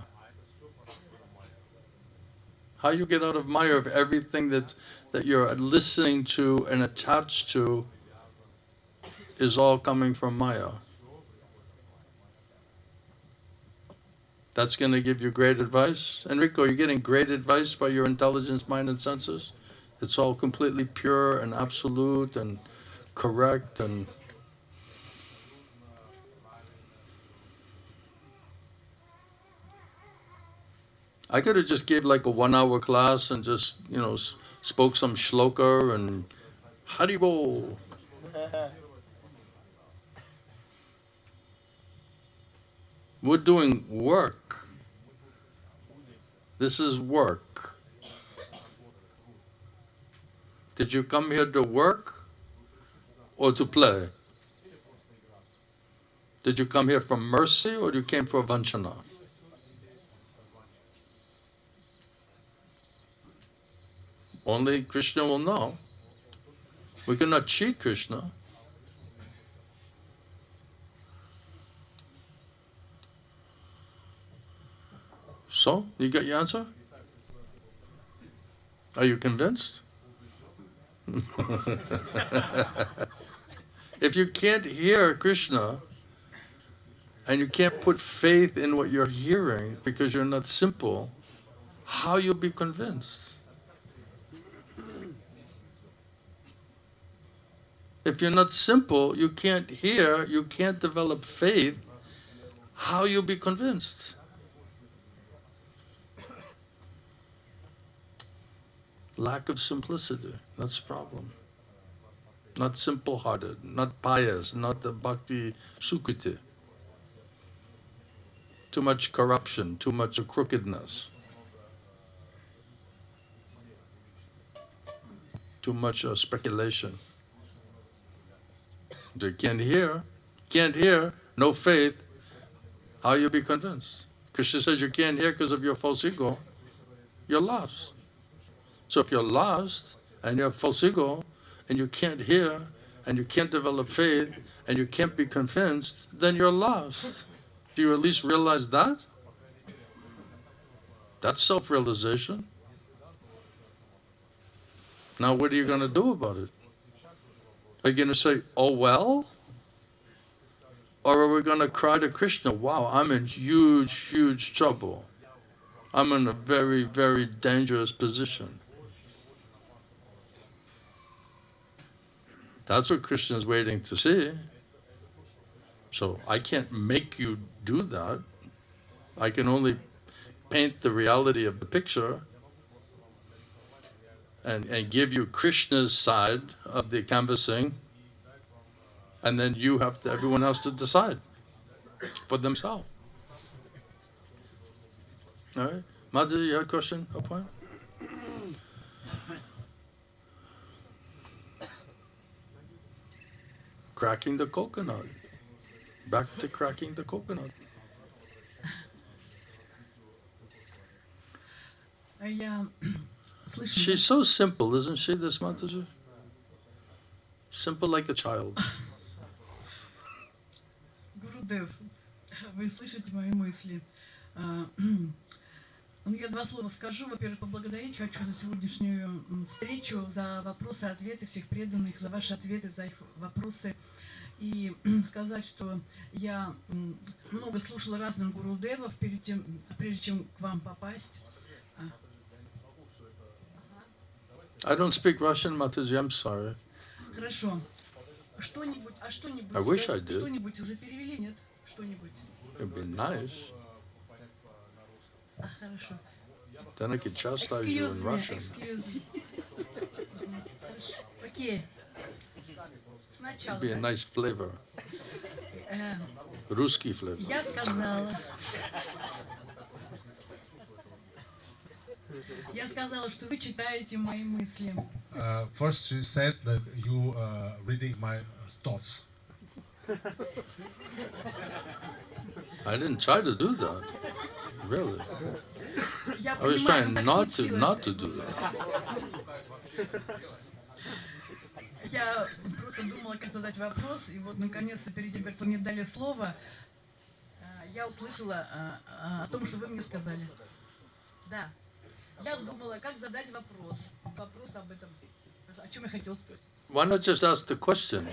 How you get out of Maya if everything that you're listening to and attached to is all coming from Maya? That's going to give you great advice? Enrico, you're getting great advice by your intelligence, mind and senses? It's all completely pure and absolute and correct and... I could have just gave like a 1-hour class and just, spoke some shloka and Haribol. We're doing work. This is work. Did you come here to work or to play? Did you come here for mercy or you came for vanchana? Only Krishna will know. We cannot cheat Krishna. So, you got your answer? Are you convinced? If you can't hear Krishna and you can't put faith in what you're hearing because you're not simple, how you'll be convinced? If you're not simple, you can't hear, you can't develop faith, how you'll be convinced? Lack of simplicity, that's the problem. Not simple-hearted, not pious, not the bhakti sukriti. Too much corruption, too much crookedness. Too much speculation. They can't hear, no faith, how you be convinced? Krishna says you can't hear because of your false ego, you're lost. So if you're lost and you have false ego and you can't hear and you can't develop faith and you can't be convinced, then you're lost. Do you at least realize that? That's self-realization. Now what are you going to do about it? Are you going to say, oh well? Or are we going to cry to Krishna, wow, I'm in huge, huge trouble. I'm in a very, very dangerous position. That's what Krishna is waiting to see. So I can't make you do that. I can only paint the reality of the picture and give you Krishna's side of the canvassing, and then everyone has to decide for themselves. All right? Madhuri, you had a question, a point? Cracking the coconut. Back to cracking the coconut. She's so simple, isn't she, this Mataji? Simple like a child. Гурудев, вы слышите мои мысли. Я два слова скажу. Во-первых, поблагодарить хочу за сегодняшнюю встречу, за вопросы-ответы всех преданных, за ваши ответы, за их вопросы. И сказать, что я много слушала разных гурудевов, прежде чем к вам попасть. I don't speak Russian, Mataji, I'm sorry. Хорошо. Что-нибудь, I wish I did. Что-нибудь уже перевели, нет? Что-нибудь? It'd be nice. Хорошо. Then I could chastise you in Russian. Excuse me. Окей. Сначала. It'd be a nice flavor. Русский flavor. Я сказала, что вы читаете мои мысли. First she said that you reading my thoughts. I didn't try to do that. Really. I was trying not to do that. Я просто думала, как задать вопрос, и вот наконец-то перед тем, как вы мне дали слово, я услышала о том, что вы мне сказали. Да. Я думала, как задать вопрос. Вопрос об этом. О чем я хотела спросить. Why not just ask the question?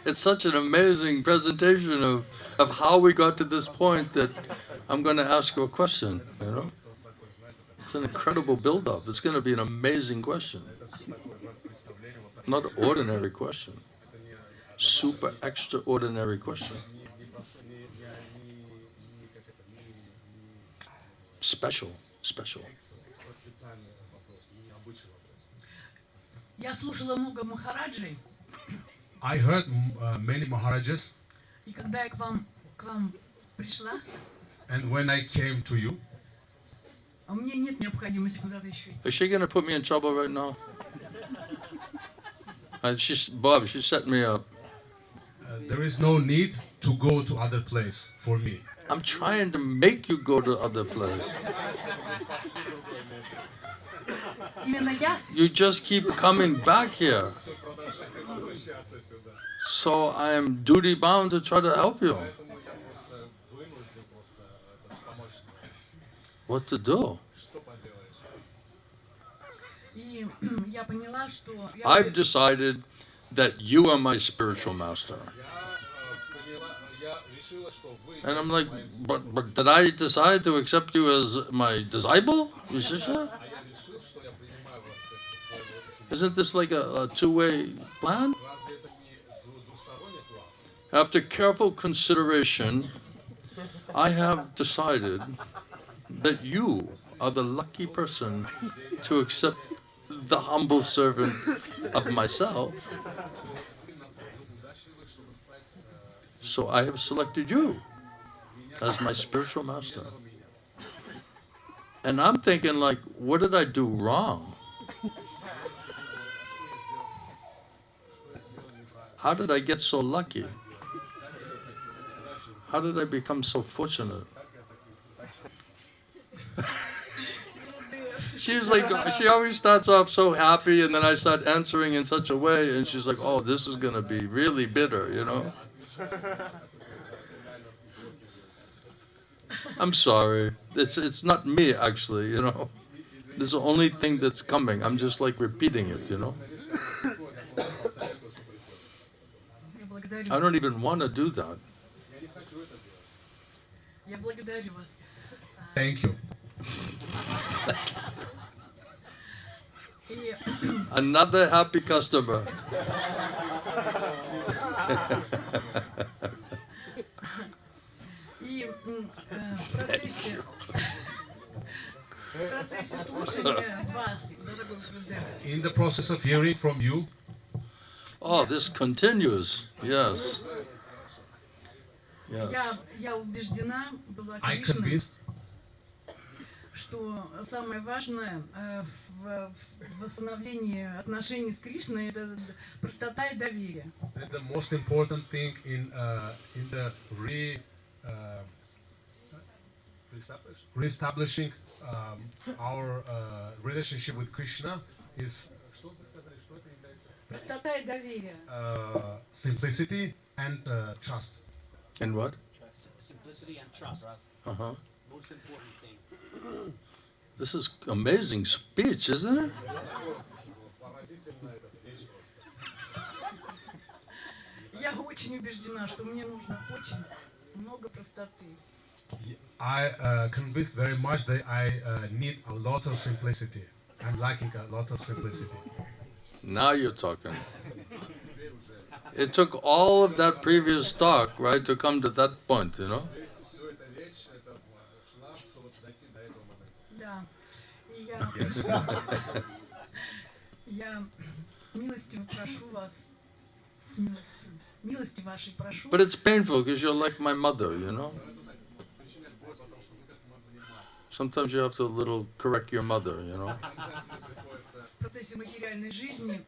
It's such an amazing presentation of how we got to this point that I'm going to ask you a question, you know? It's an incredible build-up. It's going to be an amazing question. Not an ordinary question. Super extraordinary question. Special, special. Я слушала много махараджей, I heard many Maharajas, и когда я к вам пришла, and when I came to you, у меня нет необходимости куда-то еще идти. Is she going to put me in trouble right now? Bob, she set me up. There is no need to go to other place for me. I'm trying to make you go to other place. Именно я, You just keep coming back here. So I am duty bound to try to help you. What to do? и я поняла, что I've decided that you are my spiritual master. And I'm like, but did I decide to accept you as my disciple? Isn't this like a two-way plan? After careful consideration, I have decided that you are the lucky person to accept the humble servant of myself. So I have selected you as my spiritual master. And I'm thinking like, what did I do wrong? How did I get so lucky? How did I become so fortunate? She was like, she always starts off so happy, and then I start answering in such a way, and she's like, oh, this is going to be really bitter, you know? I'm sorry. It's not me, actually, you know? This is the only thing that's coming. I'm just like repeating it, you know? I don't even want to do that. я благодарю вас. thank you. И Another happy customer. в процессе слушания вас, дорогой Гурудев, In the process of hearing from you, Oh, this continues. Yes. Yes. я убеждена была, I Кришной, convinced что самое важное в восстановлении отношений с Кришной — это простота и доверие. that the most important thing in the reestablishing our relationship with Krishna is Простота и доверие. Simplicity and trust. And what? Simplicity and trust. Uh-huh. Most important thing. This is amazing speech, isn't it? Я очень убеждена, что мне нужно очень много простоты. I convinced very much that I need a lot of simplicity. I'm lacking a lot of simplicity. Now you're talking. It took all of that previous talk, right, to come to that point, you know? Да. И я милостиво прошу вас, с милости вашей прошу. But it's painful because you're like my mother, you know? Sometimes you have to a little correct your mother, you know? В процессе материальной жизни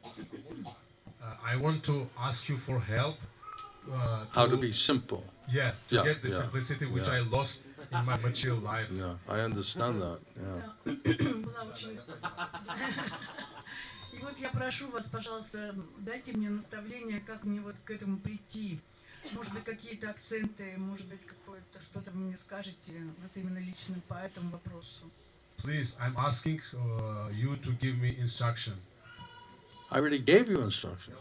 I want to ask you for help. How to be simple. Yeah, to Yeah, get the yeah, simplicity which yeah. I lost in my mature life. Yeah, I understand that. Yeah. была очень... вот я прошу вас, пожалуйста, дайте мне наставление, как мне вот к этому прийти. Может быть, какие-то акценты, может быть, какое-то что-то вы мне скажете, вот именно лично по этому вопросу. Please, I'm asking you to give me instruction. I already gave you instruction.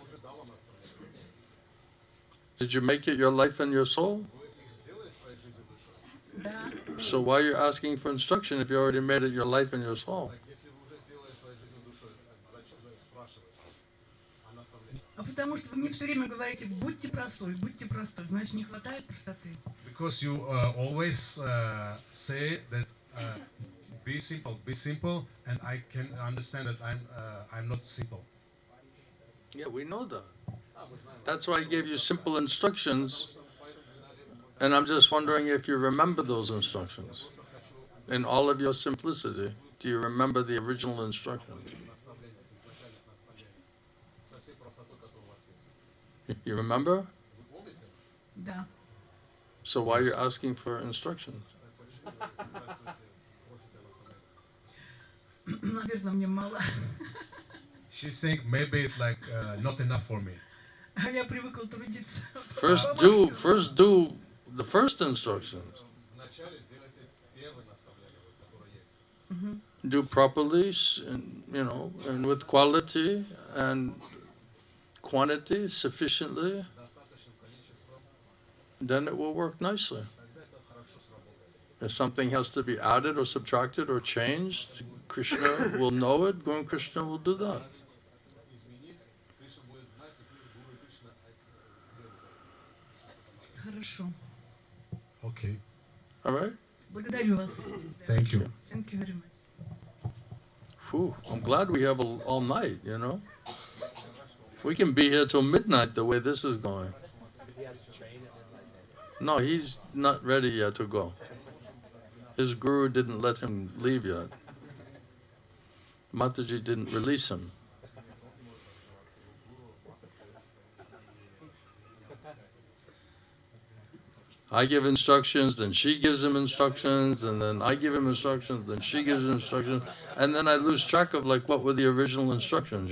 Did you make it your life and your soul? Да. So why are you asking for instruction if you already made it your life and your soul? А потому что вы мне все время говорите, будьте простой, значит не хватает простоты. Because you always say that be simple, and I can understand that I'm not simple. Yeah, we know that. That's why I gave you simple instructions, and I'm just wondering if you remember those instructions. In all of your simplicity, do you remember the original instructions? You remember? Да. So why are you asking for instructions? Наверное, мне мало. She's saying maybe it's like not enough for me. А я привыкла трудиться. First do the first instructions. Do properly, and, and with quality and quantity sufficiently, then it will work nicely. If something has to be added or subtracted or changed, Kṛṣṇa will know it, Guru Kṛṣṇa will do that. Хорошо. Okay. All right? Благодарю вас. Thank you. Thank you very much. Whew, I'm glad we have all night, We can be here till midnight the way this is going. No, he's not ready yet to go. His guru didn't let him leave yet. Mataji didn't release him. I give instructions, then she gives him instructions, and then I give him instructions, then she gives him instructions, and then I lose track of what were the original instructions,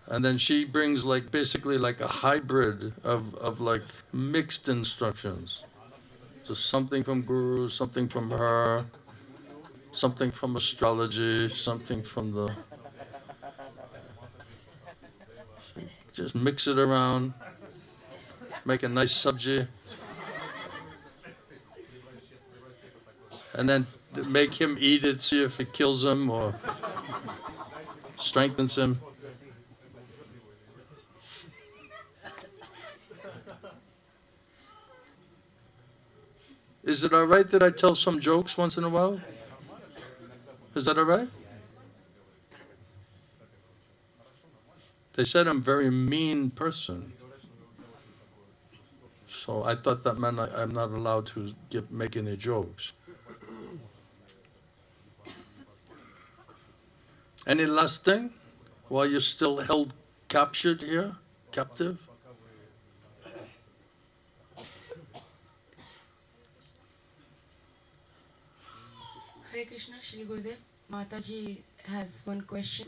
And then she brings basically a hybrid of mixed instructions. So something from Guru, something from her, something from astrology, something from the... Just mix it around, make a nice sabji, and then make him eat it, see if it kills him or strengthens him. Is it all right that I tell some jokes once in a while? Is that all right? They said I'm a very mean person. So I thought that meant I'm not allowed to make any jokes. Any last thing while you're still held captured here, captive? Hare Krishna, Shri Gurudev. Mataji has one question.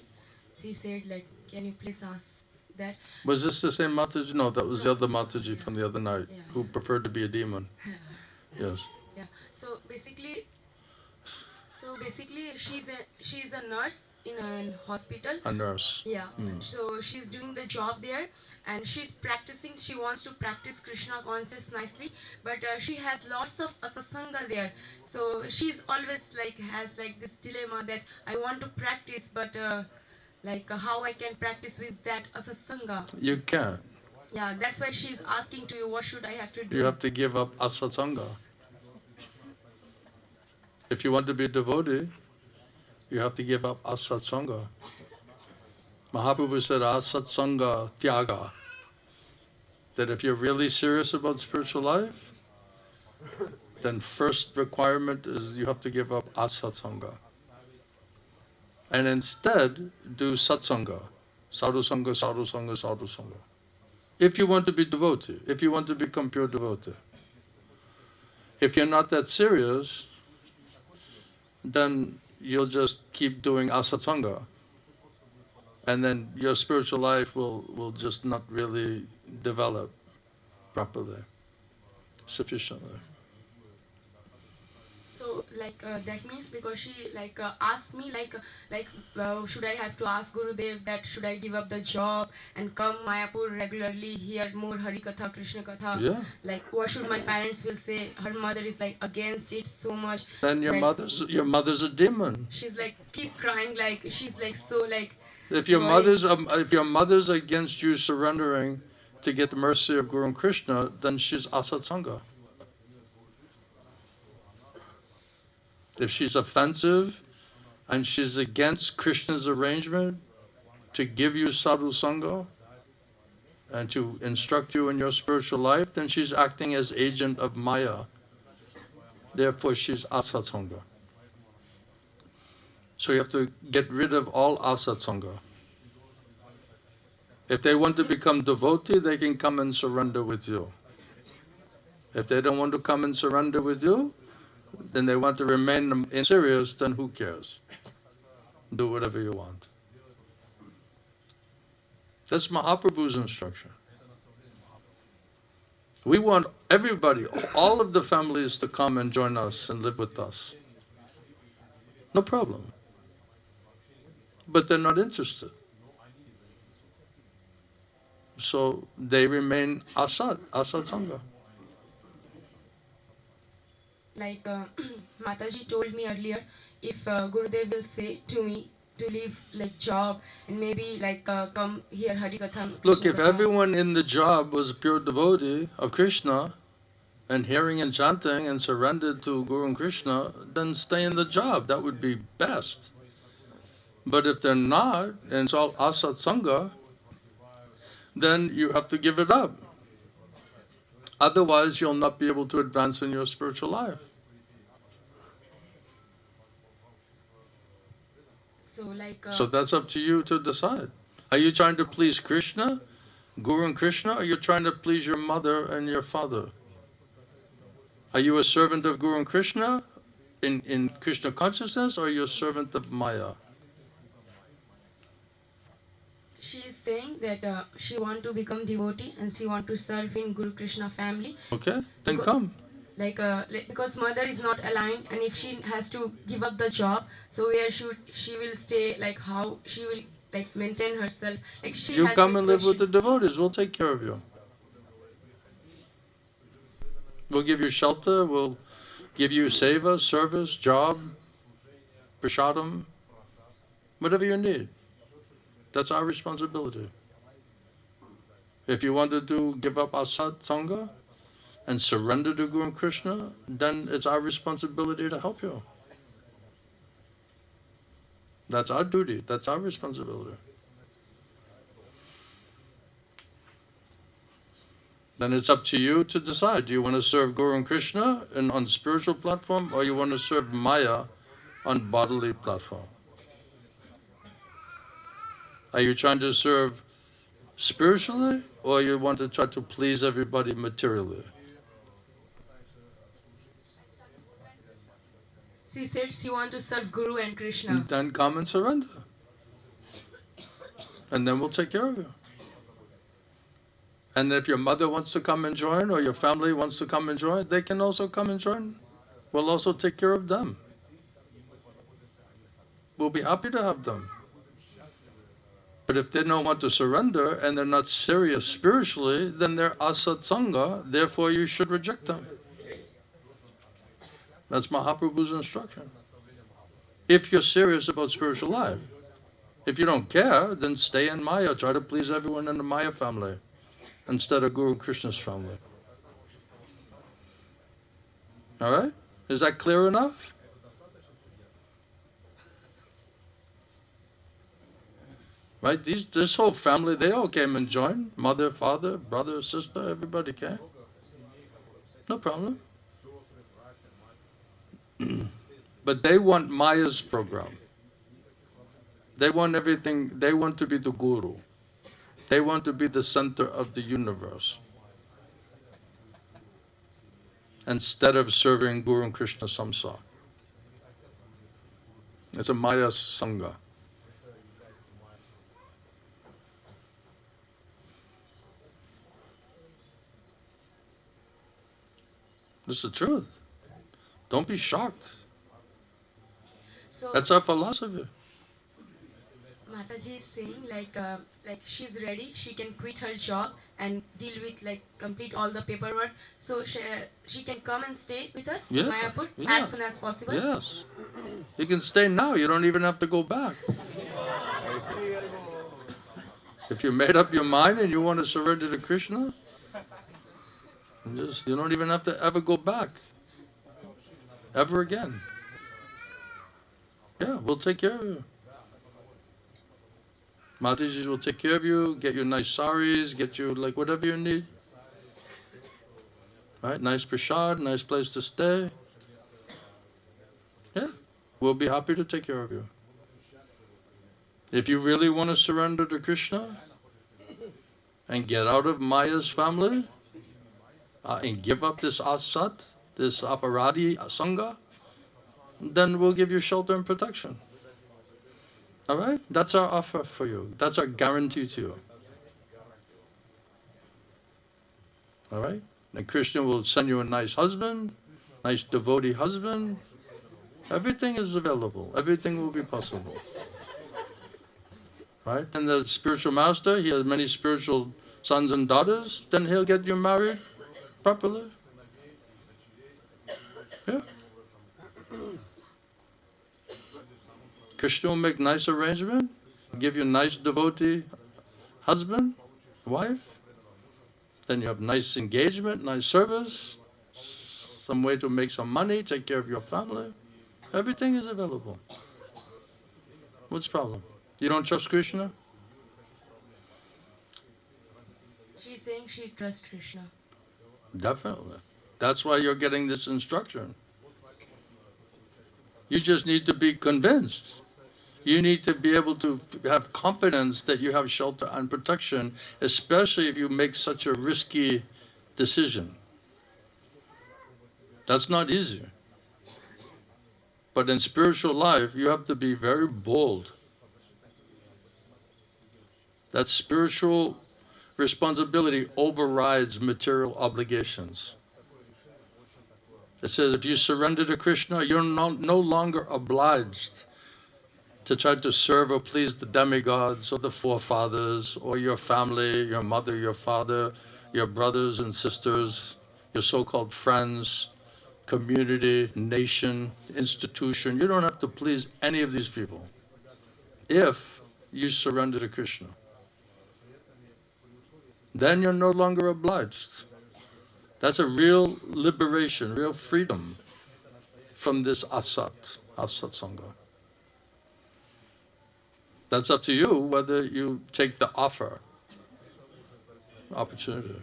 She said, can you please ask that? Was this the same Mataji? No, that was the other Mataji from the other night, who preferred to be a demon. Yes. Yeah. So basically, she's a nurse in a hospital. A nurse. Yeah. So she's doing the job there, and she's practicing. She wants to practice Kṛṣṇa consciousness nicely, but she has lots of asasanga there. So she's always has this dilemma that I want to practice, but how I can practice with that asasanga. You can't. Yeah, that's why she's asking to you, what should I have to do? You have to give up asatsanga. If you want to be a devotee, you have to give up asatsanga. Mahaprabhu said asatsanga tyaga. That if you're really serious about spiritual life, then first requirement is you have to give up asatsanga. And instead do satsanga. Sadhusanga, sadhusanga, sadhusanga. If you want to be devotee, if you want to become pure devotee. If you're not that serious, then you'll just keep doing asatsanga. And then your spiritual life will just not really develop properly, sufficiently. So that means because she asked me should I have to ask Gurudev that should I give up the job and come Mayapur regularly, hear more Hari Katha, Krishna Katha? Yeah. What should my parents will say? Her mother is against it so much. Then your mother's a demon. She's keep crying she's so If your mother's against you surrendering to get the mercy of Guru and Krishna, then she's asatsanga. If she's offensive and she's against Krishna's arrangement to give you sadhu sangha and to instruct you in your spiritual life, then she's acting as agent of Maya. Therefore she's asatsanga. So you have to get rid of all asatsanga. If they want to become devotee, they can come and surrender with you. If they don't want to come and surrender with you, then they want to remain in serious, then who cares? Do whatever you want. That's Mahaprabhu's instruction. We want everybody, all of the families to come and join us and live with us. No problem. But they're not interested. So they remain asatsanga. Mataji told me earlier, if Gurudev will say to me to leave job and maybe come here Harikatha. Look, if everyone in the job was a pure devotee of Krishna and hearing and chanting and surrendered to Guru and Krishna, then stay in the job. That would be best. But if they're not, and it's all asatsanga, then you have to give it up. Otherwise, you'll not be able to advance in your spiritual life. So that's up to you to decide. Are you trying to please Krishna, Guru and Krishna, or are you trying to please your mother and your father? Are you a servant of Guru and Krishna in Krishna consciousness, or are you a servant of Maya? She is saying that she want to become devotee and she want to serve in Guru Krishna family. Okay, then come. Because mother is not aligned, and if she has to give up the job, so where should she will stay? How she will maintain herself? You come and live with the devotees. We'll take care of you. We'll give you shelter. We'll give you seva, service, job, prasadam, whatever you need. That's our responsibility. If you want to give up asatsanga and surrender to Guru and Krishna, then it's our responsibility to help you. That's our duty. That's our responsibility. Then it's up to you to decide. Do you want to serve Guru and Krishna on spiritual platform, or you want to serve Maya on bodily platform? Are you trying to serve spiritually, or you want to try to please everybody materially? She said she want to serve Guru and Krishna. Then come and surrender. And then we'll take care of you. And if your mother wants to come and join, or your family wants to come and join, they can also come and join. We'll also take care of them. We'll be happy to have them. But if they don't want to surrender and they're not serious spiritually, then they're asatsanga, therefore you should reject them. That's Mahaprabhu's instruction. If you're serious about spiritual life. If you don't care, then stay in Maya. Try to please everyone in the Maya family instead of Guru Krishna's family. Alright? Is that clear enough? Right? This whole family, they all came and joined. Mother, father, brother, sister, everybody came. No problem. But they want Maya's program. They want everything, they want to be the guru. They want to be the center of the universe. Instead of serving Guru and Krishna Samsara. It's a Maya Sangha. This is the truth. Don't be shocked. So That's our philosophy. Mataji is saying like she's ready, she can quit her job and deal with complete all the paperwork, so she can come and stay with us in Mayapur as soon as possible. Yes. You can stay now, you don't even have to go back. If you made up your mind and you want to surrender to Kṛṣṇa, you don't even have to ever go back. Ever again. Yeah, we'll take care of you. Mataji will take care of you, get you nice saris, get you whatever you need. Right? Nice prasad, nice place to stay. Yeah, we'll be happy to take care of you. If you really want to surrender to Kṛṣṇa and get out of Maya's family and give up this asat, this aparadhi sangha, then we'll give you shelter and protection. All right? That's our offer for you. That's our guarantee to you. All right? And Kṛṣṇa will send you a nice husband, nice devotee husband. Everything is available. Everything will be possible. Right? And the spiritual master, he has many spiritual sons and daughters, then he'll get you married properly. Yeah. Kṛṣṇa will make nice arrangement, give you nice devotee husband, wife. Then you have nice engagement, nice service, some way to make some money, take care of your family. Everything is available. What's the problem? You don't trust Kṛṣṇa? She's saying she trusts Kṛṣṇa. Definitely. That's why you're getting this instruction. You just need to be convinced. You need to be able to have confidence that you have shelter and protection, especially if you make such a risky decision. That's not easy. But in spiritual life, you have to be very bold. That spiritual responsibility overrides material obligations. It says if you surrender to Kṛṣṇa, you're no longer obliged to try to serve or please the demigods or the forefathers or your family, your mother, your father, your brothers and sisters, your so-called friends, community, nation, institution. You don't have to please any of these people if you surrender to Kṛṣṇa. Then you're no longer obliged. That's a real liberation, real freedom from this asat sangha. That's up to you whether you take the opportunity.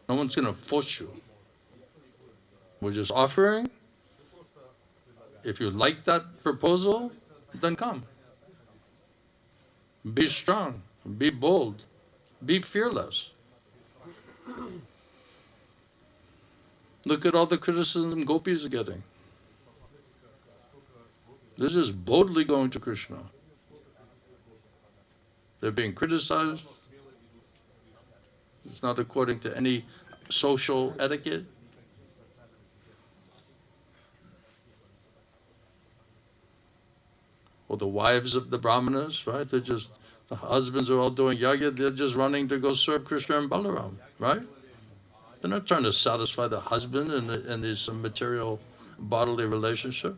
No one's going to force you. We're just offering. If you like that proposal, then come. Be strong, be bold, be fearless. Look at all the criticism gopis are getting. They're just boldly going to Kṛṣṇa. They're being criticized. It's not according to any social etiquette. Or the wives of the brahmanas, right? The husbands are all doing yajna, they're just running to go serve Kṛṣṇa and Balaram, right? They're not trying to satisfy the husband in this material bodily relationship.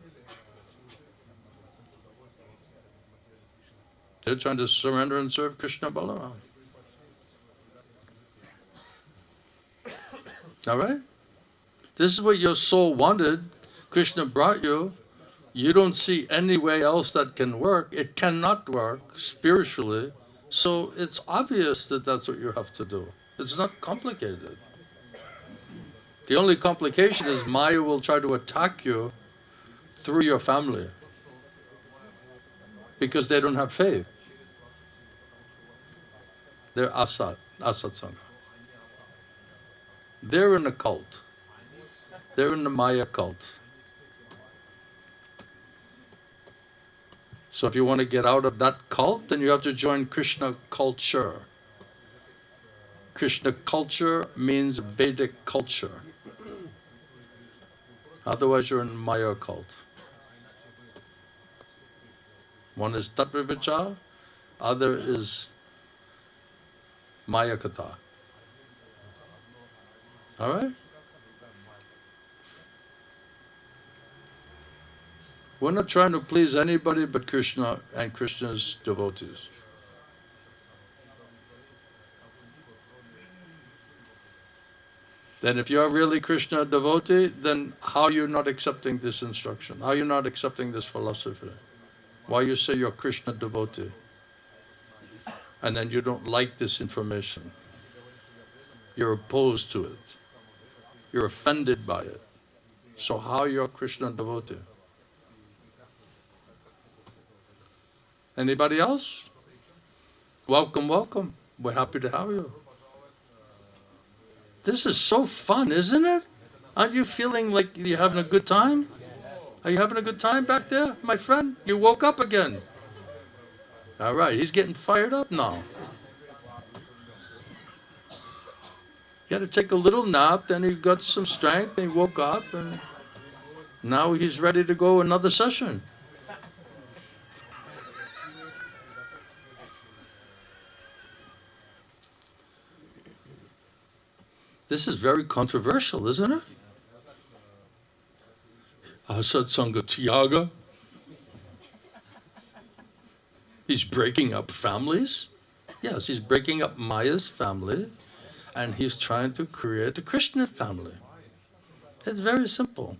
They're trying to surrender and serve Kṛṣṇa and Balaram. All right? This is what your soul wanted. Kṛṣṇa brought you. You don't see any way else that can work. It cannot work spiritually. So it's obvious that that's what you have to do. It's not complicated. The only complication is Maya will try to attack you through your family because they don't have faith. They're asat sangha. They're in a cult. They're in the Maya cult. So if you want to get out of that cult, then you have to join Kṛṣṇa culture. Kṛṣṇa culture means Vedic culture. Otherwise you're in Maya cult. One is tattva vichāra, other is Maya katha. Alright? We're not trying to please anybody but Kṛṣṇa and Kṛṣṇa's devotees. Then if you're really Kṛṣṇa devotee, then how are you not accepting this instruction? How are you not accepting this philosophy? Why you say you're Kṛṣṇa devotee and then you don't like this information? You're opposed to it. You're offended by it. So how are you a Kṛṣṇa devotee? Anybody else? Welcome, welcome. We're happy to have you. This is so fun, isn't it? Aren't you feeling like you're having a good time? Are you having a good time back there, my friend? You woke up again. All right, he's getting fired up now. He had to take a little nap, then he got some strength, and he woke up, and now he's ready to go another session. This is very controversial, isn't it? Asatsanga Tyaga. He's breaking up families. Yes, he's breaking up Maya's family and he's trying to create a Kṛṣṇa family. It's very simple.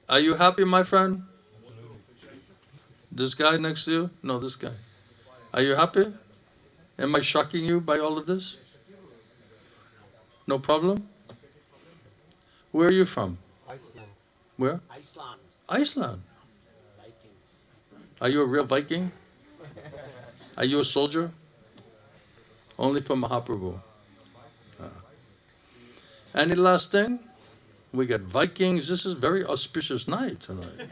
Are you happy, my friend? This guy next to you? No, this guy. Are you happy? Am I shocking you by all of this? No problem? Where are you from? Iceland. Where? Iceland. Iceland. Vikings. Are you a real Viking? Are you a soldier? Only for Mahaprabhu. Any last thing? We got Vikings. This is a very auspicious night tonight.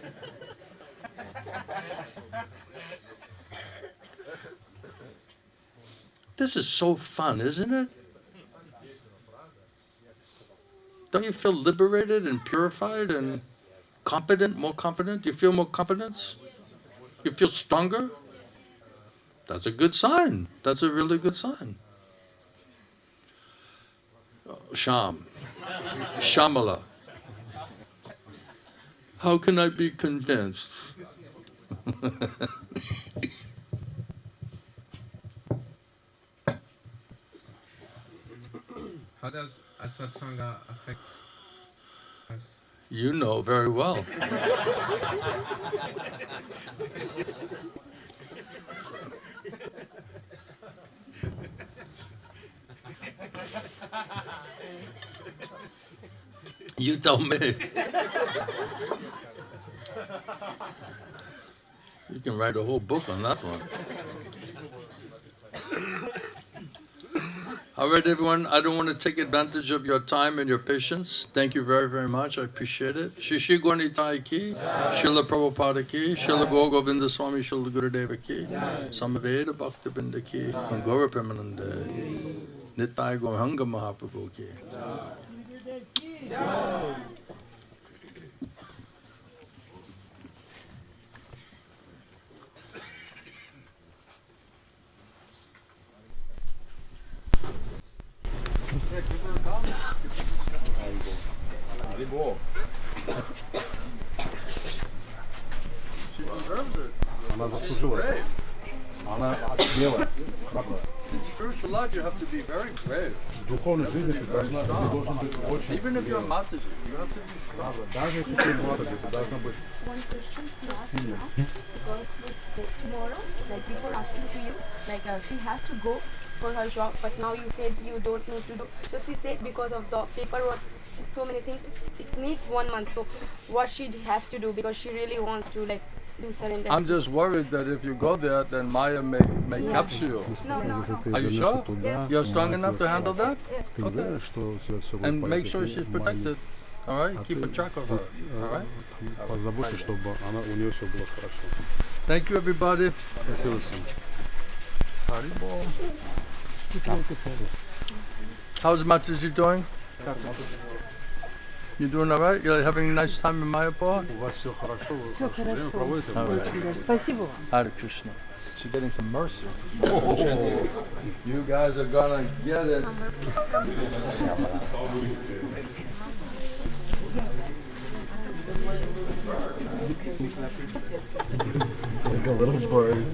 This is so fun, isn't it? Don't you feel liberated and purified and confident, more confident? Do you feel more confidence? You feel stronger? That's a good sign. That's a really good sign. Sham. Shamala. How can I be convinced? How does satsanga affect us? You know very well. You tell me. You can write a whole book on that one. All right, everyone, I don't want to take advantage of your time and your patience. Thank you very, very much. I appreciate it. Shishi Gwanitai ki, Srila Prabhupada ki, Srila Govinda Swami, Srila Gurudeva ki, Samaveda Bhakta Binda ki, Gora Premananda, Nitai Gohanga Mahaprabhu ki. She deserves it. Она заслужила это. Она смелая. In spiritual life, you have to be very brave. В духовной жизни ты должен быть очень Even if you're смелым. Mataji, you have to be strong. Даже если ты Матаджи, ты должна быть сильным. Because tomorrow, like before asking to you, like she has to go for her job, but now you said you don't need to do. So she said because of the paperwork, so many things, it needs 1 month. So what she'd have to do because she really wants to like do surrender. I'm just worried that if you go there, then Maya may capture you. No. Are you sure? Yes. You're strong enough to handle that? Yes. Okay. And make sure she's protected. All right? Keep a track of her. All right? Позаботься, чтобы у нее все было хорошо. Thank you, everybody. Спасибо всем. Haribol. How's Mataji doing? You doing all right? You're having a nice time in Mayapur? У вас все хорошо, вы хорошее время проводите. All right. Спасибо. Hare Kṛṣṇa. She's getting some mercy. Oh, you guys are gonna get it. Like a little bird.